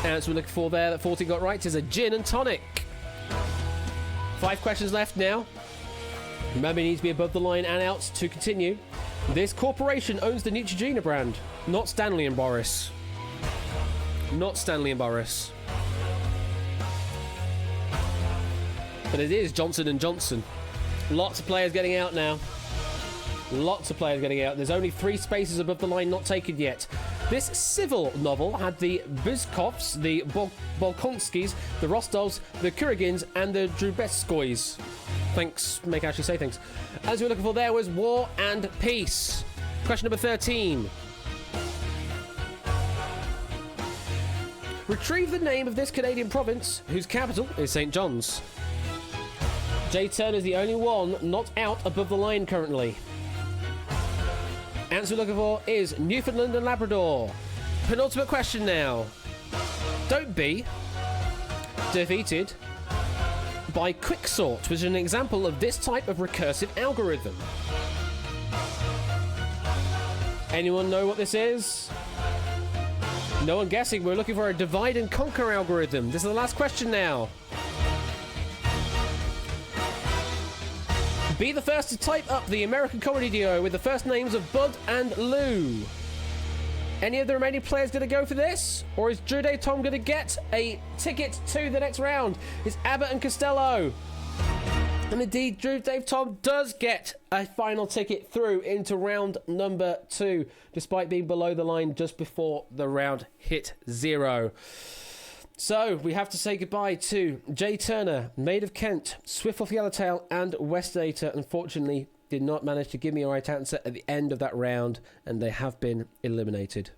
Answer we're looking for there that 40 got right is a gin and tonic. 5 questions left now. Remember, you need to be above the line and out to continue. This corporation owns the Neutrogena brand, not Stanley and Boris. Not Stanley and Boris. But it is Johnson & Johnson. Lots of players getting out now. Lots of players getting out. There's only 3 spaces above the line not taken yet. This civil novel had the Bizkovs, the Bolkonskis, the Rostovs, the Kuragins, and the Drubetskoys. Thanks, make actually say things. As we were looking for there was War and Peace. Question number 13. Retrieve the name of this Canadian province, whose capital is St. John's. Jay Turner is the only one not out above the line currently. Answer we're looking for is Newfoundland and Labrador. Penultimate question now. Don't be defeated by quicksort, which is an example of this type of recursive algorithm. Anyone know what this is? No one guessing. We're looking for a divide and conquer algorithm. This is the last question now. Be the first to type up the American comedy duo with the first names of Bud and Lou. Any of the remaining players going to go for this? Or is Drew Dave Tom going to get a ticket to the next round? It's Abbott and Costello. And indeed, Drew Dave Tom does get a final ticket through into round number 2, despite being below the line just before the round hit 0. So, we have to say goodbye to Jay Turner, Maid of Kent, Swift off Yellowtail, and Westdata. Unfortunately, did not manage to give me a right answer at the end of that round, and they have been eliminated.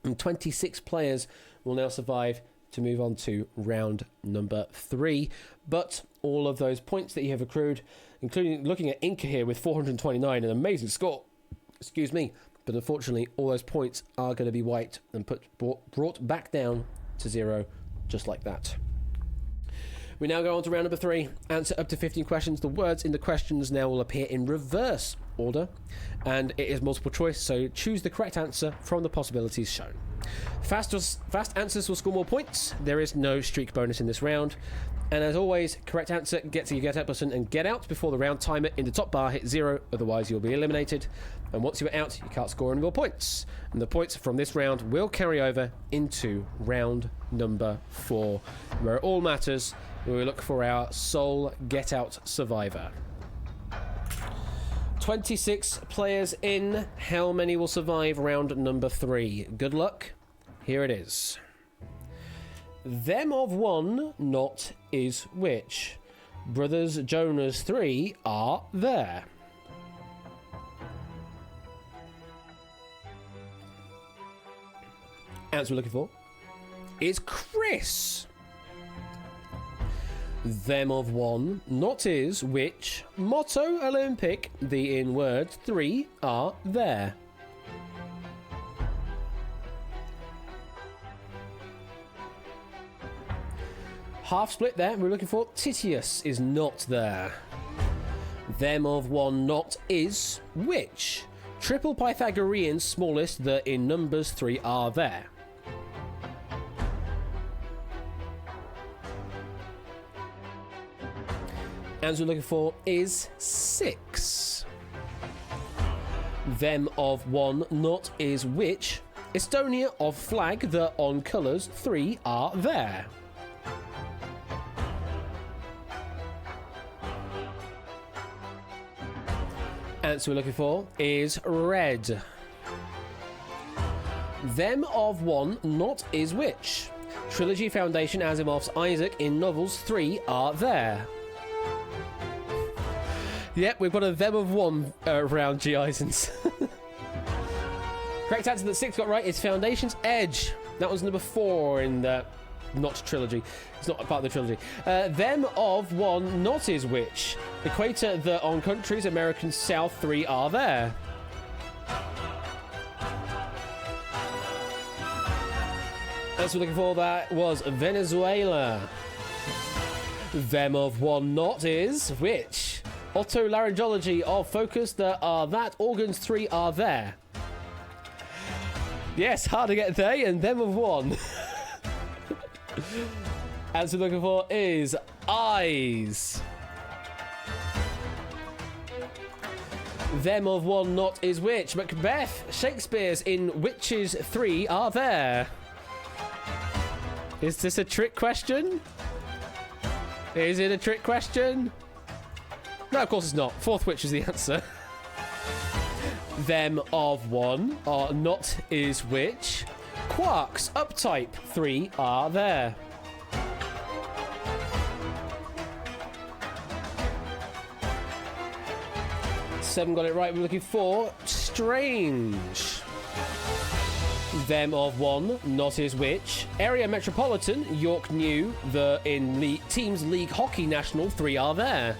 And 26 players will now survive to move on to round number 3. But all of those points that you have accrued, including looking at Inca here with 429, an amazing score. Excuse me. But unfortunately, all those points are going to be wiped and brought back down to 0, just like that. We now go on to round number 3. Answer up to 15 questions. The words in the questions now will appear in reverse order, and it is multiple choice, so choose the correct answer from the possibilities shown. Fast answers will score more points. There is no streak bonus in this round. And as always, correct answer gets your get out button and get out before the round timer in the top bar hits 0, otherwise you'll be eliminated. And once you're out, you can't score any more points. And the points from this round will carry over into round number 4, where it all matters, where we look for our sole get out survivor. 26 players in. How many will survive round number 3? Good luck. Here it is. Them of one not is which? Brothers Jonas 3 are there. Answer we're looking for is Chris. Them of one not is which? Motto Olympic, the in words 3 are there. Half split there. We're looking for Titius is not there. Them of one not is which? Triple Pythagorean smallest, the in numbers 3 are there. Answer we're looking for is 6. Them of 1 not is which. Estonia of flag the on colours 3 are there. Answer we're looking for is red. Them of 1 not is which. Trilogy Foundation Asimov's Isaac in novels 3 are there. Yep, we've got a them of 1 around G. Eisens. Correct answer that 6 got right is Foundation's Edge. That was number 4 in the not trilogy. It's not part of the trilogy. Them of 1 not is which. Equator the on countries American South 3 are there. As we're looking for, that was Venezuela. Them of 1 not is which. Otolaryngology of focus there are that organs 3 are there. Yes, hard to get they and them of 1. Answer we're looking for is eyes. Them of 1 not is which. Macbeth, Shakespeare's in Witches 3 are there. Is this a trick question? Is it a trick question? No, of course it's not. Fourth witch is the answer. Them of 1 are not is which. Quarks, uptype 3 are there. Seven got it right. We're looking for strange. Them of 1 not is which. Area Metropolitan, York New, the in Teams League Hockey National 3 are there.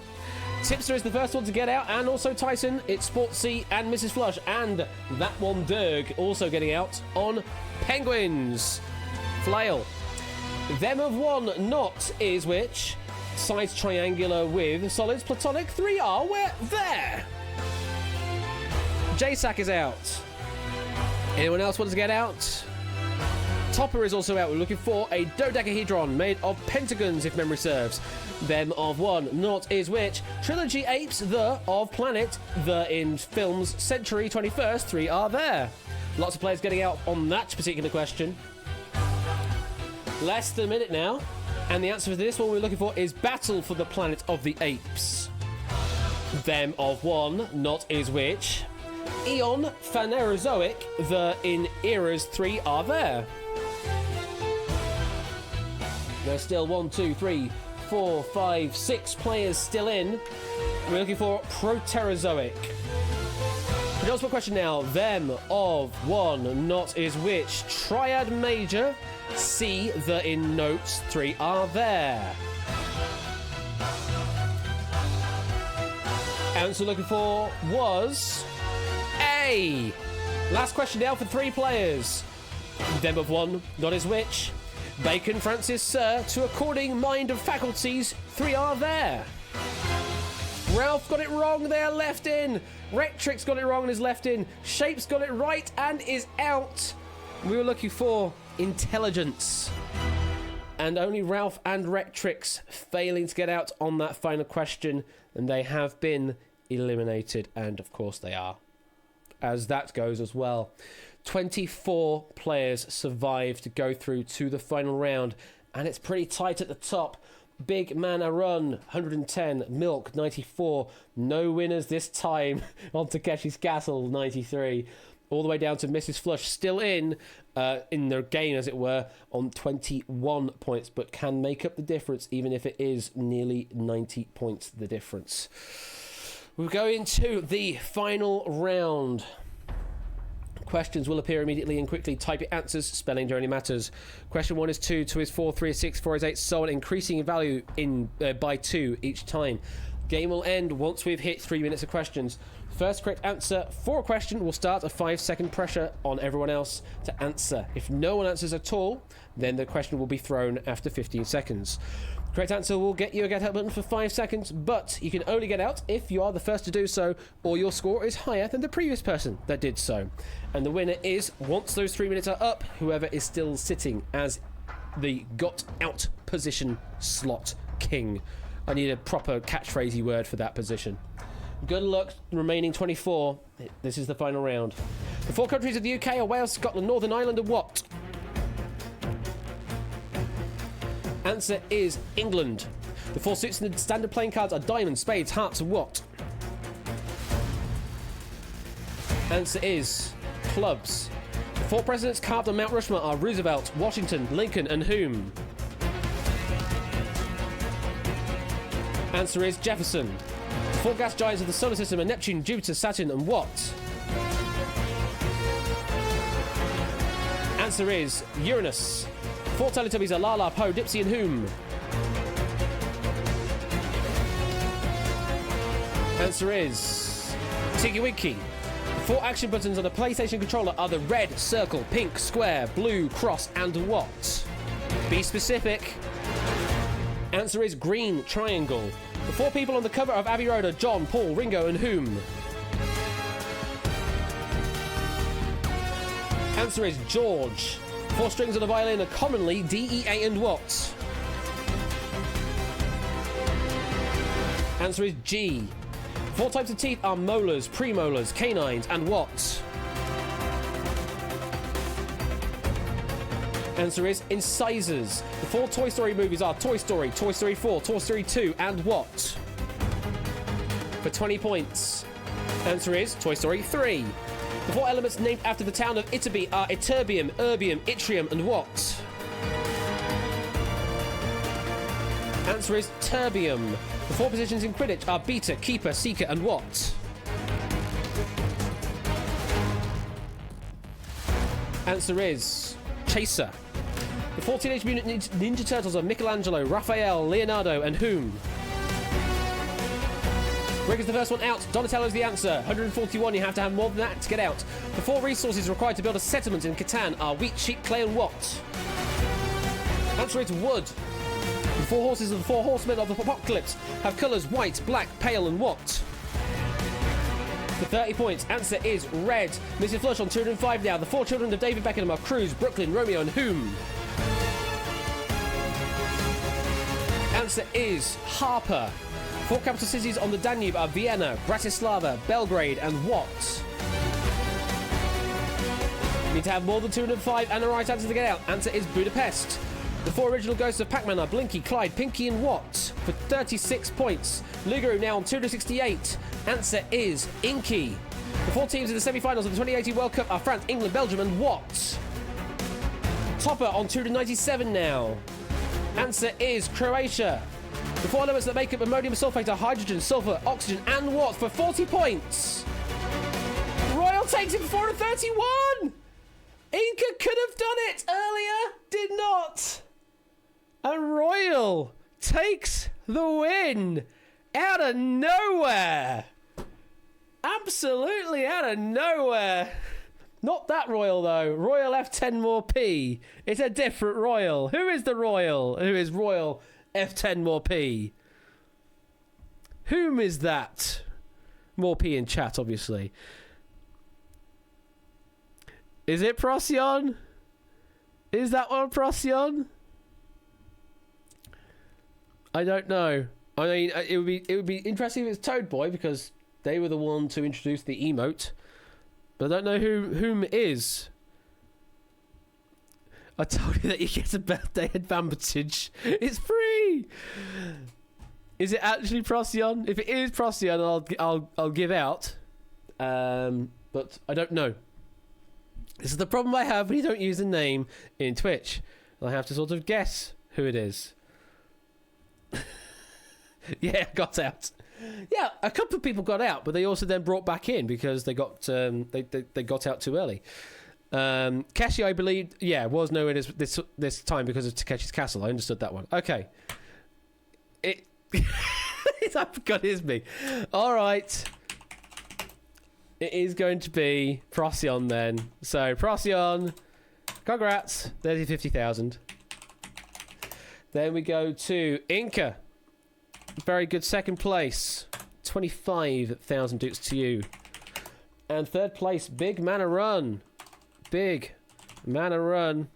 Tipster is the first one to get out, and also Tyson, it's Sportsy and Mrs. Flush, and that one Derg also getting out on Penguins. Flail. Them of 1 not is which. Sides triangular with solids platonic 3 are where there. JSAC is out. Anyone else want to get out? Topper is also out. We're looking for a dodecahedron made of pentagons, if memory serves. Them of 1 not is which. Trilogy apes the of planet the in films Century 21st 3 are there. Lots of players getting out on that particular question. Less than a minute now, and the answer for this one we're looking for is Battle for the Planet of the Apes. Them of 1 not is which. Eon Phanerozoic the in eras 3 are there. There's still 1, 2, 3, 4, 5, 6 players still in. We're looking for Proterozoic. Just one question now. Them of 1 not is which. Triad Major, C the in notes 3 are there. Answer looking for was A. Last question now for 3 players. Them of 1 not is which. Bacon Francis Sir to according mind of faculties 3 are there. Ralph got it wrong there, left in. Rectrix got it wrong and is left in. Shapes got it right and is out. We were looking for intelligence. And only Ralph and Rectrix failing to get out on that final question, and they have been eliminated, and of course they are, as that goes as well. 24 players survived to go through to the final round, and it's pretty tight at the top. Big Man a Run, 110. Milk, 94. No winners this time on Takeshi's Castle, 93. All the way down to Mrs. Flush, still in their game, as it were, on 21 points, but can make up the difference, even if it is nearly 90 points the difference. We'll go into the final round. Questions will appear immediately and quickly. Type your answers. Spelling generally matters. Question 1 is 2, 2 is 4, 3 is 6, 4 is 8, so on, increasing in value by 2 each time. Game will end once we've hit 3 minutes of questions. First correct answer for a question will start a 5-second pressure on everyone else to answer. If no one answers at all, then the question will be thrown after 15 seconds. Correct answer will get you a get out button for 5 seconds, but you can only get out if you are the first to do so, or your score is higher than the previous person that did so. And the winner is, once those 3 minutes are up, whoever is still sitting as the got out position slot king. I need a proper catchphrasey word for that position. Good luck, remaining 24. This is the final round. The 4 countries of the UK are Wales, Scotland, Northern Ireland, and what? Answer is England. The 4 suits in the standard playing cards are diamonds, spades, hearts, and what? Answer is clubs. The 4 presidents carved on Mount Rushmore are Roosevelt, Washington, Lincoln, and whom? Answer is Jefferson. The 4 gas giants of the solar system are Neptune, Jupiter, Saturn, and what? Answer is Uranus. 4 Teletubbies are Lala, Poe, Dipsy, and whom? Answer is Tinky Winky. The 4 action buttons on a PlayStation controller are the red, circle, pink, square, blue, cross, and what? Be specific. Answer is green, triangle. The 4 people on the cover of Abbey Road are John, Paul, Ringo, and whom? Answer is George. 4 strings on a violin are commonly D, E, A, and what? Answer is G. 4 types of teeth are molars, premolars, canines, and what? Answer is incisors. The 4 Toy Story movies are Toy Story, Toy Story 4, Toy Story 2, and what? For 20 points. Answer is Toy Story 3. The 4 elements named after the town of Itaby are Ytterbium, Erbium, Yttrium, and what? Answer is terbium. The 4 positions in Quidditch are beater, keeper, seeker, and what? Answer is chaser. The 4 Teenage Mutant Ninja Turtles are Michelangelo, Raphael, Leonardo, and whom? Rick is the first one out. Donatello's the answer. 141, you have to have more than that to get out. The 4 resources required to build a settlement in Catan are wheat, sheep, clay, and what? Answer is wood. The 4 horses of the 4 horsemen of the apocalypse have colours white, black, pale, and what? For 30 points, answer is red. Mrs. Flush on 205 now. The 4 children of David Beckham are Cruz, Brooklyn, Romeo, and whom? Answer is Harper. 4 capital cities on the Danube are Vienna, Bratislava, Belgrade, and what? You need to have more than 205 and the right answer to get out. Answer is Budapest. The 4 original ghosts of Pac-Man are Blinky, Clyde, Pinky, and what? For 36 points. Lugaroo now on 268. Answer is Inky. The 4 teams in the semi-finals of the 2018 World Cup are France, England, Belgium, and what? Topper on 297 now. Answer is Croatia. The 4 elements that make up ammonium sulfate are hydrogen, sulfur, oxygen, and what? For 40 points. Royal takes it for 431. Inca could have done it earlier, did not. And Royal takes the win out of nowhere. Absolutely out of nowhere. Not that Royal, though. Royal F10 more P. It's a different Royal. Who is the Royal? Who is Royal F10 more P? Whom is that? More P in chat, obviously. Is it Procyon? Is that one Procyon? I don't know. I mean, it would be interesting if it's Toad Boy because they were the ones who introduced the emote. But I don't know whom it is. I told you that you get a birthday advantage. It's free. Is it actually Procyon? If it is Procyon, I'll give out. But I don't know. This is the problem I have when you don't use a name in Twitch. I have to sort of guess who it is. Yeah, got out. Yeah, a couple of people got out, but they also then brought back in because they got they got out too early. Kashi, I believe, was nowhere this time because of Takeshi's Castle. I understood that one. Okay. I forgot it is me. All right. It is going to be Procyon then. So, Procyon, congrats. There's your 50,000. Then we go to Inca. Very good second place. 25,000 dukes to you. And third place, Big Mana Run. Big Mana Run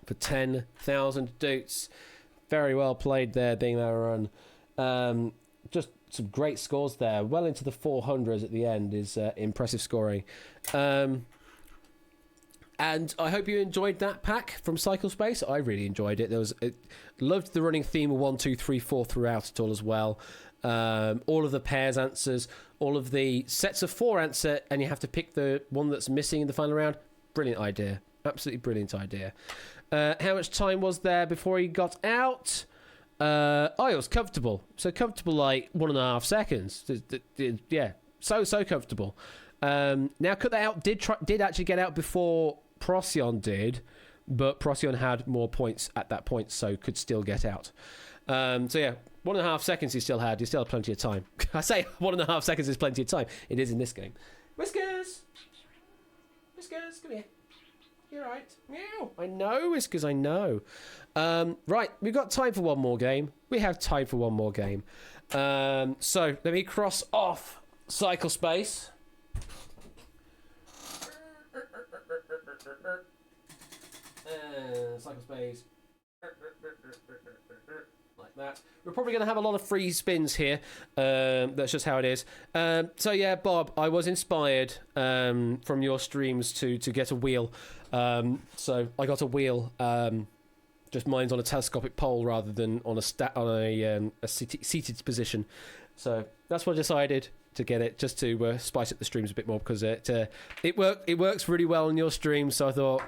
for 10,000 dukes. Very well played there, being that run. Just some great scores there. Well into the 400s at the end is impressive scoring. And I hope you enjoyed that pack from Cycle Space. I really enjoyed it. Loved the running theme of 1, 2, 3, 4 throughout it all as well. All of the pairs answers, all of the sets of 4 answer, and you have to pick the one that's missing in the final round. Brilliant idea. Absolutely brilliant idea. How much time was there before he got out? It was comfortable. So comfortable, like 1.5 seconds. Yeah, so comfortable. Now, cut that out. Did actually get out before Procyon did, but Procyon had more points at that point, so could still get out. So yeah, 1.5 seconds he still had. He still had plenty of time. I say 1.5 seconds is plenty of time. It is in this game. Whiskers! Whiskers, come here. You're right. Meow. I know, Whiskers, I know. Right, we've got time for one more game. We have time for one more game. So, let me cross off Cycle Space. Cycle Space. Like that. We're probably going to have a lot of free spins here. That's just how it is. So yeah, Bob, I was inspired from your streams to get a wheel. So I got a wheel. Just mine's on a telescopic pole rather than on a seated position. So that's what I decided to get it, just to spice up the streams a bit more, because it works really well on your stream. So I thought,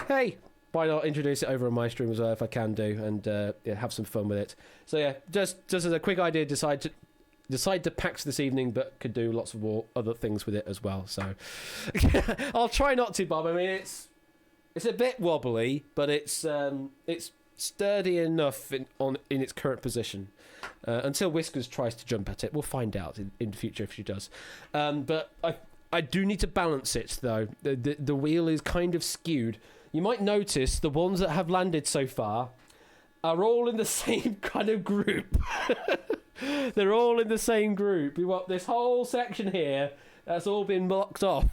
hey, why not introduce it over on my stream as well if I can do, and have some fun with it. So yeah, just as a quick idea, decide to PAX this evening, but could do lots of more other things with it as well. So I'll try not to, Bob. I mean, it's a bit wobbly, but it's sturdy enough in its current position. Until Whiskers tries to jump at it, we'll find out in the future if she does. But I do need to balance it though. The wheel is kind of skewed. You might notice the ones that have landed so far are all in the same kind of group. They're all in the same group. We want this whole section here that's all been blocked off.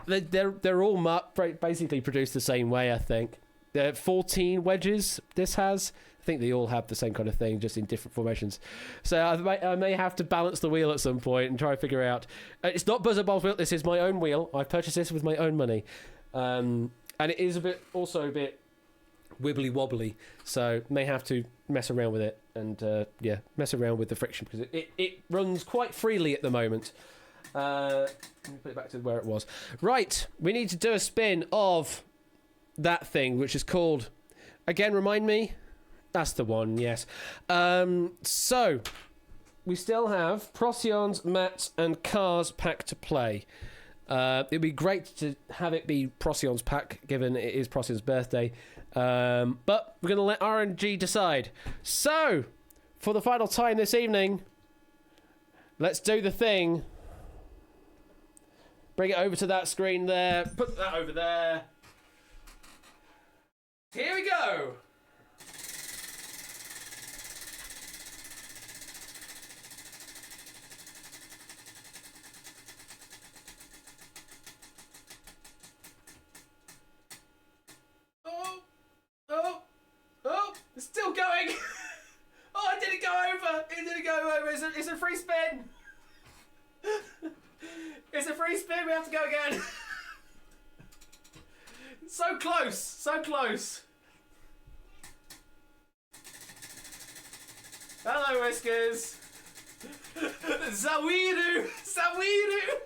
They're all marked, basically produced the same way, I think. There are 14 wedges this has. I think they all have the same kind of thing, just in different formations. So I may have to balance the wheel at some point and try to figure out. It's not Buzzer Bob's wheel. This is my own wheel. I purchased this with my own money. And it is also a bit wibbly wobbly, so may have to mess around with it and mess around with the friction, because it runs quite freely at the moment. Let me put it back to where it was. Right, we need to do a spin of that thing, which is called, again, remind me. That's the one, yes. So we still have Procyon's, Matt's, and Car's pack to play. It'd be great to have it be Procyon's pack, given it is Procyon's birthday. But we're going to let RNG decide. So, for the final time this evening, let's do the thing. Bring it over to that screen there. Put that over there. Here we go. It's still going. Oh, it didn't go over. It didn't go over. It's a free spin. It's a free spin. We have to go again. So close. So close. Hello, Whiskers. Zawiru. Zawiru.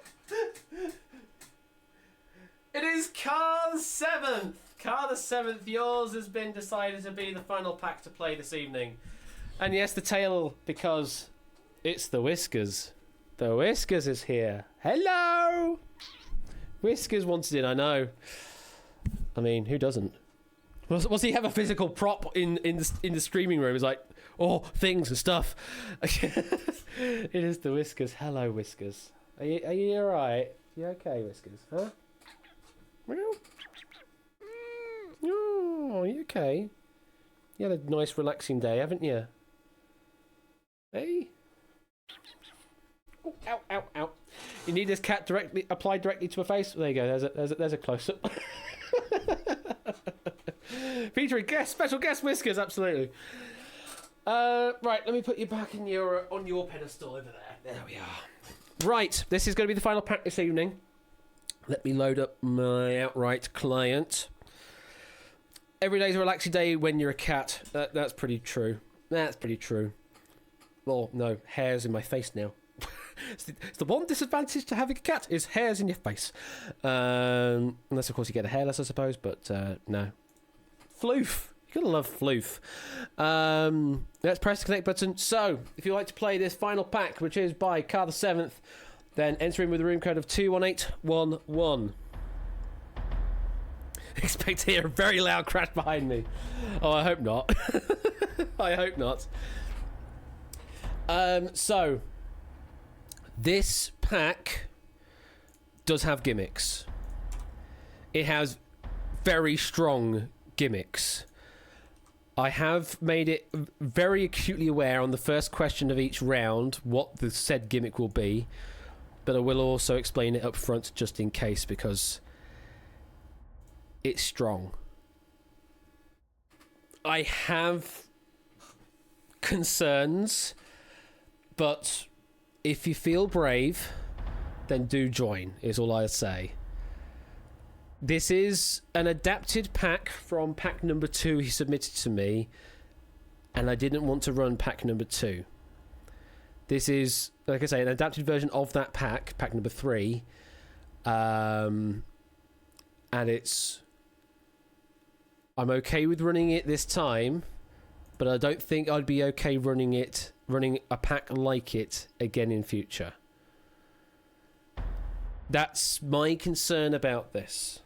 It is Car the 7th. Car the 7th, yours has been decided to be the final pack to play this evening. And yes, the tail, because it's the Whiskers. The Whiskers is here. Hello! Whiskers wanted in, I know. I mean, who doesn't? Was he have a physical prop in the streaming room? It's like, oh, things and stuff. It is the Whiskers. Hello, Whiskers. Are you alright? You okay, Whiskers? Huh? Oh, you okay? You had a nice relaxing day, haven't you? Hey? Oh, ow, ow, ow. You need this cat applied directly to her face? There you go, there's a close-up. Featuring special guest whiskers, absolutely. Right, let me put you back in on your pedestal over there. There we are. Right, this is going to be the final pack this evening. Let me load up my Outright client. Every day's a relaxing day when you're a cat. That's pretty true. That's pretty true. Well, no, hair's in my face now. It's the one disadvantage to having a cat is hairs in your face. Unless, of course, you get a hairless, I suppose, but no. Floof. You're going to love Floof. Let's press the connect button. So, if you'd like to play this final pack, which is by Car the 7th, then enter in with the room code of 21811. Expect to hear a very loud crash behind me. Oh, I hope not. I hope not. So, this pack does have gimmicks. It has very strong gimmicks. I have made it very acutely aware on the first question of each round what the said gimmick will be, but I will also explain it up front just in case, because it's strong. I have concerns, but if you feel brave, then do join, is all I say. This is an adapted pack from pack number 2 he submitted to me, and I didn't want to run pack number 2. This is, like I say, an adapted version of that pack number 3, and it's... I'm okay with running it this time, but I don't think I'd be okay running a pack like it again in future. That's my concern about this.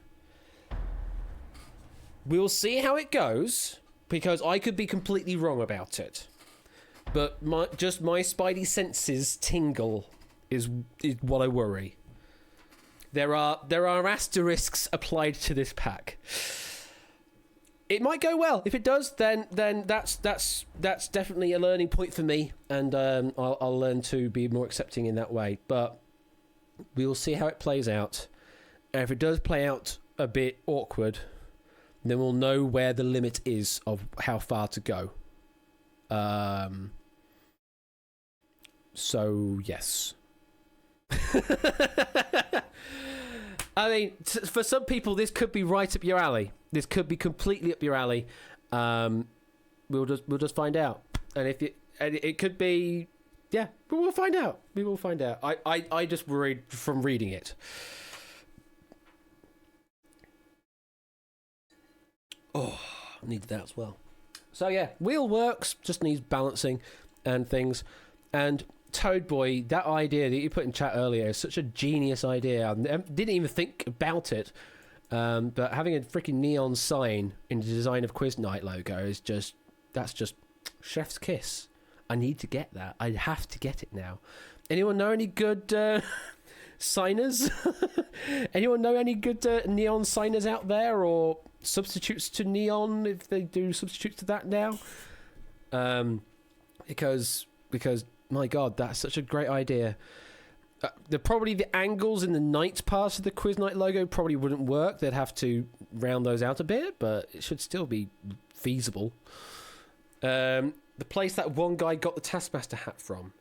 We'll see how it goes, because I could be completely wrong about it. But my spidey senses tingle is what I worry. There are asterisks applied to this pack. It might go well. If it does, then that's definitely a learning point for me, and I'll learn to be more accepting in that way. But we will see how it plays out. And if it does play out a bit awkward, then we'll know where the limit is of how far to go. So, yes. I mean, for some people, this could be right up your alley. This could be completely up your alley. We'll just find out. And it could be, yeah, we'll find out. We will find out. I just worried from reading it. Oh, I needed that as well. So yeah, wheel works, just needs balancing and things. And Toad Boy, that idea that you put in chat earlier is such a genius idea. I didn't even think about it. But having a freaking neon sign in the design of Quiz Night logo is that's just chef's kiss. I need to get that. I have to get it now. Anyone know any good signers? Anyone know any good neon signers out there, or substitutes to neon, if they do substitutes to that now? Because my god, that's such a great idea. The angles in the night part of the Quiz Night logo probably wouldn't work. They'd have to round those out a bit, but it should still be feasible. The place that one guy got the Taskmaster hat from.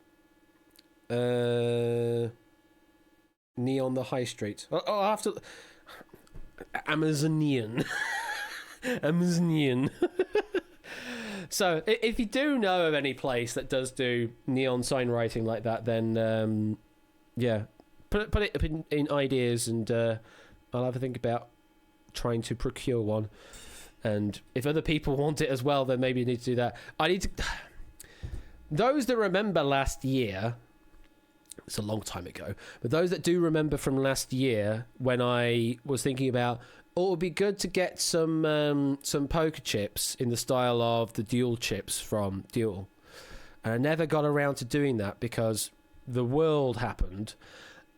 Neon the High Street. I'll have to... Amazonian. Amazonian. So, if you do know of any place that does do neon sign writing like that, then, yeah, put it up in ideas, and I'll have a think about trying to procure one. And if other people want it as well, then maybe you need to do that. I need to... Those that remember last year... It's a long time ago. But those that do remember from last year, when I was thinking about, oh, it would be good to get some poker chips in the style of the Duel chips from Duel. And I never got around to doing that because the world happened.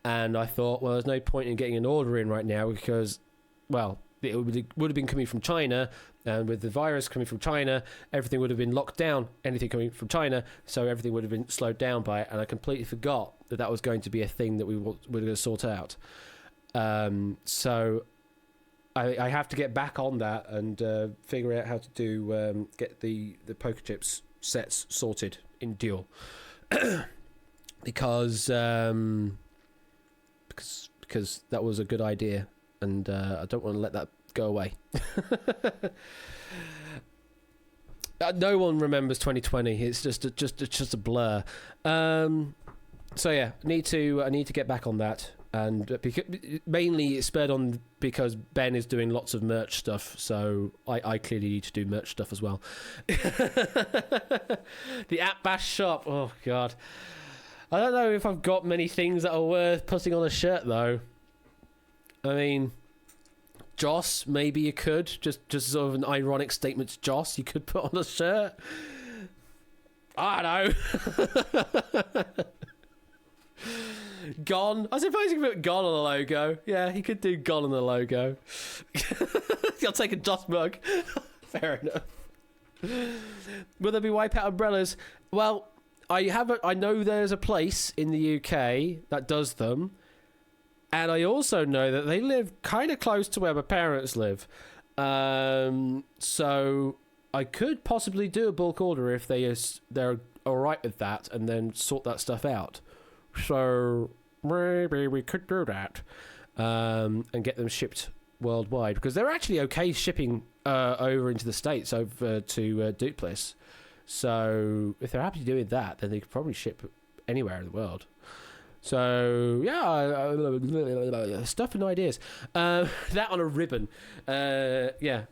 And I thought, well, there's no point in getting an order in right now because, well, it would have been coming from China, and with the virus coming from China, everything would have been locked down, anything coming from China, so everything would have been slowed down by it, and I completely forgot that was going to be a thing that we were going to sort out. So I have to get back on that and figure out how to do get the poker chips sets sorted in Duel. because that was a good idea, and I don't want to let that go away. No one remembers 2020. It's just a blur. So yeah, I need to get back on that, and mainly it's spurred on because Ben is doing lots of merch stuff. So I clearly need to do merch stuff as well. The App Bash shop. Oh god, I don't know if I've got many things that are worth putting on a shirt though. I mean, Joss, maybe you could just sort of an ironic statement to Joss. You could put on a shirt. I don't know. Gone. I suppose you could put Gone on the logo. Yeah, he could do Gone on the logo. I'll take a Joss mug. Fair enough. Will there be Wipeout umbrellas? Well, I know there's a place in the UK that does them, and I also know that they live kind of close to where my parents live. So I could possibly do a bulk order if they're all right with that, and then sort that stuff out. So maybe we could do that and get them shipped worldwide, because they're actually okay shipping over into the States over to Duplis. So if they're happy doing that, then they could probably ship anywhere in the world. So yeah, stuff and ideas. That on a ribbon. Yeah,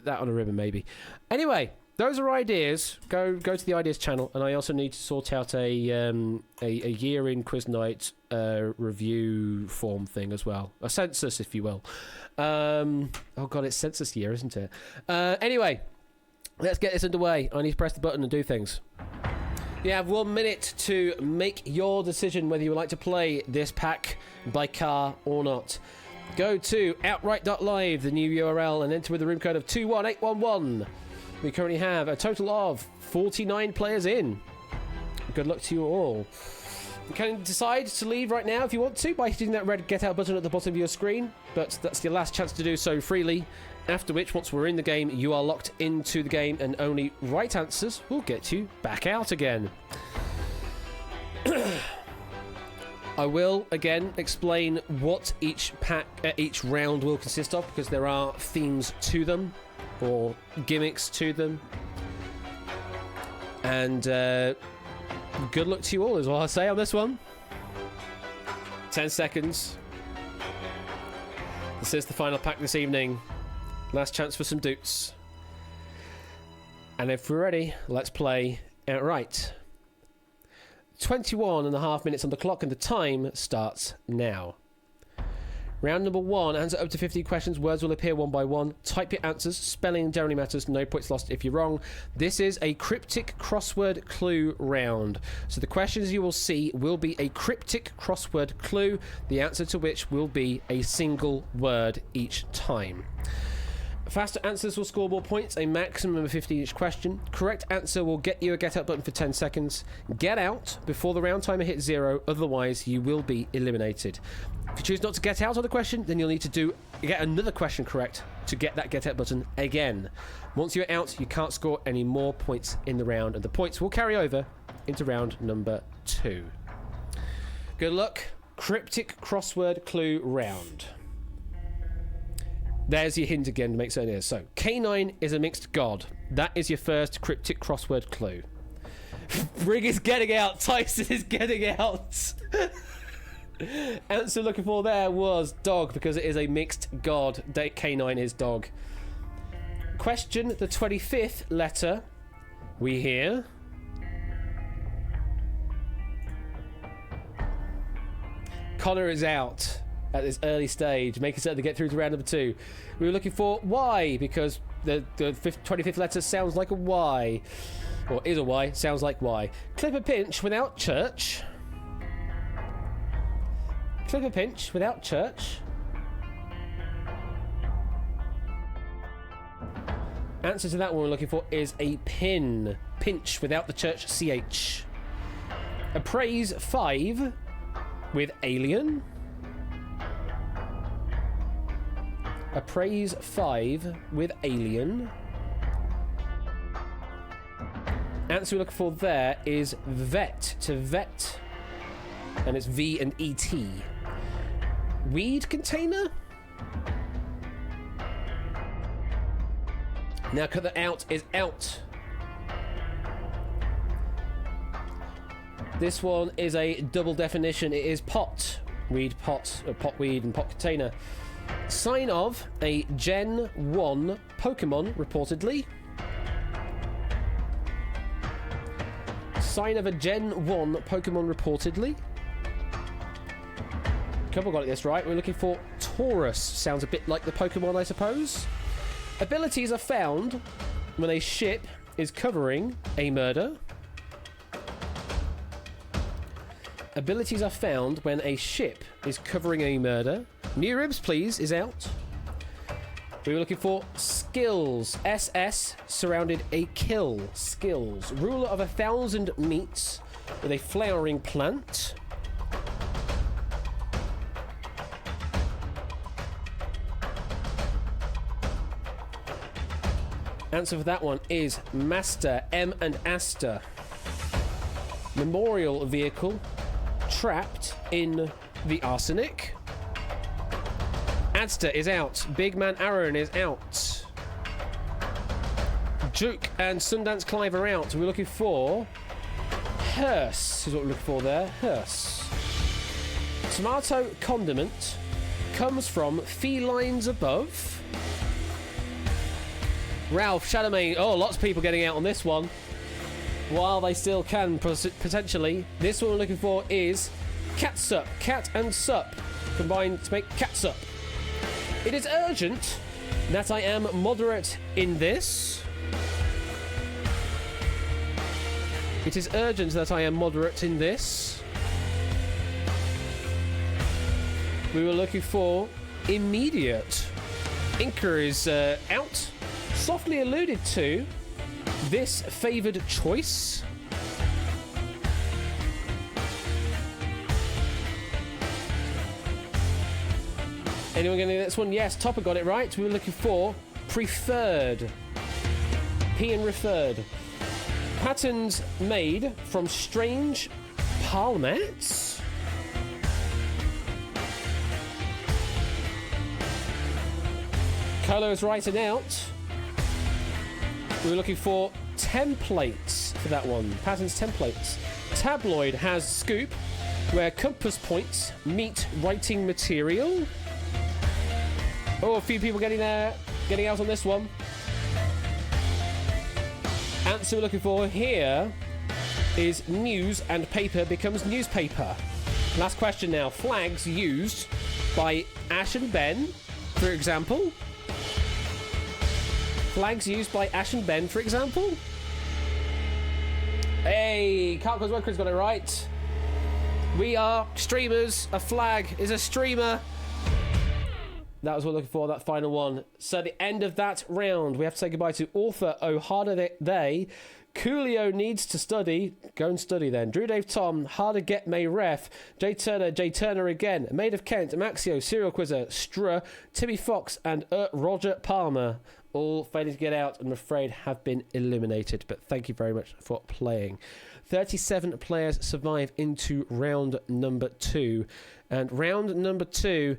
that on a ribbon maybe. Anyway, those are ideas. Go to the ideas channel, and I also need to sort out a year in quiz night review form thing as well, a census, if you will. Oh god, it's census year, isn't it? Anyway, let's get this underway. I need to press the button and do things. You have 1 minute to make your decision whether you would like to play this pack by car or not. Go to outright.live, the new URL, and enter with the room code of 21811. We currently have a total of 49 players in. Good luck to you all. You can decide to leave right now if you want to by hitting that red get out button at the bottom of your screen, but that's your last chance to do so freely. After which, once we're in the game, you are locked into the game, and only right answers will get you back out again. I will again explain what each round will consist of, because there are themes to them, or gimmicks to them. And good luck to you all is all I'll say on this one. 10 seconds. This is the final pack this evening. Last chance for some doots. And if we're ready, let's play outright. 21.5 minutes on the clock, and the time starts now. Round number 1, answer up to 50 questions. Words will appear one by one. Type your answers. Spelling generally matters. No points lost if you're wrong. This is a cryptic crossword clue round. So the questions you will see will be a cryptic crossword clue, the answer to which will be a single word each time. Faster answers will score more points, a maximum of 50 each question. Correct answer will get you a get out button for 10 seconds. Get out before the round timer hits 0, otherwise you will be eliminated. If you choose not to get out of the question, then you'll need to get another question correct to get that get out button again. Once you're out, you can't score any more points in the round, and the points will carry over into round number 2. Good luck. Cryptic crossword clue round. There's your hint again to make certain it is. So, K9 is a mixed god. That is your first cryptic crossword clue. Brig is getting out. Tyson is getting out. Answer looking for there was dog, because it is a mixed god. K9 is dog. Question the 25th letter. We hear. Connor is out at this early stage, making certain to get through to round number 2. We were looking for Y, because the 25th letter sounds like a Y. Or is a Y, sounds like Y. Clip a pinch without church. Clip a pinch without church. Answer to that one we're looking for is a pin. Pinch without the church CH. Appraise 5 with alien. Appraise 5 with alien. Answer we're looking for there is vet to vet. And it's V and ET. Weed container? Now cut the out is out. This one is a double definition. It is pot. Weed pot, pot weed and pot container. Sign of a Gen 1 Pokemon, reportedly. Sign of a Gen 1 Pokemon, reportedly. Couple got this right. We're looking for Taurus. Sounds a bit like the Pokemon, I suppose. Abilities are found when a ship is covering a murder. Abilities are found when a ship is covering a murder. New ribs, please, is out. We were looking for skills. SS surrounded a kill. Skills. Ruler of 1,000 meets with a flowering plant. Answer for that one is Master, M and Aster. Memorial vehicle. Trapped in the arsenic. Adster is out. Big Man Aaron is out. Duke and Sundance Clive are out. We're looking for hearse is what we're looking for there. Hearse. Tomato condiment comes from felines above. Ralph Shadowmane. Oh, lots of people getting out on this one. While they still can, potentially. This one we're looking for is catsup. Cat and sup combined to make catsup. It is urgent that I am moderate in this. It is urgent that I am moderate in this. We were looking for immediate. Inca is out. Softly alluded to. This favoured choice. Anyone getting the next one? Yes, Topper got it right. We were looking for preferred. P and referred. Patterns made from strange palmettes. Colo is writing out. We were looking for templates for that one. Patterns templates. Tabloid has scoop, where compass points meet writing material. Oh, a few people getting out on this one. Answer we're looking for here is news and paper becomes newspaper. Last question now. Flags used by Ash and Ben, for example. Flags used by Ash and Ben, for example. Hey, Carcos Workers got it right. We are streamers. A flag is a streamer. That was what we're looking for, that final one. So at the end of that round, we have to say goodbye to author Oh Harder They. Coolio needs to study. Go and study then. Drew Dave Tom, Harder Get May Ref. Jay Turner again. Maid of Kent, Maxio, Serial Quizzer, Struh, Timmy Fox, and Roger Palmer. All failing to get out, I'm afraid, have been eliminated. But thank you very much for playing. 37 players survive into round number 2. And round number 2...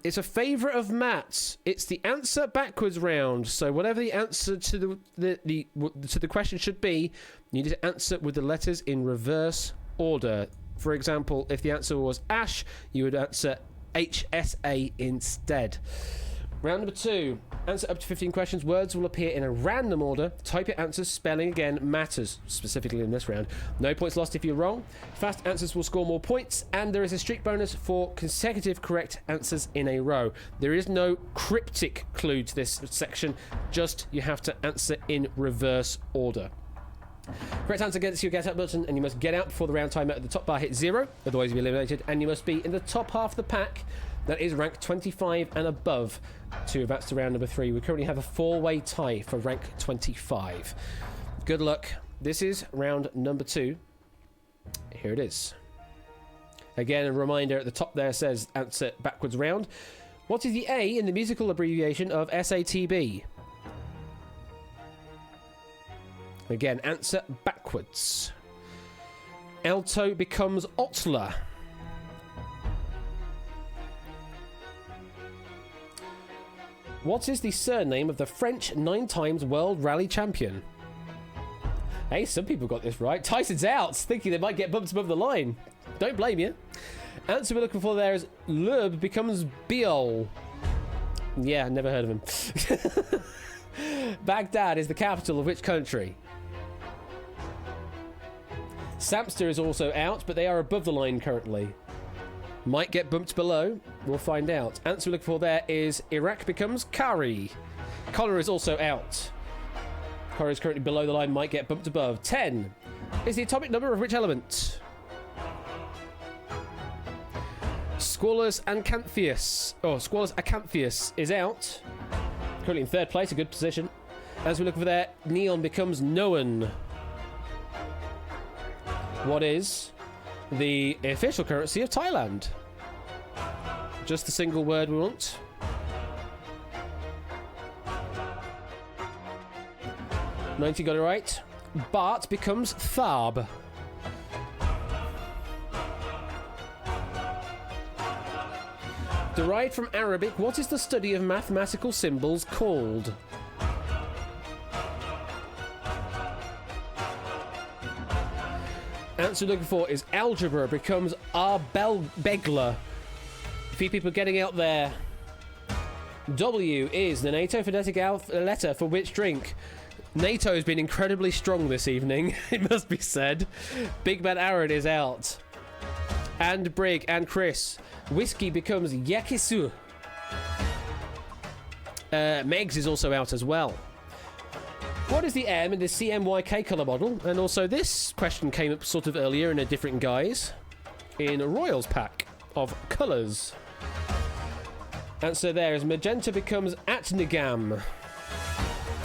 it's a favourite of Matt's. It's the answer backwards round. So whatever the answer to the question should be, you need to answer with the letters in reverse order. For example, if the answer was Ash, you would answer HSA instead. Round number 2. Answer up to 15 questions. Words will appear in a random order. Type your answers. Spelling again matters, specifically in this round. No points lost if you're wrong. Fast answers will score more points. And there is a streak bonus for consecutive correct answers in a row. There is no cryptic clue to this section. Just you have to answer in reverse order. Correct answer gets your get out button, and you must get out before the round timer at the top bar hits 0. Otherwise you'll be eliminated. And you must be in the top half of the pack. That is rank 25 and above to advance to round number 3. We currently have a 4-way tie for rank 25. Good luck. This is round number 2. Here it is. Again, a reminder at the top there says answer backwards round. What is the A in the musical abbreviation of SATB? Again, answer backwards. Alto becomes Otler. What is the surname of the French 9-times World Rally Champion? Hey, some people got this right. Tyson's out, thinking they might get bumped above the line. Don't blame you. Answer we're looking for there is Loeb becomes Biol. Yeah, never heard of him. Baghdad is the capital of which country? Samster is also out, but they are above the line currently. Might get bumped below. We'll find out. Answer we're looking for there is Iraq becomes Kari. Connor is also out. Connor is currently below the line, might get bumped above. 10 is the atomic number of which element? Squalus Acanthius. Oh, Squalus Acanthius is out. Currently in third place, a good position. As we look for there, Neon becomes Noan. What is the official currency of Thailand? Just the single word we want. '90 got it right. Bart becomes Tharb. Derived from Arabic, what is the study of mathematical symbols called? Answer looking for is algebra becomes Arbelbegla. A few people getting out there. W is the NATO phonetic letter for which drink? NATO has been incredibly strong this evening, it must be said. Big Man Aaron is out. And Brig and Chris. Whiskey becomes Yakisu. Megs is also out as well. What is the M in the CMYK colour model? And also this question came up sort of earlier in a different guise. In a Royals pack of colours. Answer there is magenta becomes Atnagam.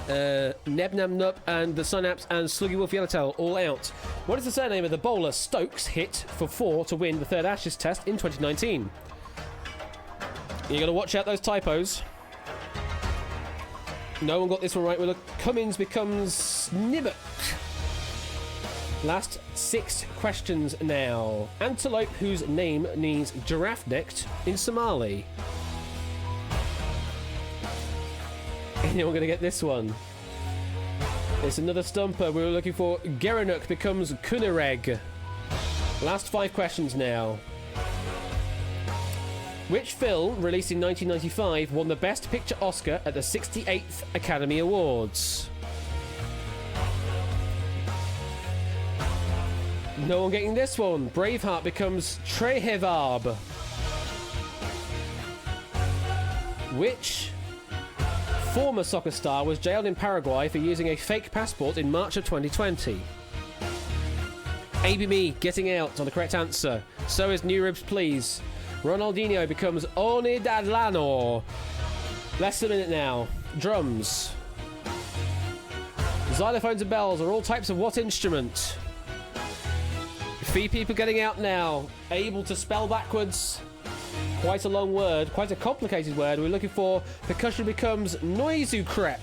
Nebnam Nup and the Synapse and Sluggy Wolf Yellowtail all out. What is the surname of the bowler Stokes hit for 4 to win the third Ashes test in 2019? You got to watch out those typos. No one got this one right. Well, look, Cummins becomes Nibuk. Last 6 questions now. Antelope whose name means giraffe-necked in Somali. Anyone going to get this one? It's another stumper. We were looking for Gerenuk becomes Kunereg. Last 5 questions now. Which film, released in 1995, won the Best Picture Oscar at the 68th Academy Awards? No one getting this one. Braveheart becomes Trehevarb. Which former soccer star was jailed in Paraguay for using a fake passport in March of 2020? ABME getting out on the correct answer. So is New Ribs, please. Ronaldinho becomes Onidadlano. Less than a minute now. Drums. Xylophones and bells are all types of what instrument? 3 people getting out now. Able to spell backwards. Quite a long word, quite a complicated word. We're looking for percussion becomes noisu crep.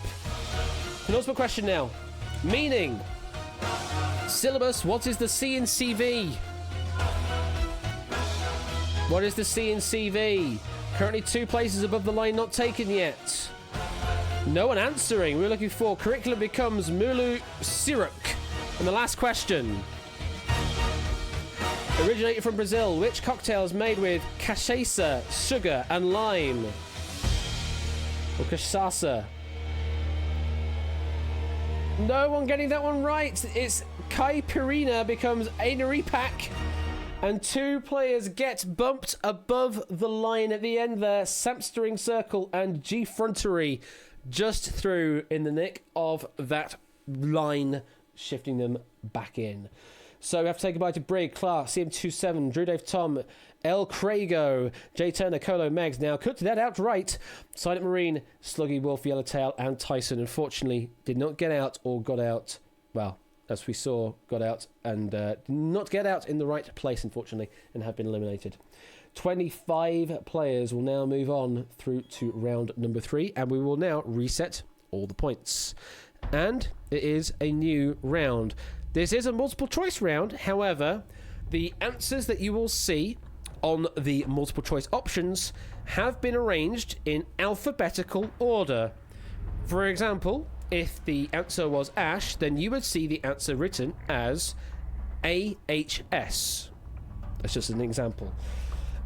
Penultimate question now. Meaning. Syllabus, what is the C in CV? What is the C in CV? Currently 2 places above the line, not taken yet. No one answering. We're looking for curriculum becomes Mulu Siruk. And the last question. Originated from Brazil, which cocktail is made with cachaça, sugar, and lime? Or cachaça? No one getting that one right. It's Caipirinha becomes Ainaripak. And 2 players get bumped above the line at the end there. Samstering Circle and G-Frontery just through in the nick of that line, shifting them back in. So we have to say goodbye to Brig, Clark, CM27, Drew Dave Tom, El Crago, Jay Turner, Colo, Megs. Now could that outright. Silent Marine, Sluggy Wolf, Yellowtail, and Tyson unfortunately did not get out or got out. Well, as we saw, got out and did not get out in the right place, unfortunately, and have been eliminated. 25 players will now move on through to round number 3, and we will now reset all the points. And it is a new round. This is a multiple choice round. However, the answers that you will see on the multiple choice options have been arranged in alphabetical order. For example, if the answer was Ash, then you would see the answer written as AHS. That's just an example.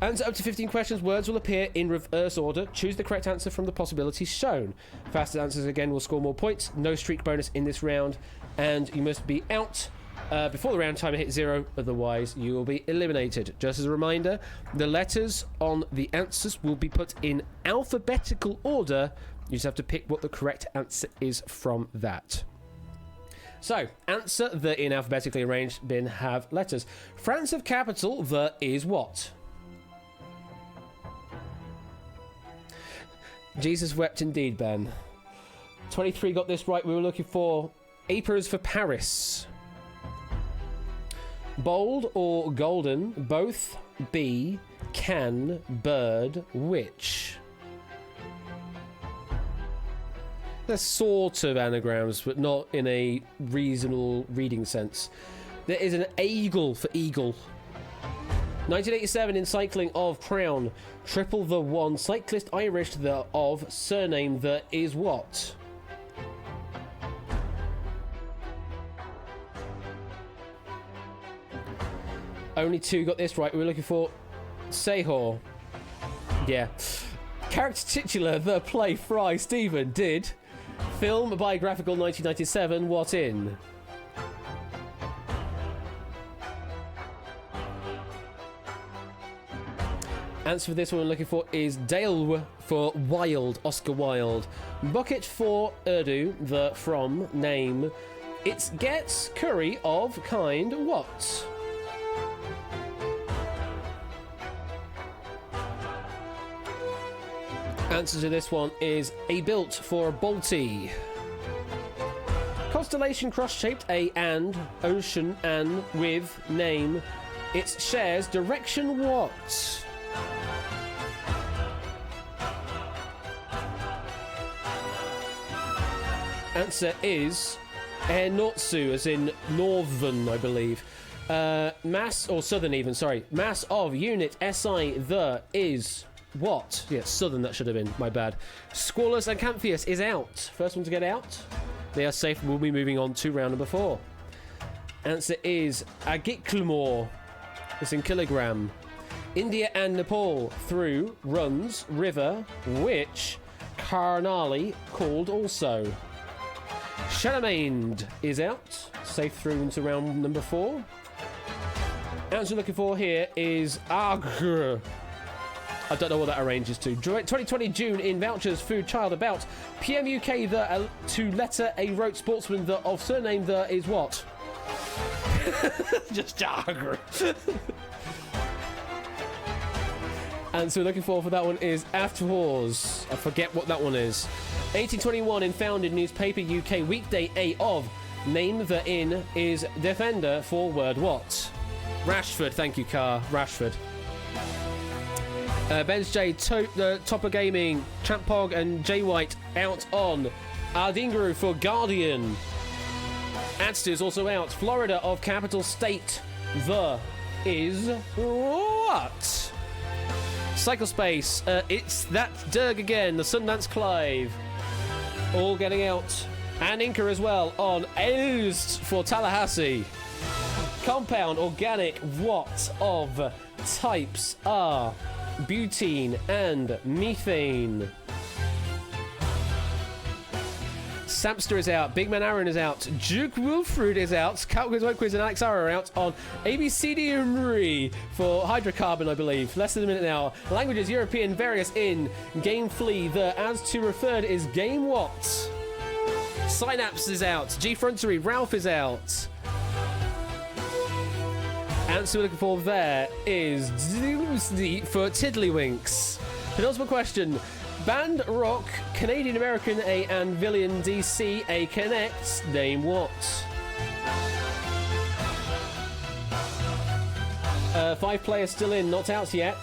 Answer up to 15 questions, words will appear in reverse order. Choose the correct answer from the possibilities shown. Fastest answers again will score more points. No streak bonus in this round, and you must be out before the round timer hits 0, otherwise you will be eliminated. Just as a reminder, the letters on the answers will be put in alphabetical order. You just have to pick what the correct answer is from that. So, answer the in alphabetically arranged bin have letters. France of capital, the is what? Jesus wept indeed, Ben. 23 got this right. We were looking for Apers for Paris. Bold or golden, both be, can, bird, which. They're sort of anagrams, but not in a reasonable reading sense. There is an eagle for eagle. 1987 in cycling of crown. Triple the one. Cyclist Irish the of. Surname the is what? Only 2 got this right. We were looking for Sehor. Yeah. Character titular, the play Fry Stephen did. Film biographical 1997, what in? Answer for this one we're looking for is Dale for Wild, Oscar Wilde. Bucket for Urdu, the from, name. It gets curry of kind what? Answer to this one is a built for Balti. Constellation cross-shaped a and ocean and with name. It shares direction what? Answer is Nortsu, as in northern, I believe. Mass, or southern even, sorry. Mass of unit SI the is what? Yeah, southern, that should have been, my bad. Squalus and Camphius is out. First one to get out. They are safe, we'll be moving on to round number 4. Answer is Agitklmore. It's in kilogram. India and Nepal through runs river, which Karnali called also. Charlemagne is out. Safe through into round number 4. Answer looking for here is Agr. I don't know what that arranges to. 2020 June in vouchers, food, child about. PM UK the to letter A wrote sportsman the of surname the is what? Just Agr. And so we're looking for that one is After Wars. I forget what that one is. 1821 in founded newspaper UK weekday A of. Name the in is defender for word what? Rashford, thank you, Car. Rashford. Benz J, Topper Gaming, Champog and J White out on. Ardingaru for Guardian. Adster is also out. Florida of capital state. The is what? Cyclespace, it's that Derg again, the Sundance Clive. All getting out. And Inca as well on Elst for Tallahassee. Compound, organic, what of types are butene and methane. Samster is out. Big Man Aaron is out. Duke Wilfred is out. Calquiz, Quiz and Alex Ara are out on ABCD and Marie for hydrocarbon, I believe. Less than a minute now. Languages, European, various in. Game Flea, the as to referred is game what? Synapse is out. G Frontery, Ralph is out. Answer we're looking for there is for Tiddlywinks. Penultimate question. Band Rock, Canadian American A and Villian DC A connects. Name what? 5 players still in, not out yet.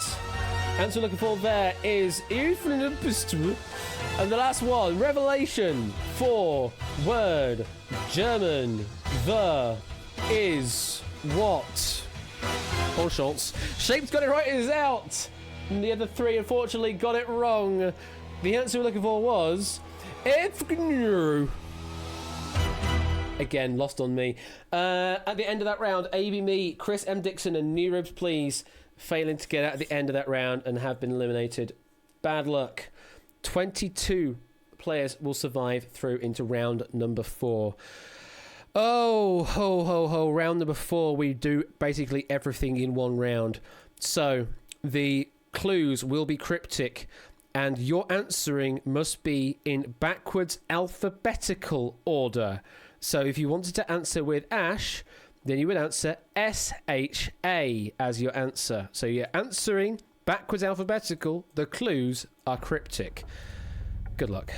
Answer we're looking for there is Euphemism. And the last one, revelation for word German. The is what? Paul Schultz. Shapes got it right, it is out. And the other three, unfortunately, got it wrong. The answer we're looking for was again, lost on me. At the end of that round, AB Me, Chris M. Dixon, and New Ribs, please, failing to get out at the end of that round and have been eliminated. Bad luck. 22 players will survive through into round number 4. Oh, ho, ho, ho. Round number 4, we do basically everything in one round. So, the clues will be cryptic, and your answering must be in backwards alphabetical order. So, if you wanted to answer with Ash, then you would answer SHA as your answer. So, you're answering backwards alphabetical. The clues are cryptic. Good luck.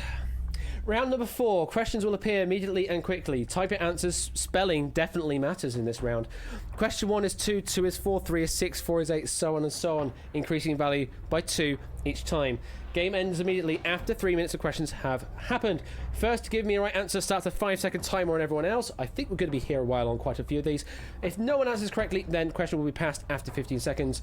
Round number 4. Questions will appear immediately and quickly. Type your answers. Spelling definitely matters in this round. Question 1 is 2, 2 is 4, 3 is 6, 4 is 8, so on and so on, increasing in value by 2 each time. Game ends immediately after 3 minutes of questions have happened. First to give me a right answer starts a 5-second timer on everyone else. I think we're going to be here a while on quite a few of these. If no one answers correctly, then question will be passed after 15 seconds.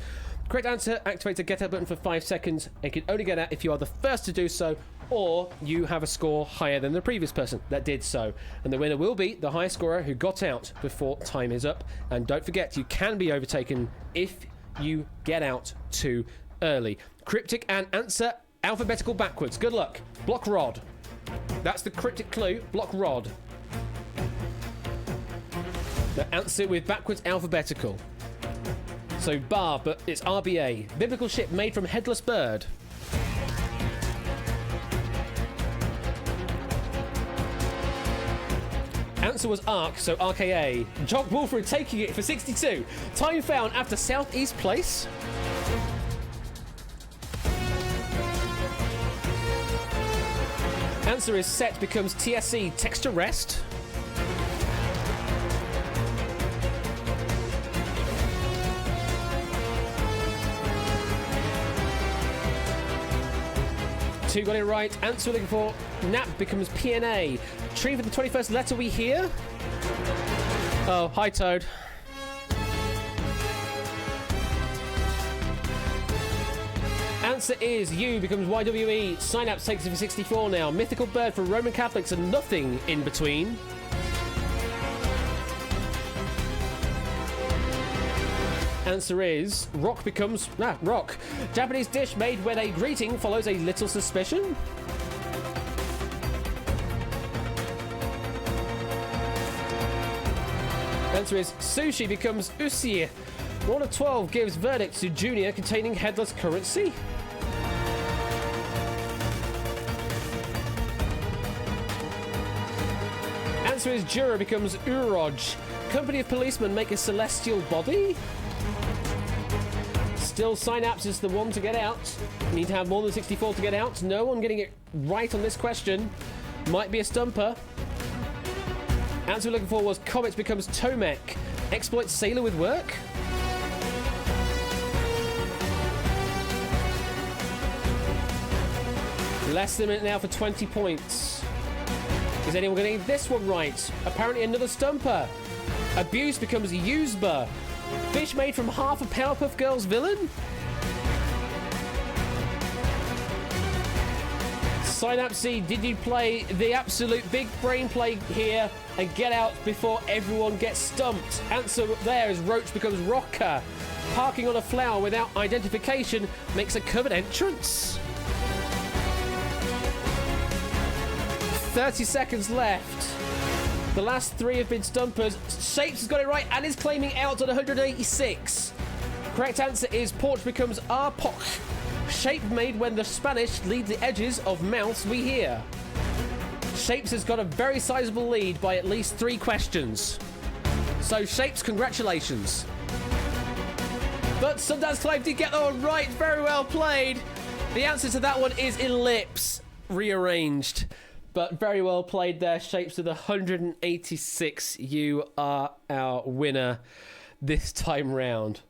Correct answer activates a get out button for 5 seconds. It can only get out if you are the first to do so, or you have a score higher than the previous person that did so. And the winner will be the highest scorer who got out before time is up. And don't forget, you can be overtaken if you get out too early. Cryptic and answer alphabetical backwards. Good luck. Block rod. That's the cryptic clue. Block rod. The answer with backwards alphabetical. So bar, but it's RBA. Biblical ship made from headless bird. Answer was Arc, so RKA. Jock Wolford taking it for 62. Time found after Southeast Place. Answer is set becomes TSC, text to rest. Two got it right. Answer looking for nap becomes PNA. Tree for the 21st letter we hear. Oh, hi Toad. Answer is U becomes YWE. Synapse takes it for 64 now. Mythical bird for Roman Catholics and nothing in between. Answer is rock becomes rock. Japanese dish made when a greeting follows a little suspicion. Answer is sushi becomes usi. 1 of 12 gives verdict to junior containing headless currency. Answer is Jura becomes Uroj. Company of policemen make a celestial body. Still, Synapse is the one to get out. You need to have more than 64 to get out. No one getting it right on this question. Might be a stumper. Answer we're looking for was Comets becomes Tomek. Exploit sailor with work. Less than a minute now for 20 points. Is anyone getting this one right? Apparently another stumper. Abuse becomes Useba. Fish made from half a Powerpuff Girls villain? Synapse, did you play the absolute big brain play here and get out before everyone gets stumped? Answer there is Roach becomes Rocker. Parking on a flower without identification makes a covered entrance. 30 seconds left. The last three have been stumpers. Shapes has got it right and is claiming out on 186. Correct answer is Porch becomes Arpoch. Shape made when the Spanish lead the edges of mouths we hear. Shapes has got a very sizable lead by at least 3 questions. So Shapes, congratulations. But Sundance Clive did get that one right. Very well played. The answer to that one is ellipse. Rearranged. But very well played there, Shapes, with 186. You are our winner this time round.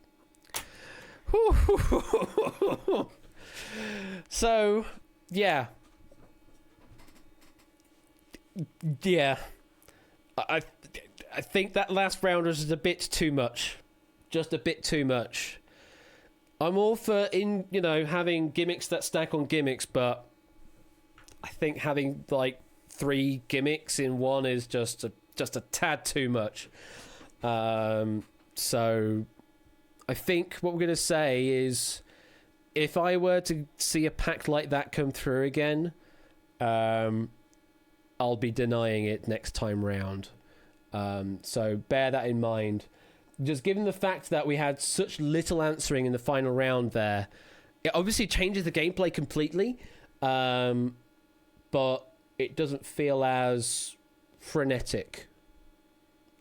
So, yeah. Yeah. I think that last round was a bit too much. Just a bit too much. I'm all for having gimmicks that stack on gimmicks, but I think having like 3 gimmicks in one is just a tad too much. So I think what we're going to say is, if I were to see a pack like that come through again, I'll be denying it next time round. So bear that in mind. Just given the fact that we had such little answering in the final round there, it obviously changes the gameplay completely, but it doesn't feel as frenetic.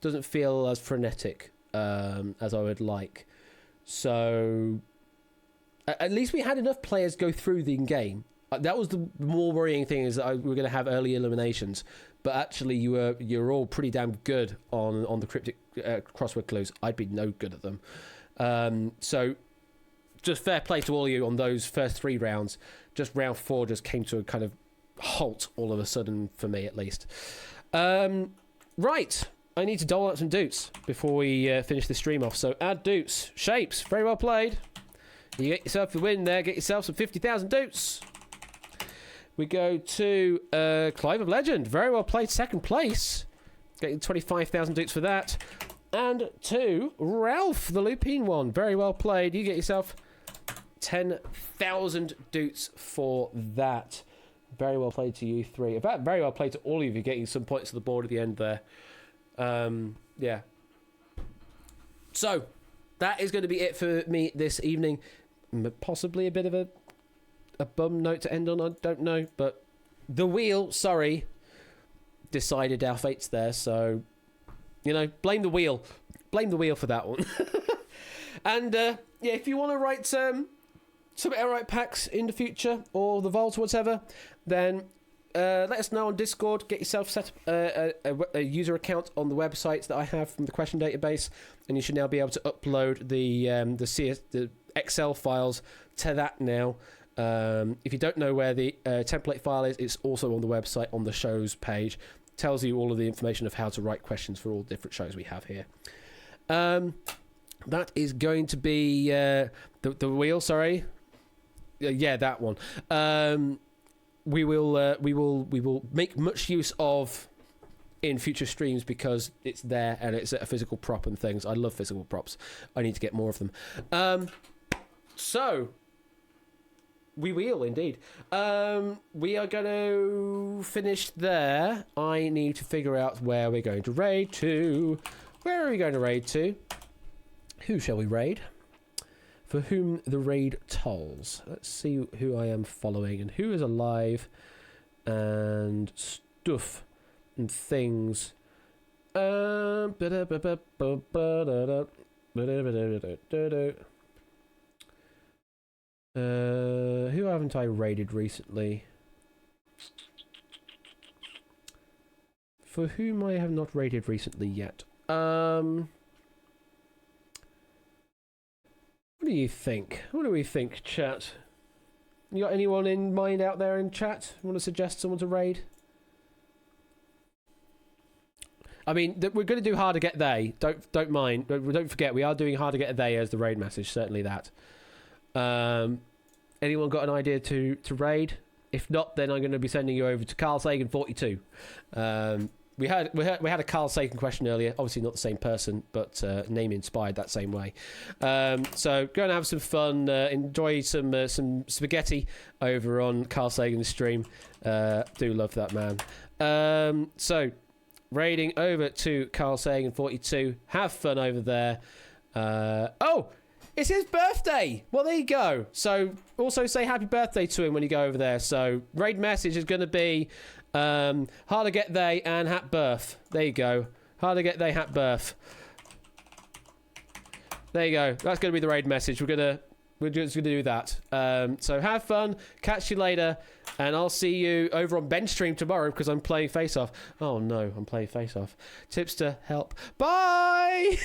Doesn't feel as frenetic as I would like. So at least we had enough players go through the game. That was the more worrying thing, is that we were going to have early eliminations, but actually you're all pretty damn good on the cryptic crossword clues. I'd be no good at them. So just fair play to all of you on those first 3 rounds. Just round 4 just came to a kind of halt all of a sudden, for me at least. Right, I need to dole out some doots before we finish the stream off. So add doots. Shapes, very well played. You get yourself a win there. Get yourself some 50,000 doots. We go to Clive of Legend. Very well played, 2nd place. Getting 25,000 doots for that. And to Ralph, the Lupine one. Very well played. You get yourself 10,000 doots for that. Very well played to you 3. In fact, very well played to all of you, getting some points to the board at the end there. Yeah. So, that is going to be it for me this evening. Possibly a bit of a bum note to end on, I don't know. But the wheel, decided our fates there. So, blame the wheel. Blame the wheel for that one. And, yeah, if you want to write some outright packs in the future, or the vault or whatever, then let us know on Discord. Get yourself set up a user account on the websites that I have from the question database, and you should now be able to upload the Excel files to that now. If you don't know where the template file is, it's also on the website on the shows page. Tells you all of the information of how to write questions for all different shows we have here. That is going to be the wheel. Sorry, yeah, that one. We will make much use of in future streams, because it's there and it's a physical prop and things. I love physical props. I need to get more of them. So we will indeed. We are going to finish there. I need to figure out where we're going to raid to. Where are we going to raid to? Who shall we raid? For whom the raid tolls. Let's see who I am following and who is alive and stuff and things. Who haven't I raided recently? For whom I have not raided recently yet. What do you think? What do we think, chat? You got anyone in mind out there in chat? Want to suggest someone to raid? I mean, we're going to do hard to get they. Don't mind. Don't forget, we are doing hard to get they as the raid message. Certainly that. Anyone got an idea to raid? If not, then I'm going to be sending you over to Carl Sagan 42. We had a Carl Sagan question earlier. Obviously not the same person, but name inspired that same way. So go and have some fun. Enjoy some spaghetti over on Carl Sagan's stream. Do love that man. So raiding over to Carl Sagan 42. Have fun over there. Oh, it's his birthday. Well, there you go. So also say happy birthday to him when you go over there. So raid message is going to be hard to get they and hat birth. There you go. Hard to get they hat birth. There you go. That's going to be the raid message. We're just gonna do that. So have fun. Catch you later, and I'll see you over on bench stream tomorrow because I'm playing face off. Oh no, I'm playing face off. Tips to help. Bye.